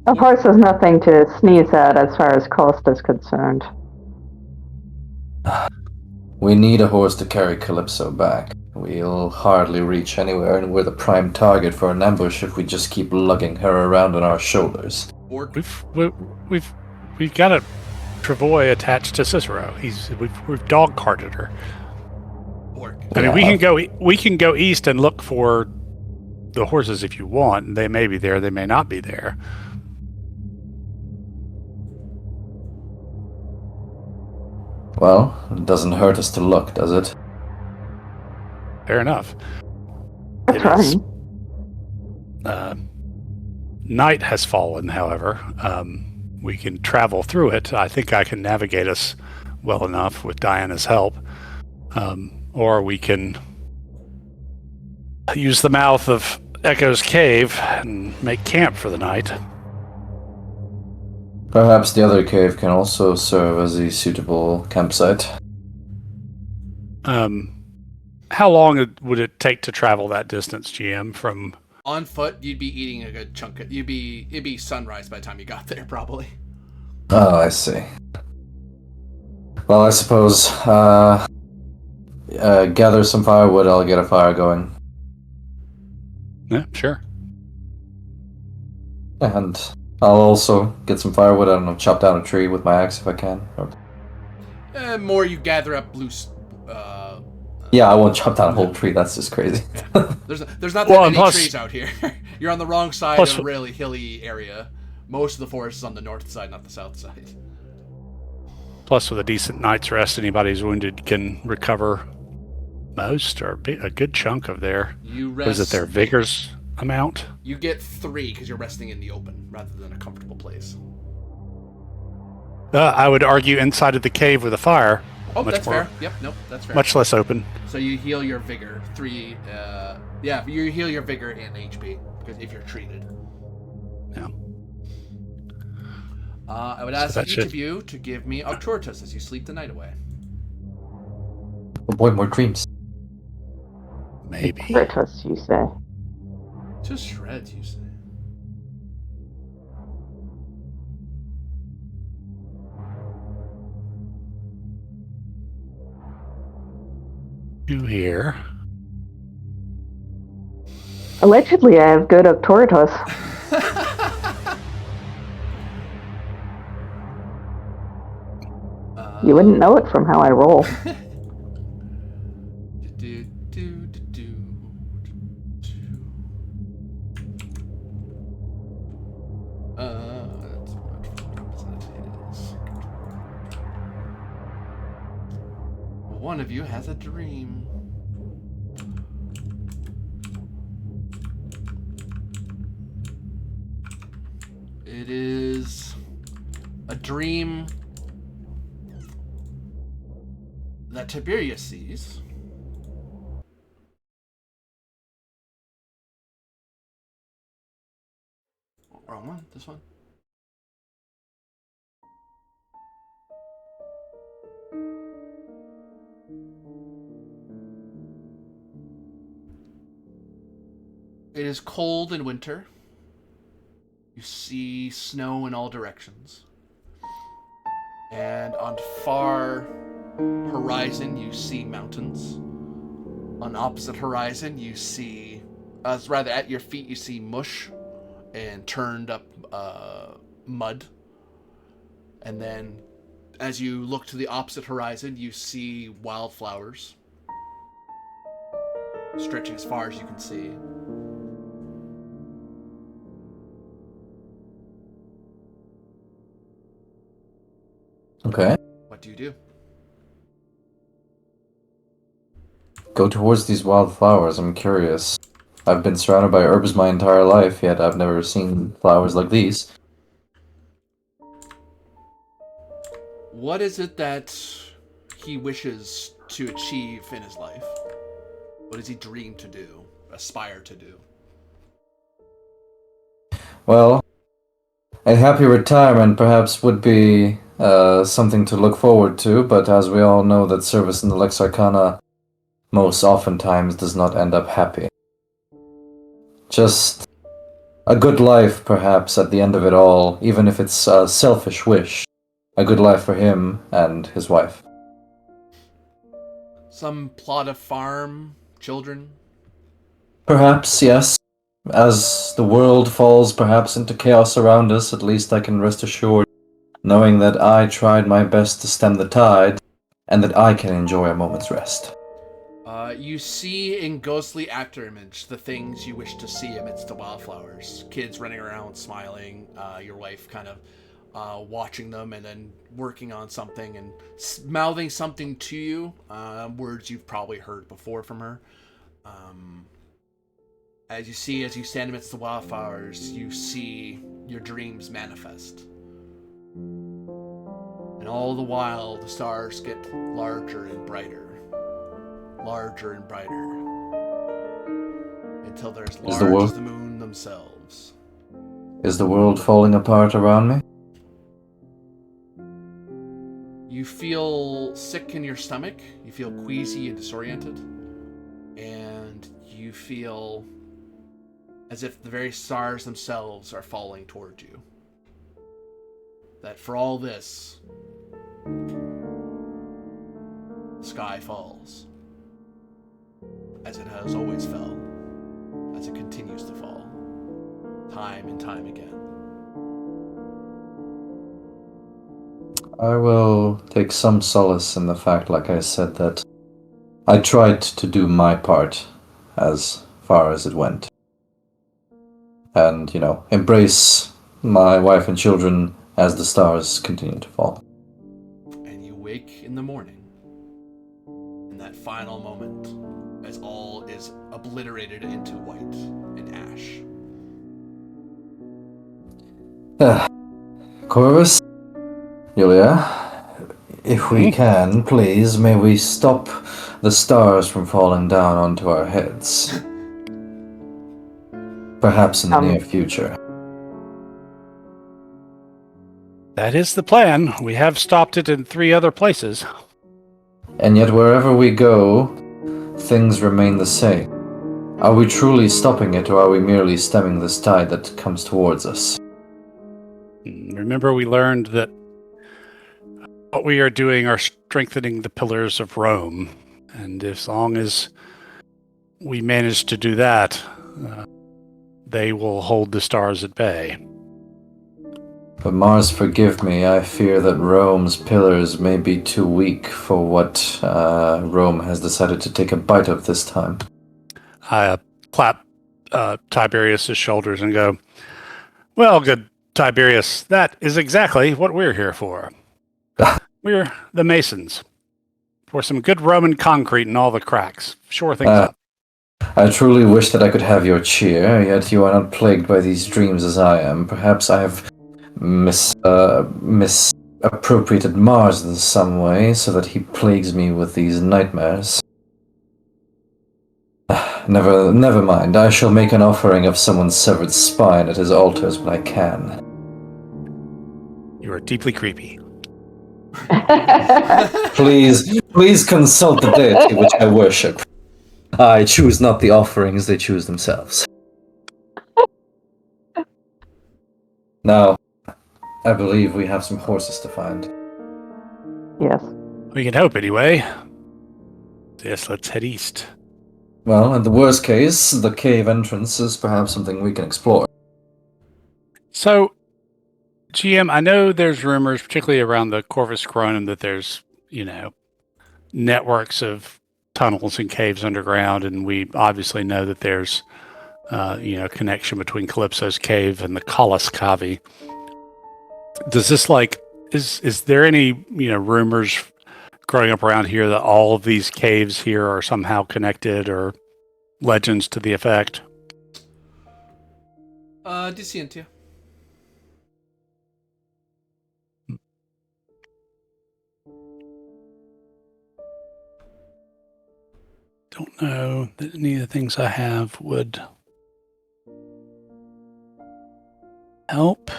A horse is nothing to sneeze at as far as cost is concerned. We need a horse to carry Calypso back. We'll hardly reach anywhere, and we're the prime target for an ambush if we just keep lugging her around on our shoulders. We've got a Travoy attached to Cicero. We've dog carted her. I mean, we can go east and look for the horses if you want. They may be there. They may not be there. Well, it doesn't hurt us to look, does it? Fair enough. That's right. Night has fallen, however. We can travel through it. I think I can navigate us well enough with Diana's help. Or we can use the mouth of Echo's cave and make camp for the night. Perhaps the other cave can also serve as a suitable campsite. How long would it take to travel that distance, GM, from... On foot, you'd be eating a good chunk of... It'd be sunrise by the time you got there, probably. Oh, I see. Well, I suppose, gather some firewood, I'll get a fire going. Yeah, sure. And I'll also get some firewood, I don't know, chop down a tree with my axe if I can. More you gather up loose... Yeah, I won't chop down a whole tree, that's just crazy. There's not that many trees out here. You're on the wrong side of a really hilly area. Most of the forest is on the north side, not the south side. Plus, with a decent night's rest, anybody who's wounded can recover most or a good chunk of their... Was it their vigor's amount? You get 3 because you're resting in the open rather than a comfortable place. I would argue inside of the cave with a fire. Oh, that's fair. Yep, nope, that's fair. Much less open. So you heal your vigor 3. You heal your vigor and HP because if you're treated. Yeah. I would ask each of you to give me Octortus as you sleep the night away. Oh boy, more dreams. Maybe. Octortus, you say? Just shreds, you say. You here? Allegedly, I have good Octortus. You wouldn't know it from how I roll. That's what it is. One of you has a dream. It is a dream that Tiberius sees. Wrong one, this one. It is cold in winter. You see snow in all directions. And on far horizon, you see mountains. On opposite horizon, you see, rather at your feet, you see mush and turned up mud. And then as you look to the opposite horizon, you see wildflowers stretching as far as you can see. Okay. What do you do? Go towards these wildflowers. I'm curious. I've been surrounded by herbs my entire life, yet I've never seen flowers like these. What is it that he wishes to achieve in his life? What does he dream to do, aspire to do? Well, a happy retirement perhaps would be something to look forward to, but as we all know, that service in the Lex Arcana most oftentimes does not end up happy. Just a good life, perhaps, at the end of it all, even if it's a selfish wish. A good life for him and his wife. Some plot of farm, children? Perhaps, yes. As the world falls perhaps into chaos around us, at least I can rest assured, knowing that I tried my best to stem the tide, and that I can enjoy a moment's rest. You see in ghostly actor image the things you wish to see amidst the wildflowers. Kids running around smiling, your wife kind of watching them and then working on something and mouthing something to you, words you've probably heard before from her. As you stand amidst the wildflowers, you see your dreams manifest. And all the while, the stars get larger and brighter. Larger and brighter. Until they're as large as the moon themselves. Is the world falling apart around me? You feel sick in your stomach. You feel queasy and disoriented. And you feel as if the very stars themselves are falling toward you. That for all this, the sky falls. As it has always fell. As it continues to fall. Time and time again. I will take some solace in the fact, like I said, that I tried to do my part as far as it went. And, embrace my wife and children as the stars continue to fall. And you wake in the morning. In that final moment, as all is obliterated into white and ash. Corvus? Yulia? If we can, please, may we stop the stars from falling down onto our heads. Perhaps in the near future. That is the plan. We have stopped it in 3 other places. And yet wherever we go, things remain the same. Are we truly stopping it, or are we merely stemming this tide that comes towards us? Remember, we learned that what we are doing are strengthening the pillars of Rome. And as long as we manage to do that, they will hold the stars at bay. But Mars, forgive me, I fear that Rome's pillars may be too weak for what Rome has decided to take a bite of this time. I clap Tiberius's shoulders and go, well, good Tiberius, that is exactly what we're here for. We're the Masons. For some good Roman concrete in all the cracks. Shore things up. I truly wish that I could have your cheer, yet you are not plagued by these dreams as I am. Perhaps I have misappropriated Mars in some way, so that he plagues me with these nightmares. Never mind. I shall make an offering of someone's severed spine at his altars when I can. You are deeply creepy. Please consult the deity which I worship. I choose not the offerings, they choose themselves. Now, I believe we have some horses to find. Yes. We can hope anyway. Yes, let's head east. Well, in the worst case, the cave entrance is perhaps something we can explore. So, GM, I know there's rumors, particularly around the Corvus Coronum, that there's, networks of tunnels and caves underground, and we obviously know that there's, connection between Calypso's cave and the Colossus Cave. Does this is there any rumors growing up around here that all of these caves here are somehow connected, or legends to the effect? Disientia. Don't know that any of the things I have would help.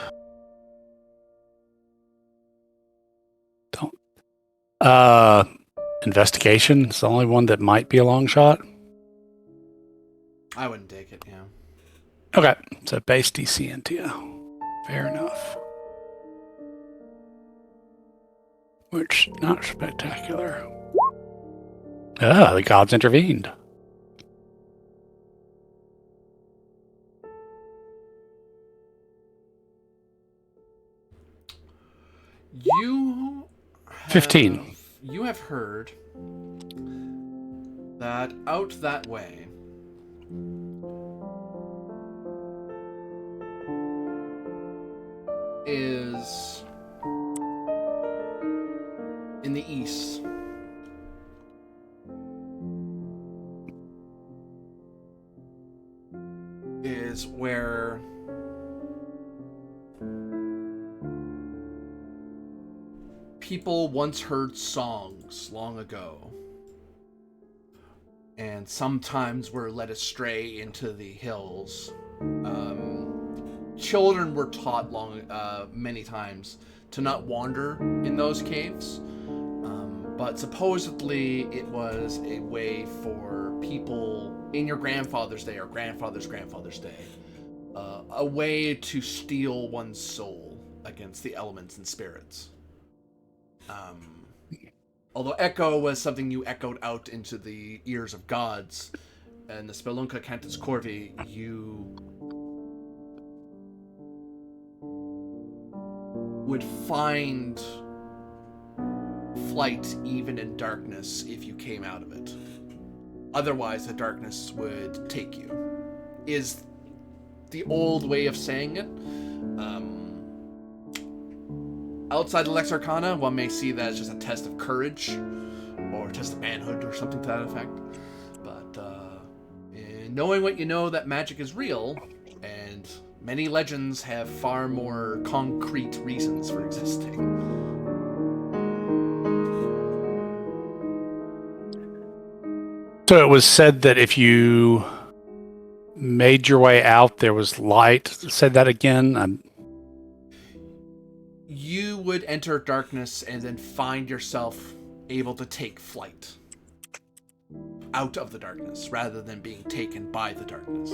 Investigation is the only one that might be a long shot. I wouldn't take it, yeah. Okay, so base Disientia. Fair enough. Which, not spectacular. The gods intervened. You 15. You have heard that out that way is in the east. Is where people once heard songs long ago, and sometimes were led astray into the hills. Children were taught many times to not wander in those caves, but supposedly it was a way for people in your grandfather's day or grandfather's day, a way to steal one's soul against the elements and spirits. Although echo was something you echoed out into the ears of gods, and the Spelunca Cantus Corvi, you would find flight even in darkness if you came out of it. Otherwise, the darkness would take you. Is the old way of saying it. Outside the Lex Arcana, one may see that as just a test of courage, or a test of manhood, or something to that effect. But knowing what you know, that magic is real, and many legends have far more concrete reasons for existing. So it was said that if you made your way out, there was light. Said that again? You would enter darkness and then find yourself able to take flight out of the darkness rather than being taken by the darkness.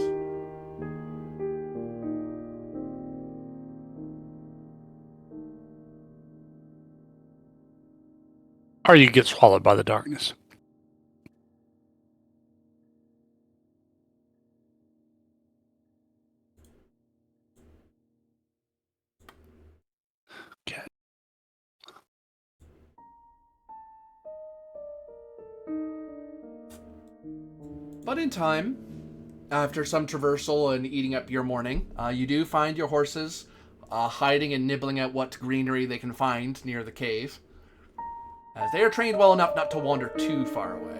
Or you get swallowed by the darkness. Okay. But in time, after some traversal and eating up your morning, you do find your horses hiding and nibbling at what greenery they can find near the cave, as they are trained well enough not to wander too far away.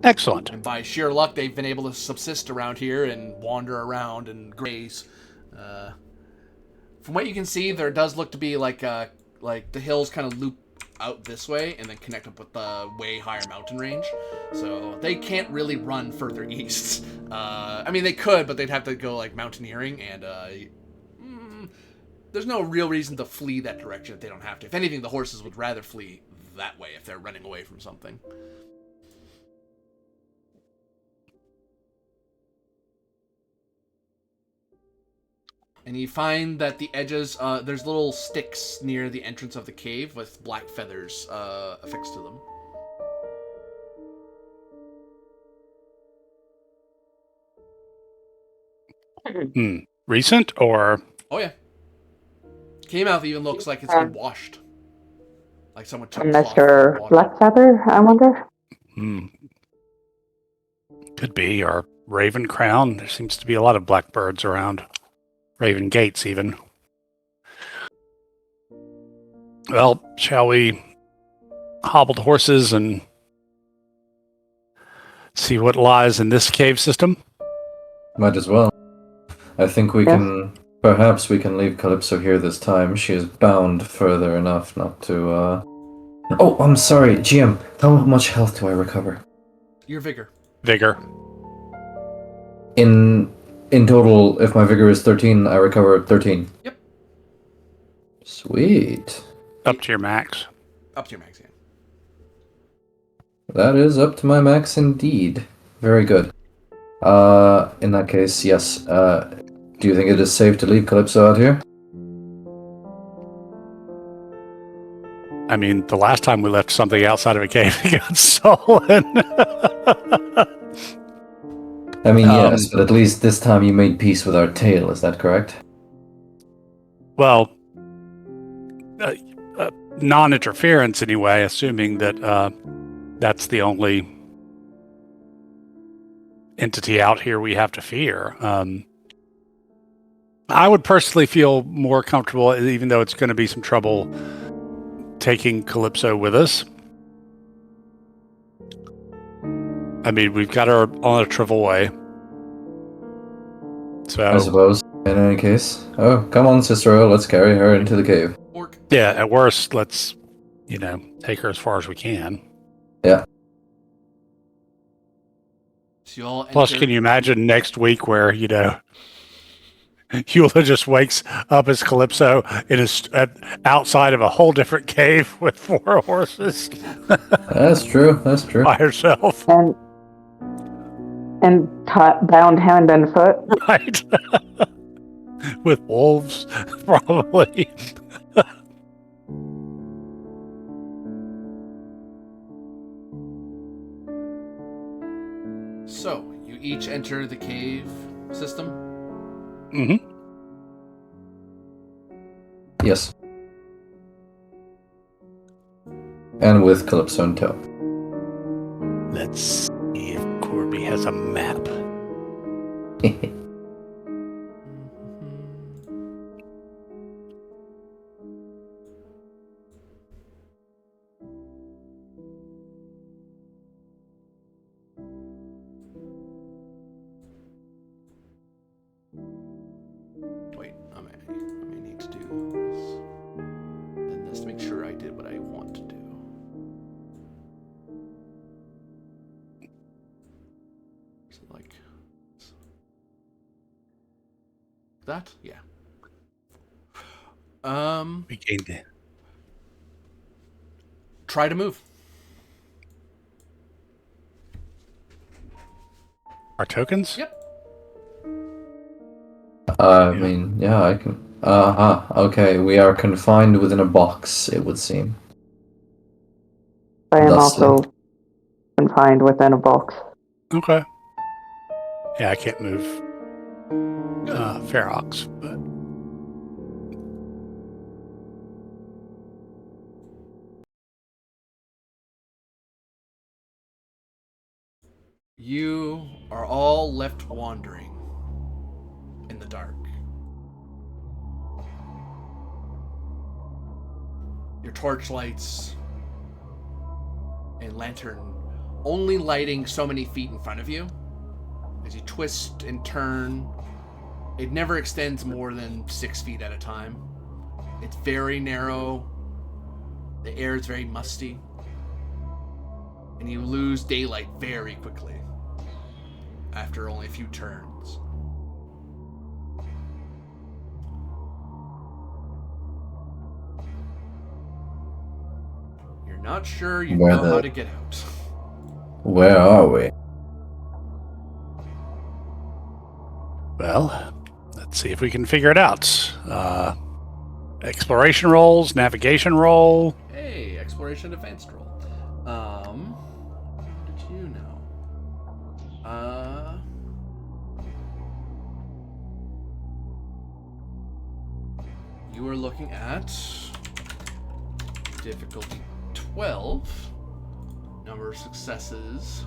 Excellent. And by sheer luck, they've been able to subsist around here and wander around and graze. From what you can see, there does look to be like the hills kind of loop out this way and then connect up with the way higher mountain range. So they can't really run further east. I mean, they could, but they'd have to go like mountaineering, and there's no real reason to flee that direction if they don't have to. If anything, the horses would rather flee that way if they're running away from something. And you find that the edges, there's little sticks near the entrance of the cave with black feathers affixed to them. Recent or? Oh yeah. Cave-mouth even looks like it's been washed. Like someone took Mr. Blackfeather, I wonder? Could be, or Raven Crown. There seems to be a lot of blackbirds around. Raven Gates, even. Well, shall we hobble the horses and see what lies in this cave system? Might as well. I think we can... Perhaps we can leave Calypso here this time. She is bound further enough not to, Oh, I'm sorry, GM. How much health do I recover? Your vigor. Vigor. In total, if my vigor is 13, I recover 13. Yep. Sweet. Up to your max. Up to your max, yeah. That is up to my max indeed. Very good. In that case, yes. Do you think it is safe to leave Calypso out here? I mean, the last time we left something outside of a cave, it got stolen. I mean, yes, but at least this time you made peace with our tail, is that correct? Well, non-interference anyway, assuming that that's the only entity out here we have to fear. I would personally feel more comfortable, even though it's going to be some trouble, taking Calypso with us. I mean, we've got her on a Travoy. So I suppose, in any case. Oh, come on, Cicero, let's carry her into the cave. Orc. Yeah, at worst, let's, take her as far as we can. Yeah. So you all Plus, can you imagine next week where, Eula just wakes up as Calypso outside of a whole different cave with 4 horses. That's true. By herself. And bound hand and foot. Right. With wolves, probably. So, you each enter the cave system? Mm-hmm. Yes. And with Calypso in tow. Let's see if Corby has a map. Wait, I may need to do this. Then this to make sure I did what I want to do. So like that? Yeah. We gained it. Try to move. Our tokens? Yep. I mean, yeah, I can... okay, we are confined within a box, it would seem. I am Thusly. also confined within a box. Okay. Yeah, I can't move Ferox, but... You are all left wandering. in the dark. Your torchlights and lantern only lighting so many feet in front of you. As you twist and turn, it never extends more than 6 feet at a time. It's very narrow. The air is very musty. And you lose daylight very quickly after only a few turns. You're not sure you know how to get out. Where are we? Well, let's see if we can figure it out. Exploration rolls, navigation roll. Hey, exploration advanced roll. How did you know? You are looking at difficulty 12. Number of successes.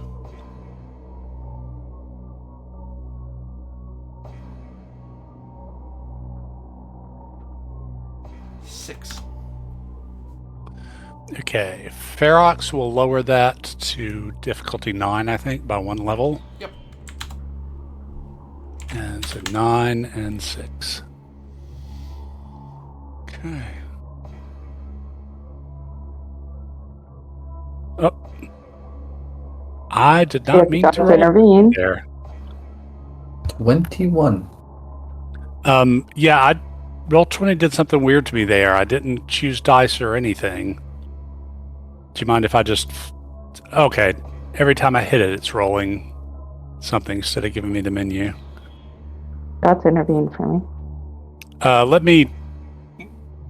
Six. Okay, Ferox will lower that to difficulty 9, I think, by 1 level. Yep. And so 9 and 6. Okay. Oh. I did not mean to roll intervene. there. 21. Yeah, Roll20 did something weird to me there. I didn't choose dice or anything. Do you mind if I just... Okay. Every time I hit it, it's rolling something instead of giving me the menu. That's intervened for me. Let me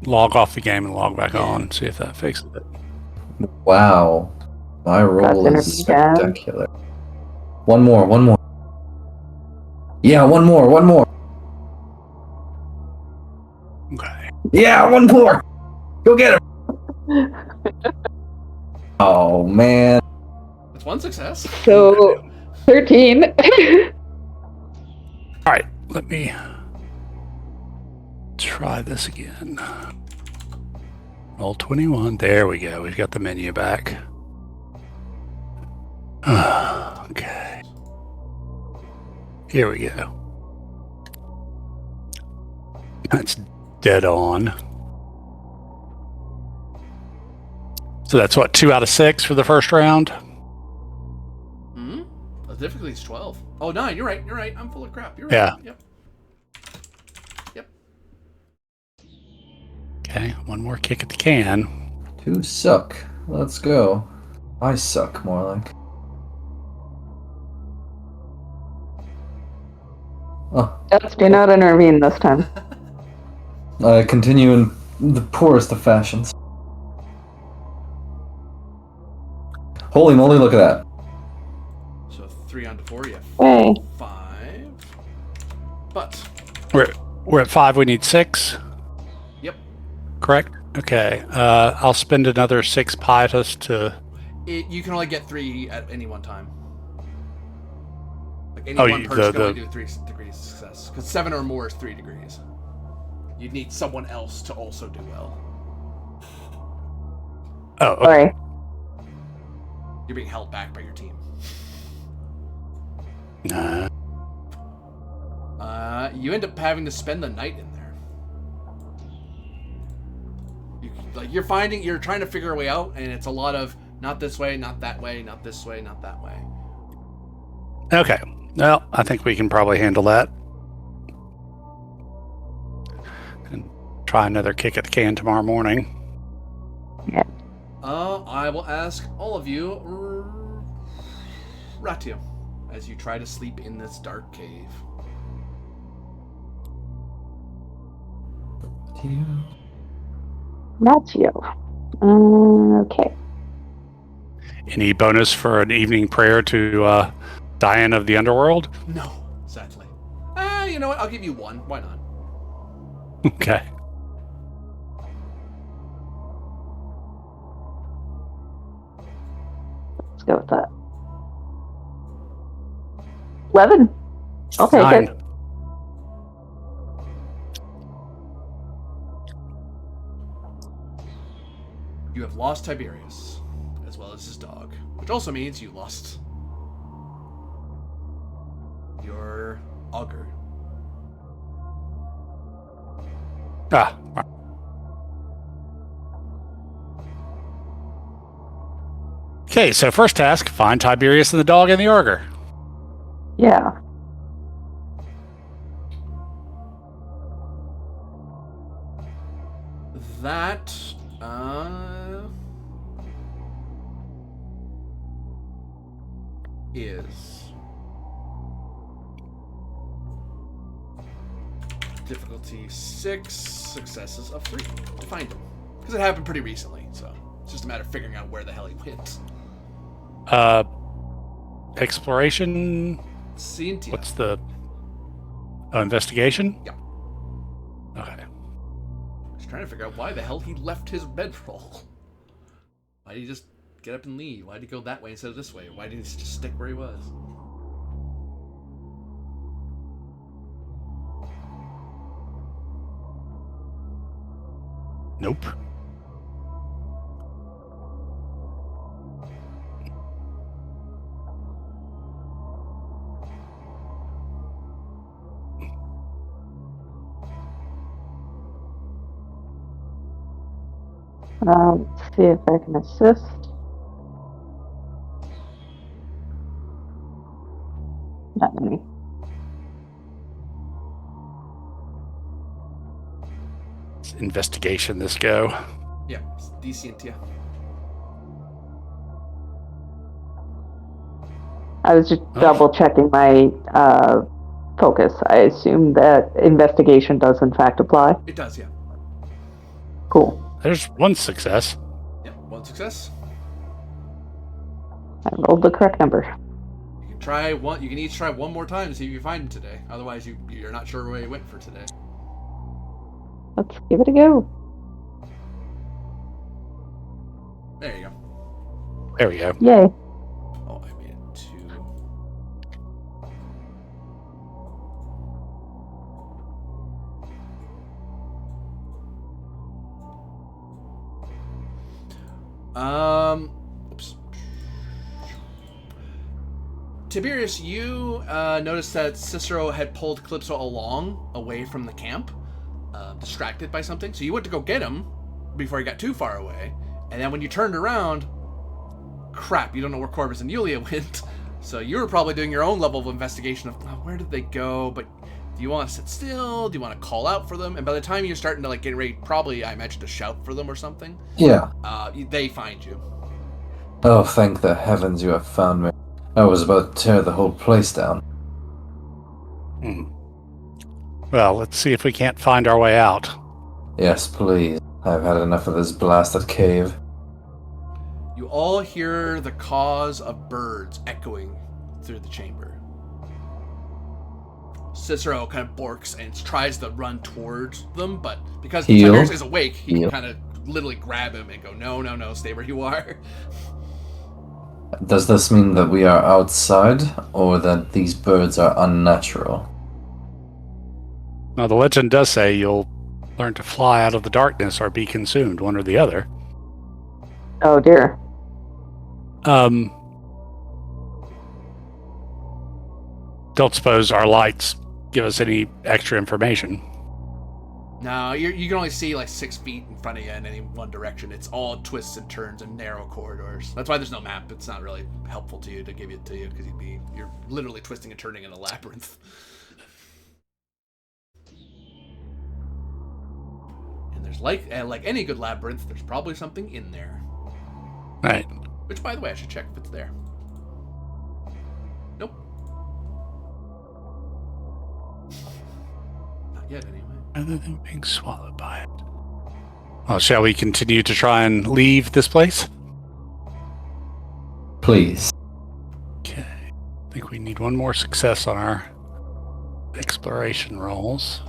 log off the game and log back on, see if that fixes it. Wow. My roll That's is intervened. spectacular. One more. Yeah, one more. Okay. Yeah, one more. Go get him. Oh, man. That's one success. So, 13. All right, let me try this again. Roll 21. There we go. We've got the menu back. Okay. Here we go. That's dead on. So that's what, 2 out of 6 for the first round? Hmm? The difficulty is 12. Oh, 9. You're right. I'm full of crap. You're Yeah. right. Yep. Okay, one more kick at the can. 2 suck. Let's go. I suck, more like. Oh, Just do not intervene this time. I continue in the poorest of fashions. Holy moly, look at that. So 3 on to 4. Yeah. Hey. 5. But. We're at 5, we need 6. Yep. Correct? Okay. I'll spend another 6 pietas to... You can only get 3 at any one time. Like any Oh, one person can only do 3 degrees of success. Because 7 or more is 3 degrees. You'd need someone else to also do well. Oh, okay. Sorry. You're being held back by your team. You end up having to spend the night in there. You're trying to figure a way out, and it's a lot of not this way, not that way, not this way, not that way. Okay. Well, I think we can probably handle that. And try another kick at the can tomorrow morning. Yeah. I will ask all of you, Ratio, as you try to sleep in this dark cave. That's you. Okay. Any bonus for an evening prayer to Diane of the Underworld? No, sadly. You know what? I'll give you 1. Why not? Okay. Let's go with that. 11. I'll take 9. it. You have lost Tiberius, as well as his dog, which also means you lost your auger. Ah. Okay, so first task, find Tiberius and the dog and the auger. Yeah. That, is difficulty 6, successes of 3 to find him. Because it happened pretty recently, so it's just a matter of figuring out where the hell he went. Exploration. Cynthia. What's the investigation? Yeah. Okay. Just trying to figure out why the hell he left his bedroll. Why did he just get up and leave? Why did he go that way instead of this way? Why didn't he just stick where he was? Nope. Let's see if I can assist. Not many. It's investigation, this go. Yeah, Cynthia. I was just double checking my focus. I assume that investigation does in fact apply. It does, yeah. Cool. There's one success. Yeah, 1 success. I rolled the correct number. You can try one. You can each try one more time to see if you find him today. Otherwise, you're not sure where he went for today. Let's give it a go. There you go. There we go. Yay. Oh, I made it 2. Oops. Tiberius, you noticed that Cicero had pulled Calypso along, away from the camp, distracted by something. So you went to go get him before he got too far away. And then when you turned around, crap, you don't know where Corvus and Yulia went. So you were probably doing your own level of investigation of where did they go, but do you want to sit still? Do you want to call out for them? And by the time you're starting to like get ready, probably I imagine to shout for them or something. Yeah. They find you. Oh, thank the heavens you have found me. I was about to tear the whole place down. Well, let's see if we can't find our way out. Yes, please. I've had enough of this blasted cave. You all hear the caws of birds echoing through the chamber. Cicero kind of borks and tries to run towards them, but because Tiberius is awake, he can kind of literally grab him and go, no, stay where you are. Does this mean that we are outside, or that these birds are unnatural? Now, the legend does say you'll learn to fly out of the darkness or be consumed, one or the other. Oh dear. Don't suppose our lights give us any extra information. No, you can only see like 6 feet in front of you in any one direction. It's all twists and turns and narrow corridors. That's why there's no map. It's not really helpful to you to give it to you because you're literally twisting and turning in a labyrinth. And there's like any good labyrinth, there's probably something in there. Right. Which, by the way, I should check if it's there. Nope. Not yet, anyway. Other than being swallowed by it. Well, shall we continue to try and leave this place? Please. Okay. I think we need one more success on our exploration rolls.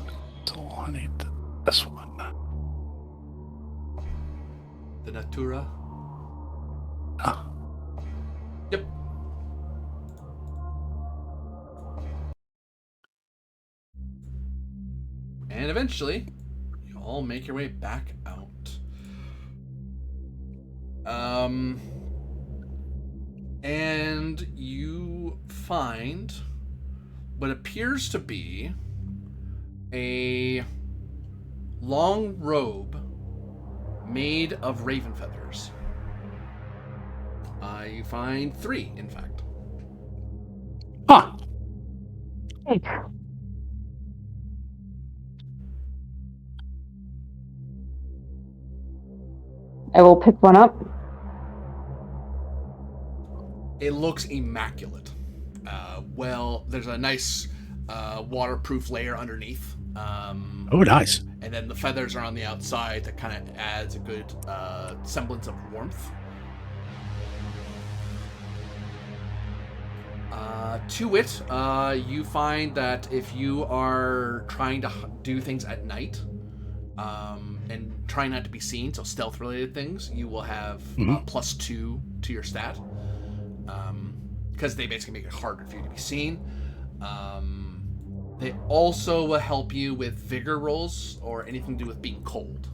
So I need this one. The Natura. Oh. Yep. And eventually, you all make your way back out. And you find what appears to be a long robe made of raven feathers. You find 3, in fact. Huh. Hey. I will pick one up. It looks immaculate. There's a nice waterproof layer underneath. Oh, nice. And then the feathers are on the outside that kind of adds a good semblance of warmth. To it, you find that if you are trying to do things at night and trying not to be seen, so stealth-related things, you will have +2 to your stat. Because they basically make it harder for you to be seen. They also will help you with vigor rolls or anything to do with being cold,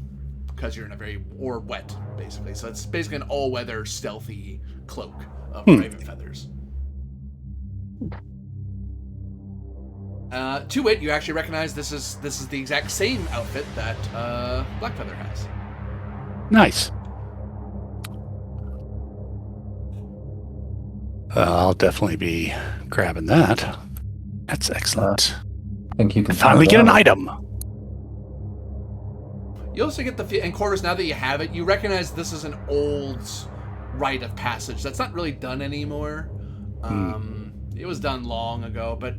because you're in or wet, basically. So it's basically an all-weather stealthy cloak of raven feathers. To it, you actually recognize this is the exact same outfit that Blackfeather has. Nice. I'll definitely be grabbing that. That's excellent. I think you can finally get an item. You also get and Corvus, now that you have it, you recognize this is an old rite of passage that's not really done anymore. It was done long ago, but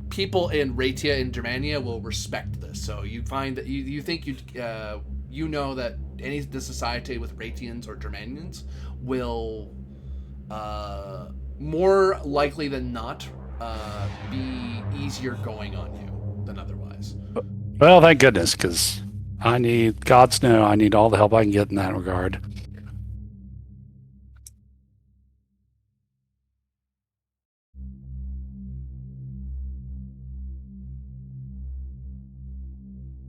people in Raetia and Germania will respect this. So you find that you think you know that the society with Raetians or Germanians will more likely than not be easier going on you than otherwise. Well, thank goodness, because gods know I need all the help I can get in that regard.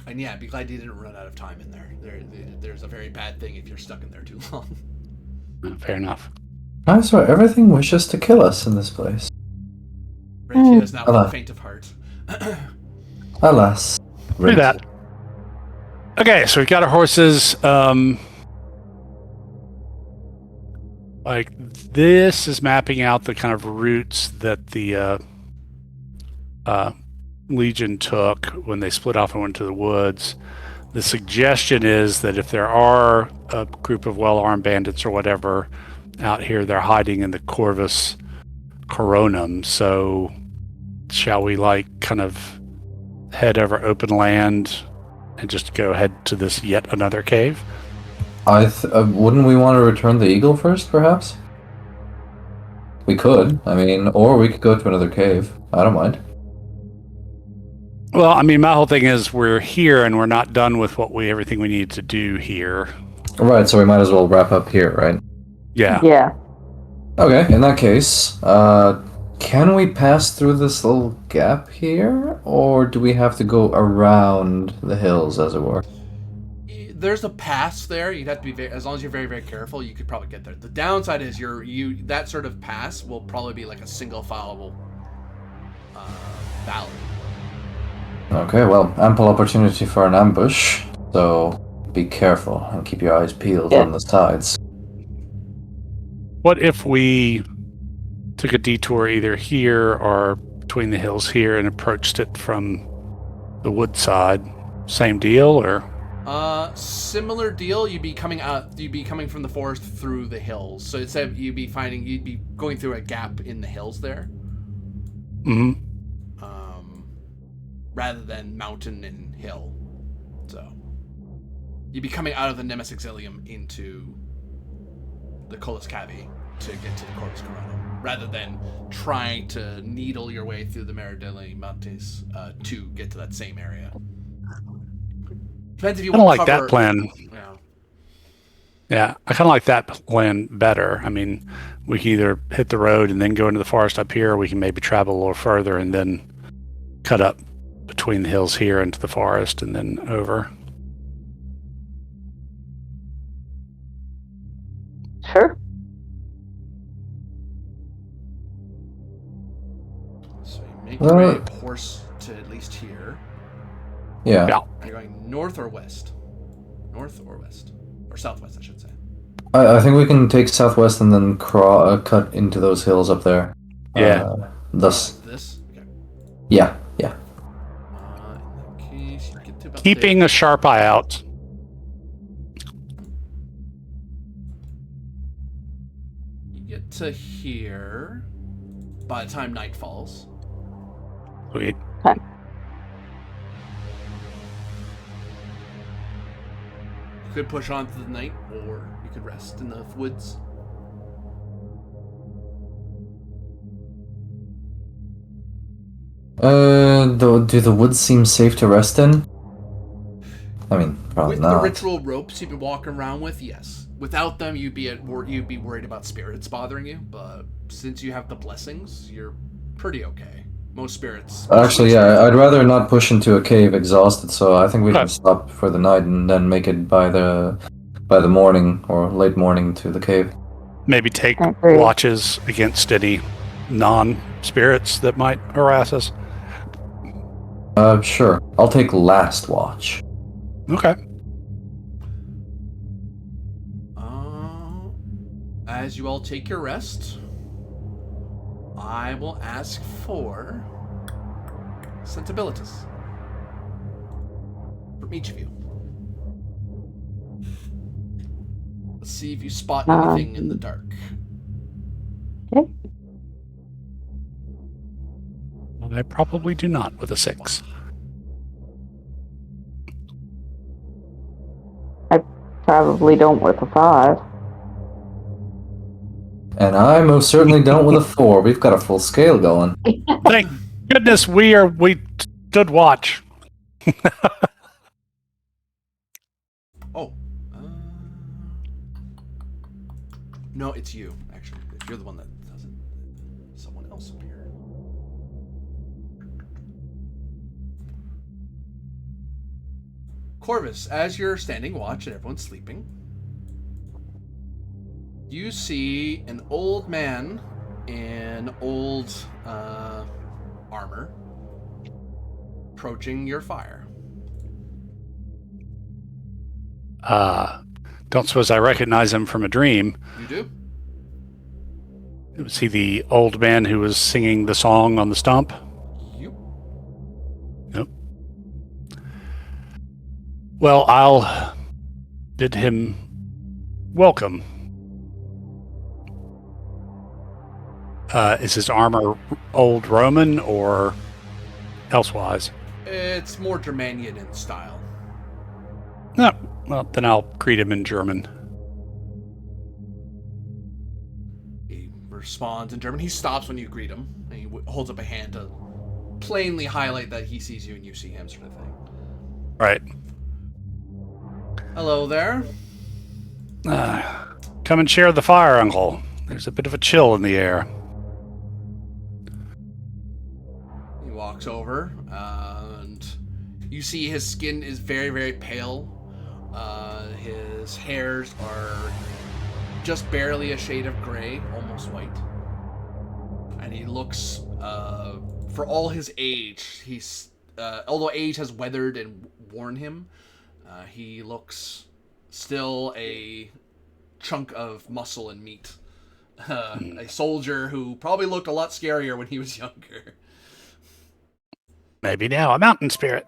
And yeah, be glad you didn't run out of time in there. There's a very bad thing if you're stuck in there too long. Fair enough. I swear, everything wishes to kill us in this place. Raetia is now faint of heart. Alas. Do that. Okay, so we've got our horses. Like, this is mapping out the kind of routes that the Legion took when they split off and went to the woods. The suggestion is that if there are a group of well-armed bandits or whatever out here, they're hiding in the Corvus Coronum. So shall we kind of head over open land and just go head to this yet another cave? Wouldn't we want to return the eagle first, perhaps? We could. Or we could go to another cave. I don't mind. Well, my whole thing is we're here and we're not done with everything we need to do here. Right, so we might as well wrap up here, right? Yeah. Yeah. Okay, in that case, can we pass through this little gap here? Or do we have to go around the hills, as it were? There's a pass there. You'd have to be as long as you're very, very careful, you could probably get there. The downside is that sort of pass will probably be like a single fileable valley. Okay, well, ample opportunity for an ambush, so be careful and keep your eyes peeled on the sides. What if we took a detour either here or between the hills here and approached it from the wood side? Same deal, or? Similar deal. You'd be coming from the forest through the hills. So instead you'd be going through a gap in the hills there. Mm-hmm. Rather than mountain and hill. So you'd be coming out of the Nemes Exilium into the Colus Cavi to get to the Corvus Coronum, rather than trying to needle your way through the Merideli Montes to get to that same area. Depends if you want to like that plan. Yeah, I kind of like that plan better. We can either hit the road and then go into the forest up here, or we can maybe travel a little further and then cut up between the hills here into the forest and then over. Sure. gray horse to at least here. Yeah. Yeah. Are you going north or west? North or west? Or southwest, I should say. I think we can take southwest and then cut into those hills up there. Yeah. Thus. Like this? Okay. Yeah. In that case, you get to about Keeping there. a sharp eye out. You get to here by the time night falls. Sweet. Okay. You could push on through the night, or you could rest in the woods. Do the woods seem safe to rest in? I mean, probably With not. the ritual ropes you've been walking around with, yes. Without them, you'd be worried about spirits bothering you. But since you have the blessings, you're pretty okay. Most spirits. Actually, yeah, I'd rather not push into a cave exhausted, so I think we can Okay. stop for the night and then make it by the morning or late morning to the cave. Maybe take I agree. watches against any non-spirits that might harass us. Sure. I'll take last watch. Okay. As you all take your rest, I will ask for sensibilities from each of you. Let's see if you spot anything in the dark. Okay. I probably do not with a 6. I probably don't with a 5. And I most certainly don't with a 4. We've got a full scale going. Thank goodness we stood watch. Oh. No, it's you, actually. If you're the one that doesn't, someone else appear. Corvus, as you're standing watch and everyone's sleeping, you see an old man in old armor approaching your fire. Don't suppose I recognize him from a dream. You do? Was he the old man who was singing the song on the stump? You. Nope. Well, I'll bid him welcome. Is his armor old Roman or elsewise? It's more Germanian in style. No. Well, then I'll greet him in German. He responds in German. He stops when you greet him, and he holds up a hand to plainly highlight that he sees you and you see him, sort of thing. Right. Hello there. Come and share the fire, Uncle. There's a bit of a chill in the air. He walks over, and you see his skin is very, very pale. His hairs are just barely a shade of gray, almost white. And he looks, for all his age, he's, although age has weathered and worn him, he looks still a chunk of muscle and meat. A soldier who probably looked a lot scarier when he was younger. Maybe now a mountain spirit.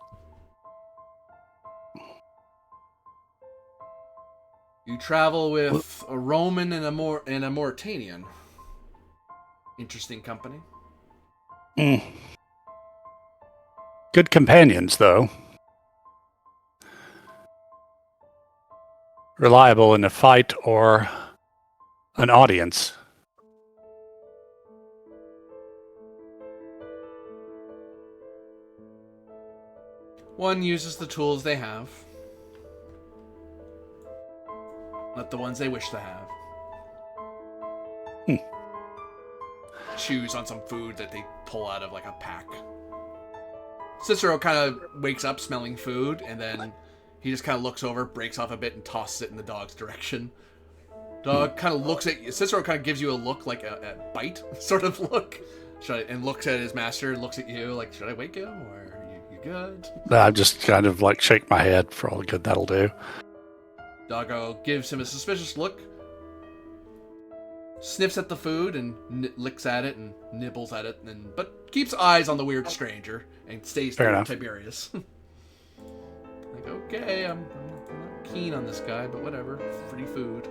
You travel with a Roman and a Mauritanian. Interesting company. Good companions, though. Reliable in a fight or an audience. One uses the tools they have. Not the ones they wish to have. Chews on some food that they pull out of like a pack. Cicero kind of wakes up smelling food, and then he just kind of looks over, breaks off a bit, and tosses it in the dog's direction. Dog kind of looks at you. Cicero kind of gives you a look, like a bite sort of look. and looks at his master and looks at you like, should I wake him or are you good? I just kind of like shake my head for all the good that'll do. Doggo gives him a suspicious look, sniffs at the food and licks at it and nibbles at it, but keeps eyes on the weird stranger and stays Fair there enough. Tiberius. Like, okay, I'm not keen on this guy, but whatever. Free food.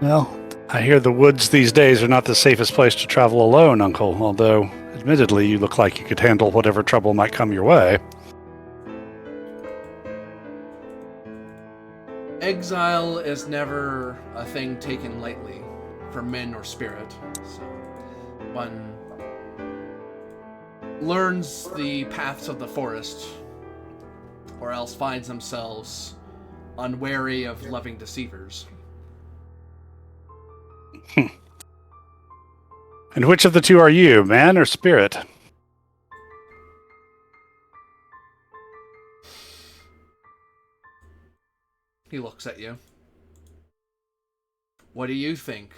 Well, I hear the woods these days are not the safest place to travel alone, Uncle, although, admittedly, you look like you could handle whatever trouble might come your way. Exile is never a thing taken lightly for men or spirit, so one learns the paths of the forest or else finds themselves unwary of loving deceivers. And which of the two are you, man or spirit? He looks at you. What do you think?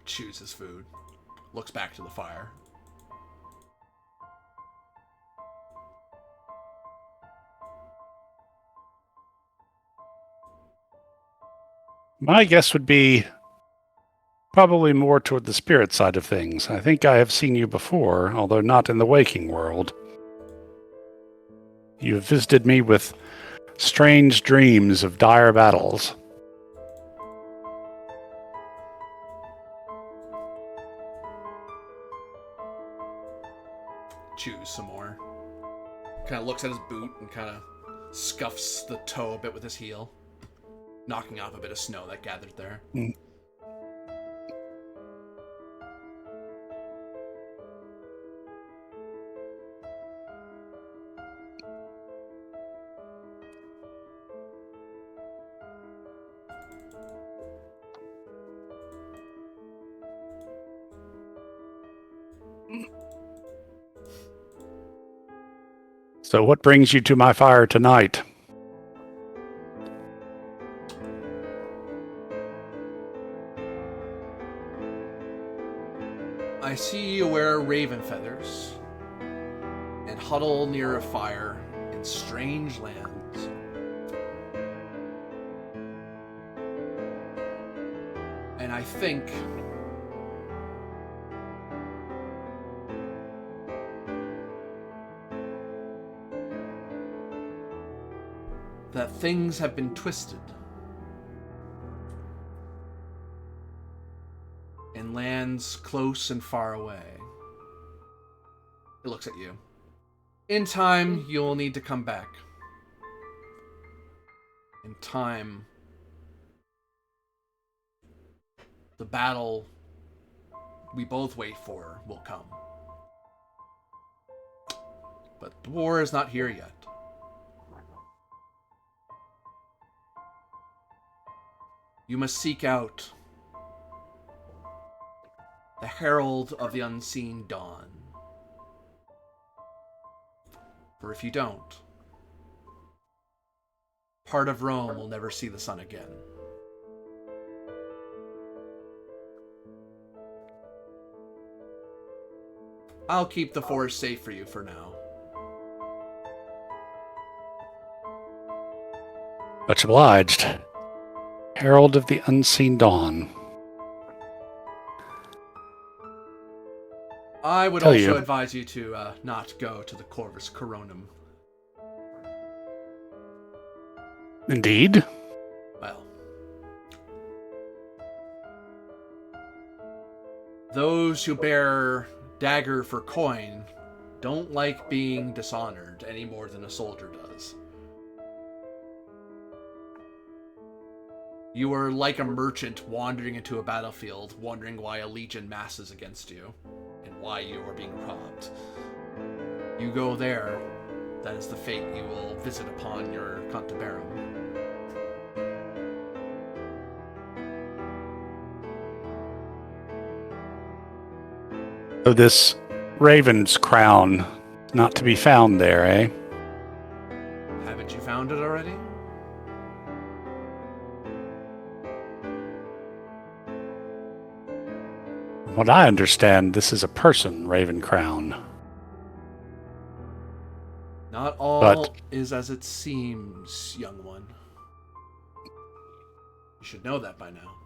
Chews his food. Looks back to the fire. My guess would be probably more toward the spirit side of things. I think I have seen you before, although not in the waking world. You have visited me with strange dreams of dire battles. Chews some more. Kind of looks at his boot and kind of scuffs the toe a bit with his heel, knocking off a bit of snow that gathered there. So what brings you to my fire tonight? I see you wear raven feathers and huddle near a fire in strange lands. And I think that things have been twisted in lands close and far away. It looks at you. In time, you'll need to come back. In time, the battle we both wait for will come. But the war is not here yet. You must seek out the herald of the unseen dawn. For if you don't, part of Rome will never see the sun again. I'll keep the forest safe for you for now. Much obliged. Herald of the Unseen Dawn. I would Tell also you. advise you to not go to the Corvus Coronum. Indeed. Well, those who bear dagger for coin don't like being dishonored any more than a soldier does. You are like a merchant wandering into a battlefield, wondering why a legion masses against you, and why you are being robbed. You go there, that is the fate you will visit upon your Cantabarum. So this raven's crown, not to be found there, eh? Haven't you found it already? what I understand, this is a person, Raven Crown. Not all But- is as it seems, young one. You should know that by now.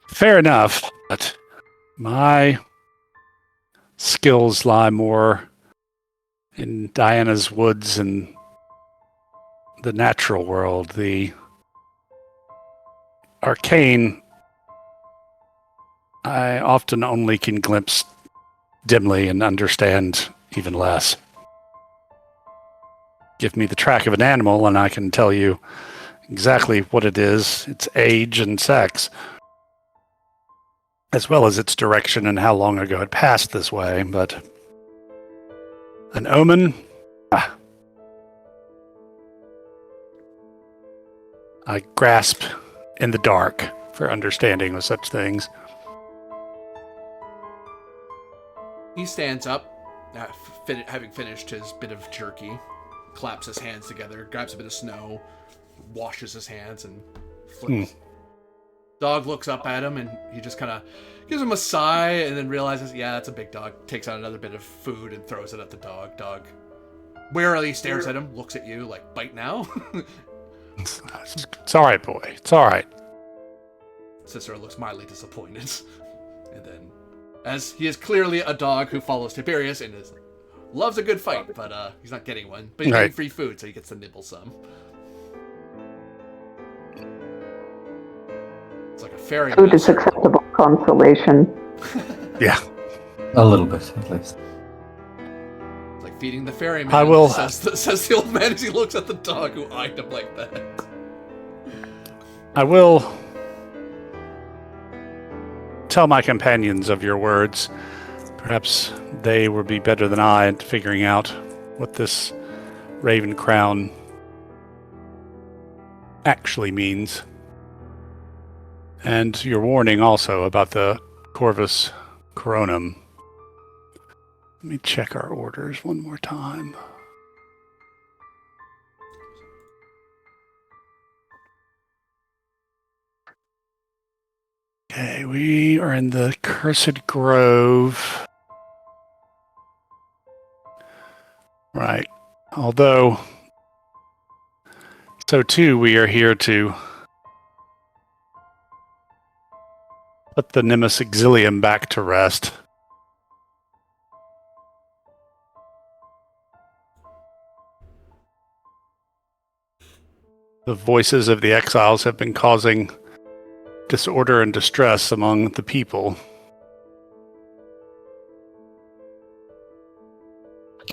Fair enough, but my skills lie more in Diana's woods and the natural world. The arcane, I often only can glimpse dimly and understand even less. Give me the track of an animal and I can tell you exactly what it is, its age and sex, as well as its direction and how long ago it passed this way, but an omen? I grasp in the dark for understanding of such things. He stands up, having finished his bit of jerky, claps his hands together, grabs a bit of snow, washes his hands, and flips. Dog looks up at him, and he just kind of gives him a sigh, and then realizes, yeah, that's a big dog. Takes out another bit of food and throws it at the dog. Dog warily stares at him, looks at you, like, bite now? It's all right, boy. It's all right. Cicero looks mildly disappointed. And then, as he is clearly a dog who follows Tiberius and loves a good fight, but he's not getting one. But he's getting free food, so he gets to nibble some. It's like a fairy. Food is acceptable consolation. Yeah. A little bit, at least. It's like feeding the ferryman. I will. Says the old man as he looks at the dog who eyed him like that. I will tell my companions of your words. Perhaps they would be better than I at figuring out what this Raven Crown actually means. And your warning also about the Corvus Coronum. Let me check our orders one more time. Okay, we are in the Cursed Grove. Right. Although, so too, we are here to put the Nimbus Exilium back to rest. The voices of the exiles have been causing disorder and distress among the people.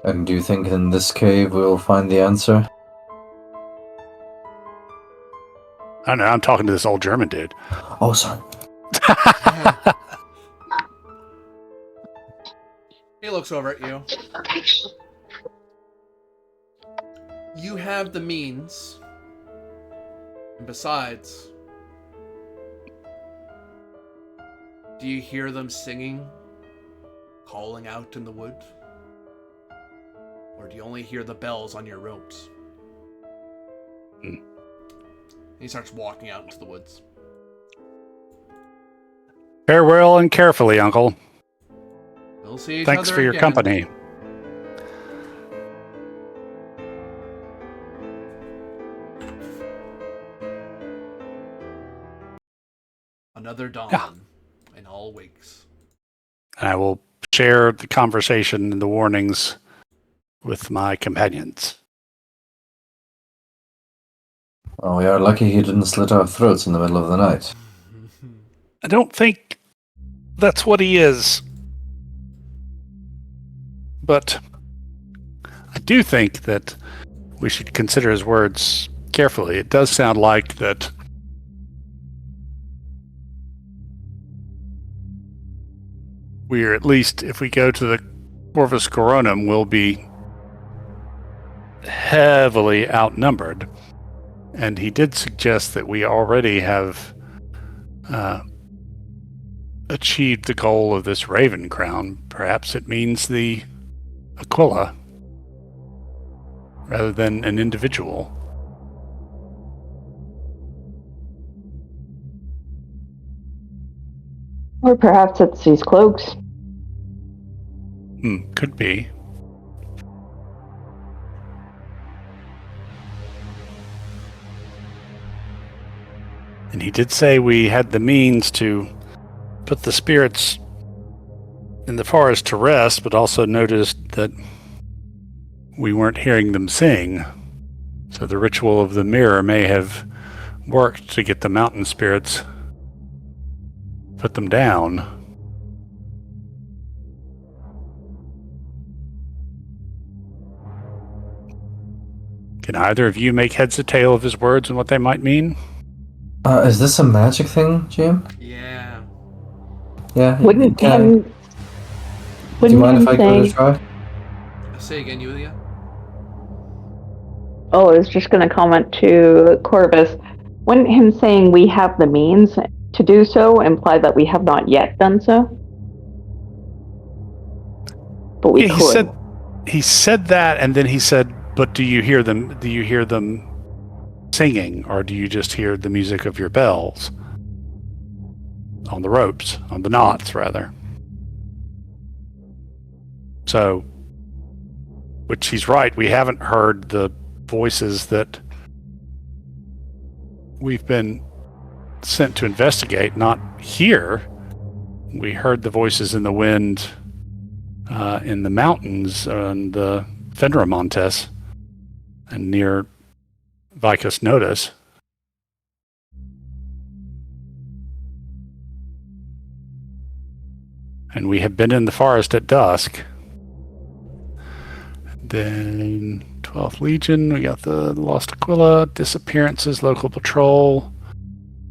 And do you think in this cave we'll find the answer? I don't know, I'm talking to this old German dude. Oh, sorry. He looks over at you. You have the means. And besides, do you hear them singing, calling out in the wood? Or do you only hear the bells on your ropes? He starts walking out into the woods. Farewell and carefully, Uncle. We'll see each Thanks other for your again. company. Another dawn, Yeah. and all wakes. And I will share the conversation and the warnings with my companions. Oh, we are lucky he didn't slit our throats in the middle of the night. I don't think that's what he is. But I do think that we should consider his words carefully. It does sound like that we're, at least if we go to the Corvus Coronum, will be heavily outnumbered. And he did suggest that we already have achieved the goal of this Raven Crown. Perhaps it means the Aquila rather than an individual. Or perhaps it's these cloaks. Could be. And he did say we had the means to put the spirits in the forest to rest, but also noticed that we weren't hearing them sing. So the ritual of the mirror may have worked to get the mountain spirits, put them down. Can either of you make heads or tail of his words and what they might mean? Is this a magic thing, Jim? Yeah. Yeah. Wouldn't Do you mind if I give it a try? Say again, Yulia. Oh, I was just going to comment to Corvus. Wouldn't him saying we have the means to do so imply that we have not yet done so? But we could. He said that, and then he said, "But do you hear them? Do you hear them singing, or do you just hear the music of your bells on the ropes, on the knots, rather?" So, which he's right. We haven't heard the voices that we've been sent to investigate, not here. We heard the voices in the wind in the mountains on the Fenra Montes and near Vicus Notus. And we have been in the forest at dusk. Then 12th Legion, we got the Lost Aquila, disappearances, local patrol,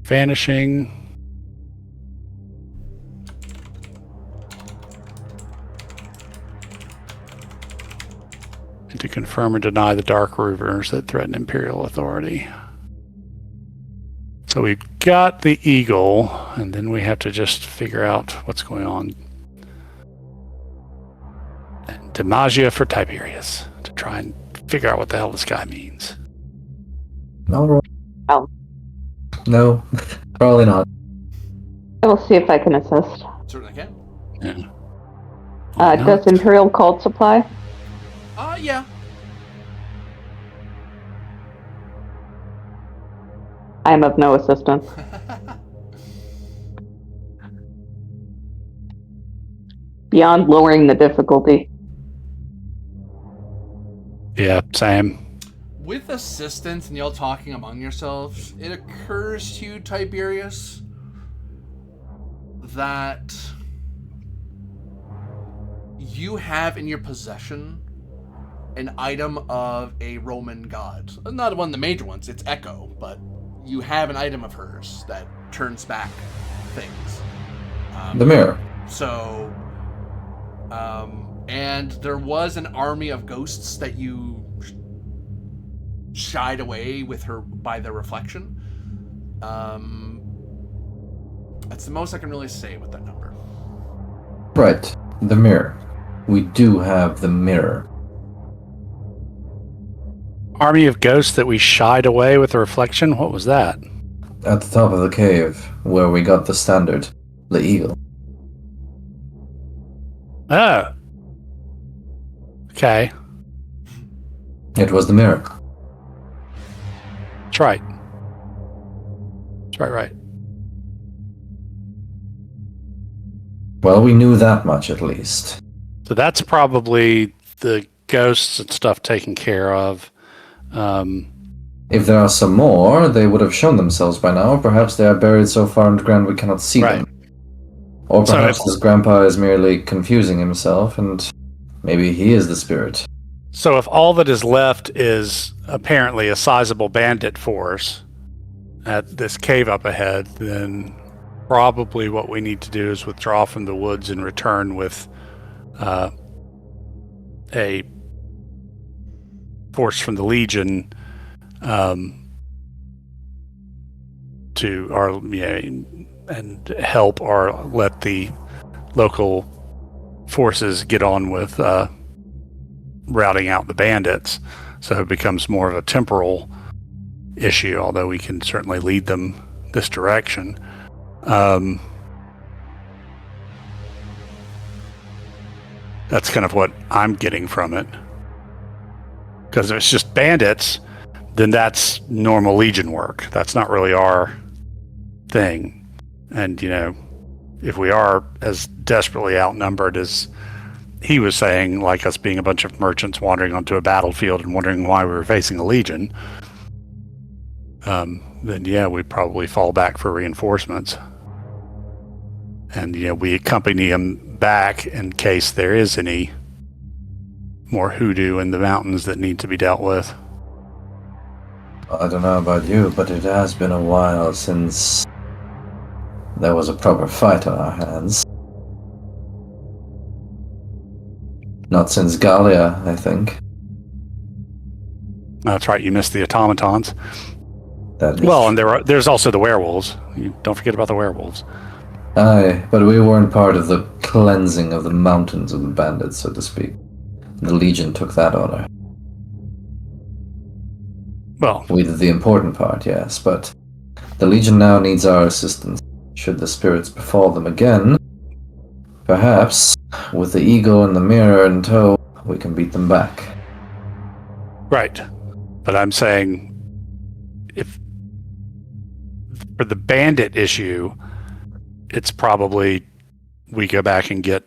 vanishing. And to confirm or deny the dark rumors that threaten Imperial authority. So we've got the Eagle, and then we have to just figure out what's going on. And Demagia for Tiberius, to try and figure out what the hell this guy means. All right. Oh. No, probably not. I will see if I can assist. Certainly can. Yeah. Does Imperial Cult supply? Yeah. I am of no assistance. Beyond lowering the difficulty. Yeah, same. With assistance and y'all talking among yourselves, it occurs to you, Tiberius, that you have in your possession an item of a Roman god. Not one of the major ones, it's Echo, but you have an item of hers that turns back things. The mirror. So, and there was an army of ghosts that you shied away with her by the reflection. That's the most I can really say with that number. Right, the mirror. We do have the mirror. Army of ghosts that we shied away with the reflection? What was that? At the top of the cave, where we got the standard, the eagle. Oh. Okay. It was the mirror. That's right. That's right. Well, we knew that much at least. So that's probably the ghosts and stuff taken care of. If there are some more, they would have shown themselves by now. Perhaps they are buried so far underground we cannot see them. Or perhaps his grandpa is merely confusing himself, and maybe he is the spirit. So if all that is left is apparently a sizable bandit force at this cave up ahead, then probably what we need to do is withdraw from the woods and return with a force from the Legion and help or let the local forces get on with routing out the bandits. So it becomes more of a temporal issue, although we can certainly lead them this direction. That's kind of what I'm getting from it. Because if it's just bandits, then that's normal Legion work. That's not really our thing. And, if we are as desperately outnumbered as he was saying, like us being a bunch of merchants wandering onto a battlefield and wondering why we were facing a Legion, then yeah, we probably fall back for reinforcements. And, we accompany him back in case there is any more hoodoo in the mountains that need to be dealt with. I don't know about you, but it has been a while since there was a proper fight on our hands. Not since Gallia, I think. That's right, you missed the automatons. That is Well, and there's also the werewolves. You don't forget about the werewolves. Aye, but we weren't part of the cleansing of the mountains of the bandits, so to speak. The Legion took that honor. Well, We did the important part, yes, but the Legion now needs our assistance. Should the spirits befall them again, perhaps, with the eagle and the mirror in tow, we can beat them back. right. But I'm saying, if for the bandit issue, it's probably we go back and get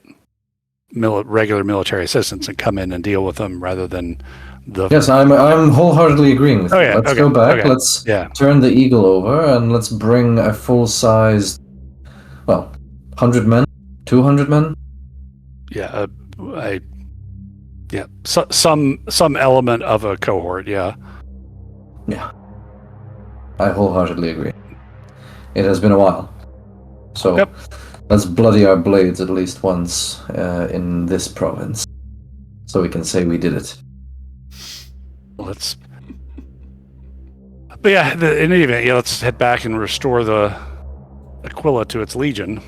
regular military assistance and come in and deal with them rather than the... Yes, I'm wholeheartedly agreeing with you. yeah, Let's okay, go back, okay. let's Yeah. turn the eagle over, and let's bring a full-sized, 100 men? 200 men? Yeah, some element of a cohort, yeah. Yeah. I wholeheartedly agree. It has been a while. So, Yep. let's bloody our blades at least once in this province. So we can say we did it. But yeah, in any event, yeah, let's head back and restore the Aquila to its Legion.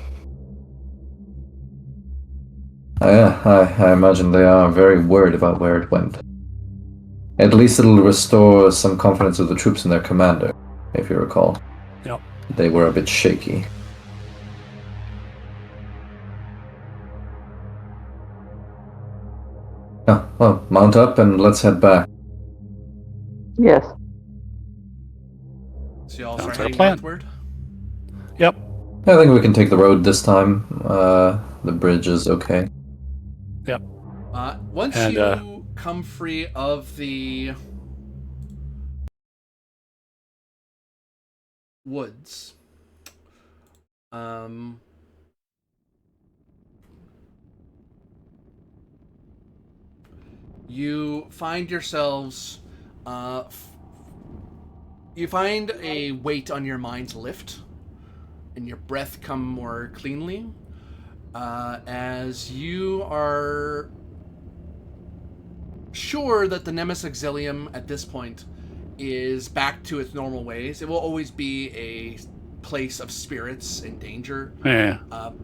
I imagine they are very worried about where it went. At least it'll restore some confidence of the troops in their commander, if you recall. Yep. They were a bit shaky. Well, mount up and let's head back. Yes. So y'all Sounds start like a heading plan. northward? Yep. I think we can take the road this time. The bridge is okay. Yep. Once And, you come free of the woods, you find yourselves, you find a weight on your mind lift, and your breath come more cleanly, as you are sure that the Nemes Exilium at this point is back to its normal ways. It will always be a place of spirits in danger. Yeah.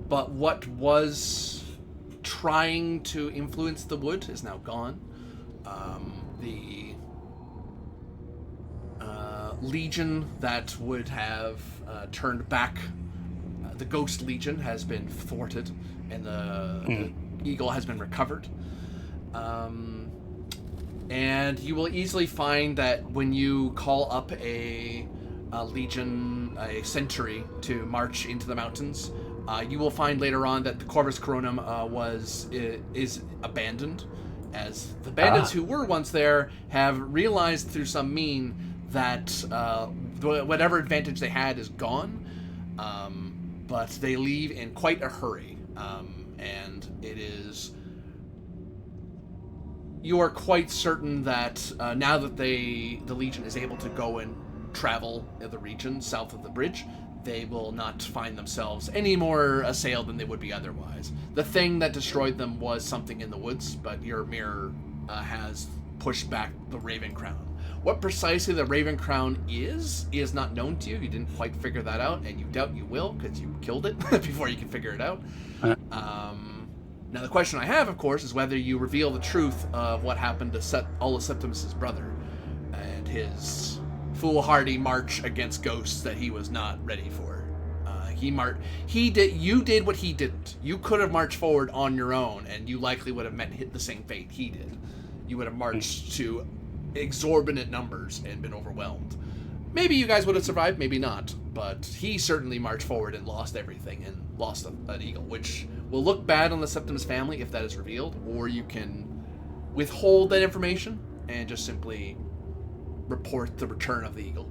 But what was trying to influence the wood is now gone. The Legion that would have turned back, the Ghost Legion, has been thwarted, and the Eagle has been recovered. And you will easily find that when you call up a Legion, a Century, to march into the mountains, you will find later on that the Corvus Coronum is abandoned, as the bandits who were once there have realized through some mean that whatever advantage they had is gone, but they leave in quite a hurry, and it is... You are quite certain that now that the Legion is able to go and travel the region south of the bridge, they will not find themselves any more assailed than they would be otherwise. The thing that destroyed them was something in the woods, but your mirror has pushed back the Raven Crown. What precisely the Raven Crown is not known to you. You didn't quite figure that out, and you doubt you will, because you killed it before you can figure it out. Now, the question I have, of course, is whether you reveal the truth of what happened to Aulus Septimus' brother and his foolhardy march against ghosts that he was not ready for. You did what he didn't. You could have marched forward on your own, and you likely would have hit the same fate he did. You would have marched to exorbitant numbers and been overwhelmed. Maybe you guys would have survived, maybe not. But he certainly marched forward and lost everything and lost an eagle, which will look bad on the Septimus family if that is revealed, or you can withhold that information and just simply report the return of the eagle.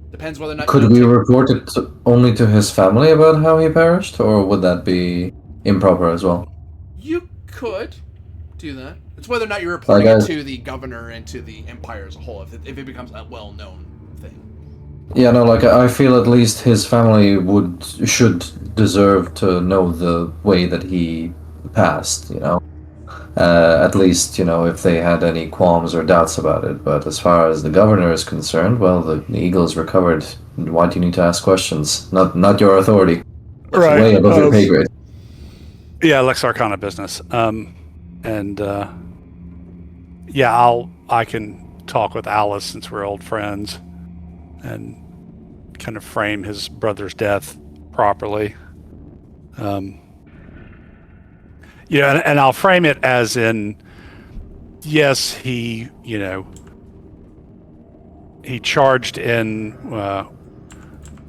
Depends whether or not... Could we report it only to his family about how he perished, or would that be improper as well? You could do that. It's whether or not you're reporting it to the governor and to the empire as a whole, if it becomes a well-known thing. Yeah, no, like, I feel at least his family should deserve to know the way that he passed, you know? At least, you know, if they had any qualms or doubts about it. But as far as the governor is concerned, well, the eagle is recovered. Why do you need to ask questions? Not your authority. It's Right. way above your pay grade. Yeah, Lex Arcana business. Yeah, I can talk with Alice since we're old friends, and kind of frame his brother's death properly. Yeah, and I'll frame it as in, yes, he charged in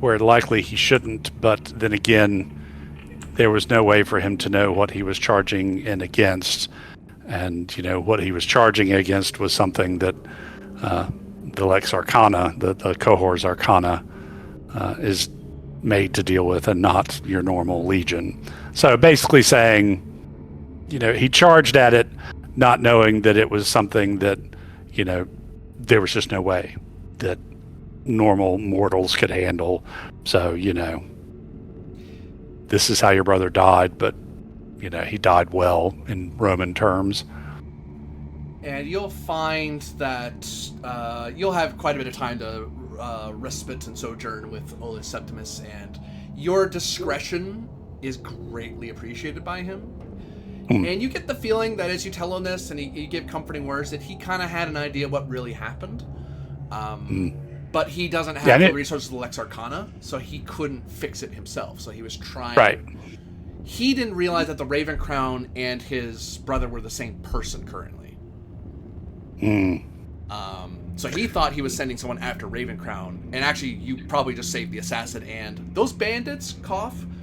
where likely he shouldn't, but then again, there was no way for him to know what he was charging in against. And, what he was charging against was something that the Lex Arcana, the Cohor's Arcana, is made to deal with, and not your normal Legion. So basically saying, he charged at it not knowing that it was something that, there was just no way that normal mortals could handle. So, this is how your brother died, but, he died well in Roman terms. And you'll find that you'll have quite a bit of time to respite and sojourn with Olus Septimus, and your discretion is greatly appreciated by him. And you get the feeling that as you tell him this and you give comforting words, that he kind of had an idea what really happened. But he doesn't have the resources of the Lex Arcana, so he couldn't fix it himself. So he was trying... Right. He didn't realize that the Raven Crown and his brother were the same person currently. So he thought he was sending someone after Raven Crown, and actually you probably just saved the assassin. And those bandits,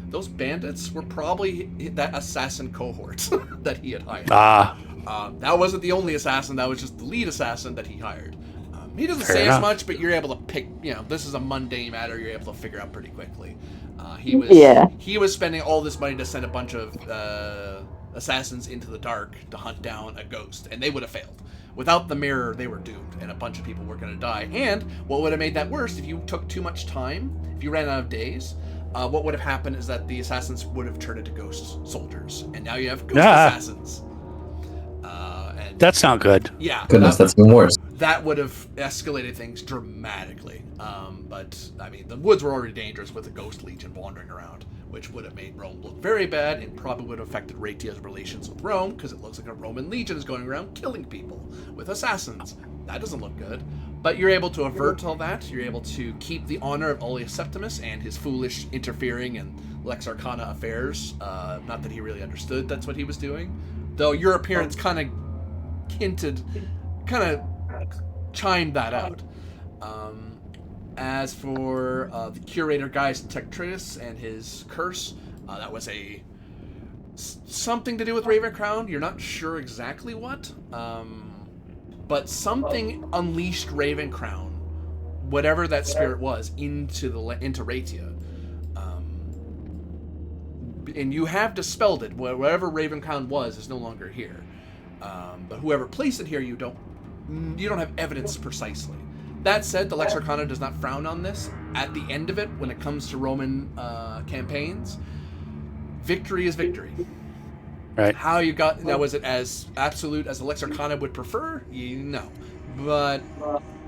those bandits were probably that assassin cohort that he had hired. That wasn't the only assassin, that was just the lead assassin that he hired. He doesn't say as much, but you're able to pick, this is a mundane matter you're able to figure out pretty quickly. He was spending all this money to send a bunch of assassins into the dark to hunt down a ghost, and they would have failed. Without the mirror, they were doomed, and a bunch of people were going to die. And what would have made that worse, if you took too much time, if you ran out of days, what would have happened is that the assassins would have turned into ghost soldiers, and now you have ghost assassins. That's not good. Yeah. Goodness, that's even worse. That would have escalated things dramatically. But, I mean, the woods were already dangerous with a ghost legion wandering around, which would have made Rome look very bad, and probably would have affected Ratia's relations with Rome, because it looks like a Roman legion is going around killing people with assassins. That doesn't look good. But you're able to avert all that. You're able to keep the honor of Olus Septimus and his foolish interfering in Lex Arcana affairs. Not that he really understood that's what he was doing. Though your appearance kind of chimed that out. As for the curator Gaius Tectritus and his curse, that was something to do with Raven Crown. You're not sure exactly what, but something unleashed Raven Crown, whatever that spirit was, into Ratia. And you have dispelled it. Whatever Raven Crown was is no longer here. But whoever placed it here, you don't have evidence precisely. That said, the Lex Arcana does not frown on this. At the end of it, when it comes to Roman campaigns, victory is victory. Right. How you got... Now, was it as absolute as the Lex Arcana would prefer? No. But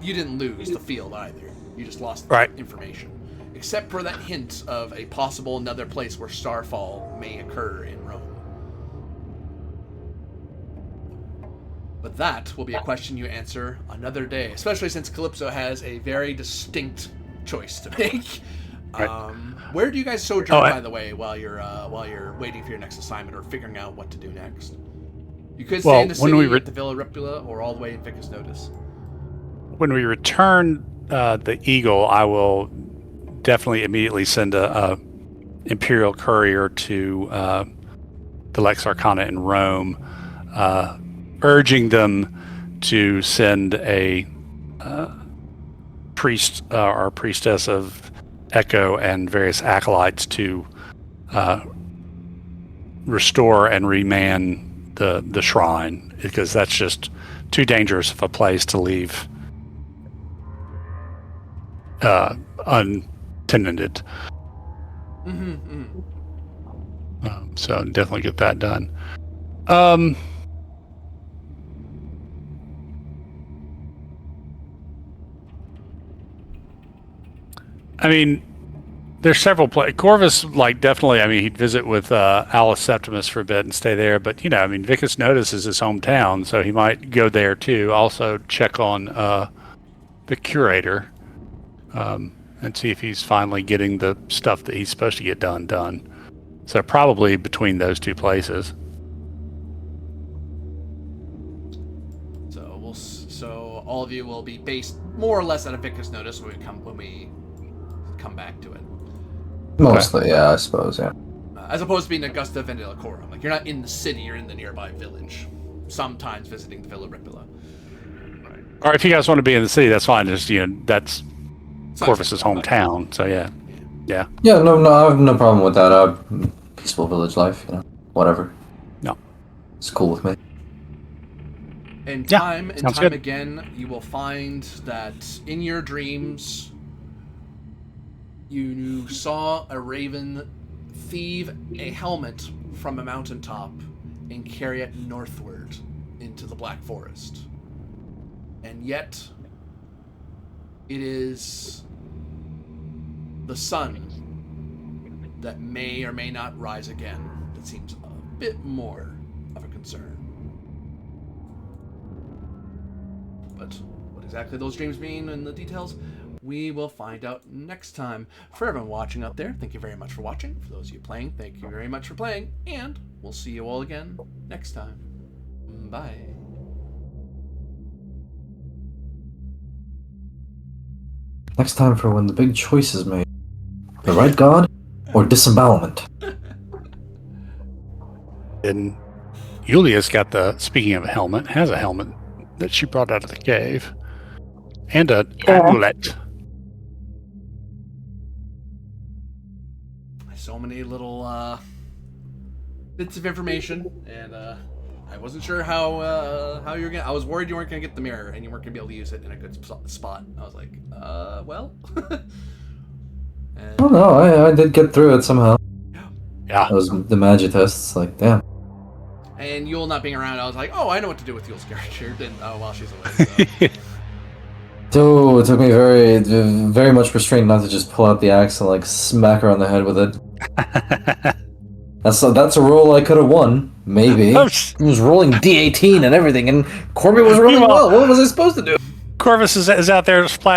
you didn't lose the field either. You just lost information. Except for that hint of a possible another place where Starfall may occur in Rome. But that will be a question you answer another day, especially since Calypso has a very distinct choice to make. Right. Where do you guys sojourn, by the way, while you're waiting for your next assignment or figuring out what to do next? You could stay in the city at the Villa Ripula or all the way in Vicus Notice. When we return the Eagle, I will definitely immediately send a Imperial courier to the Lex Arcana in Rome, urging them to send a priest or priestess of Echo and various acolytes to restore and reman the shrine, because that's just too dangerous of a place to leave untenanted. So definitely get that done. I mean, there's several places. Corvus, like, definitely, I mean, he'd visit with Alice Septimus for a bit and stay there. But, you know, I mean, Vicus Notice is his hometown, so he might go there, too. Also check on the curator and see if he's finally getting the stuff that he's supposed to get done. So probably between those two places. So all of you will be based more or less at a Vicus Notice when we come back to it. Mostly, yeah, I suppose, yeah. As opposed to being Augusta Vendilacorum. Like, you're not in the city, you're in the nearby village. Sometimes visiting the Villa Ripula. Right. Or if you guys want to be in the city, that's fine. Just, you know, that's Corvus's hometown, so yeah. Yeah. Yeah, no, I have no problem with that. Peaceful village life, you know, whatever. No. It's cool with me. In time good. again, you will find that in your dreams, you saw a raven thieve a helmet from a mountaintop and carry it northward into the Black Forest. And yet, it is the sun that may or may not rise again that seems a bit more of a concern. But what exactly those dreams mean and the details, we will find out next time. For everyone watching out there, thank you very much for watching. For those of you playing, thank you very much for playing. And we'll see you all again next time. Bye. Next time for when the big choice is made. The right god or disembowelment. And Yulia's got speaking of a helmet, has a helmet that she brought out of the cave. And an amulet. So many little bits of information, and I wasn't sure how you were gonna. I was worried you weren't gonna get the mirror and you weren't gonna be able to use it in a good spot. I was like, well. Oh no, I did get through it somehow. Yeah. That was the magic tests, like, damn. And Yule not being around, I was like, oh, I know what to do with Yule's character. While she's away. So it took me very, very much restraint not to just pull out the axe and like smack her on the head with it. That's a roll I could have won, maybe. I was rolling D18 and everything, and Corby was rolling well. What was I supposed to do? Corvus is out there splashing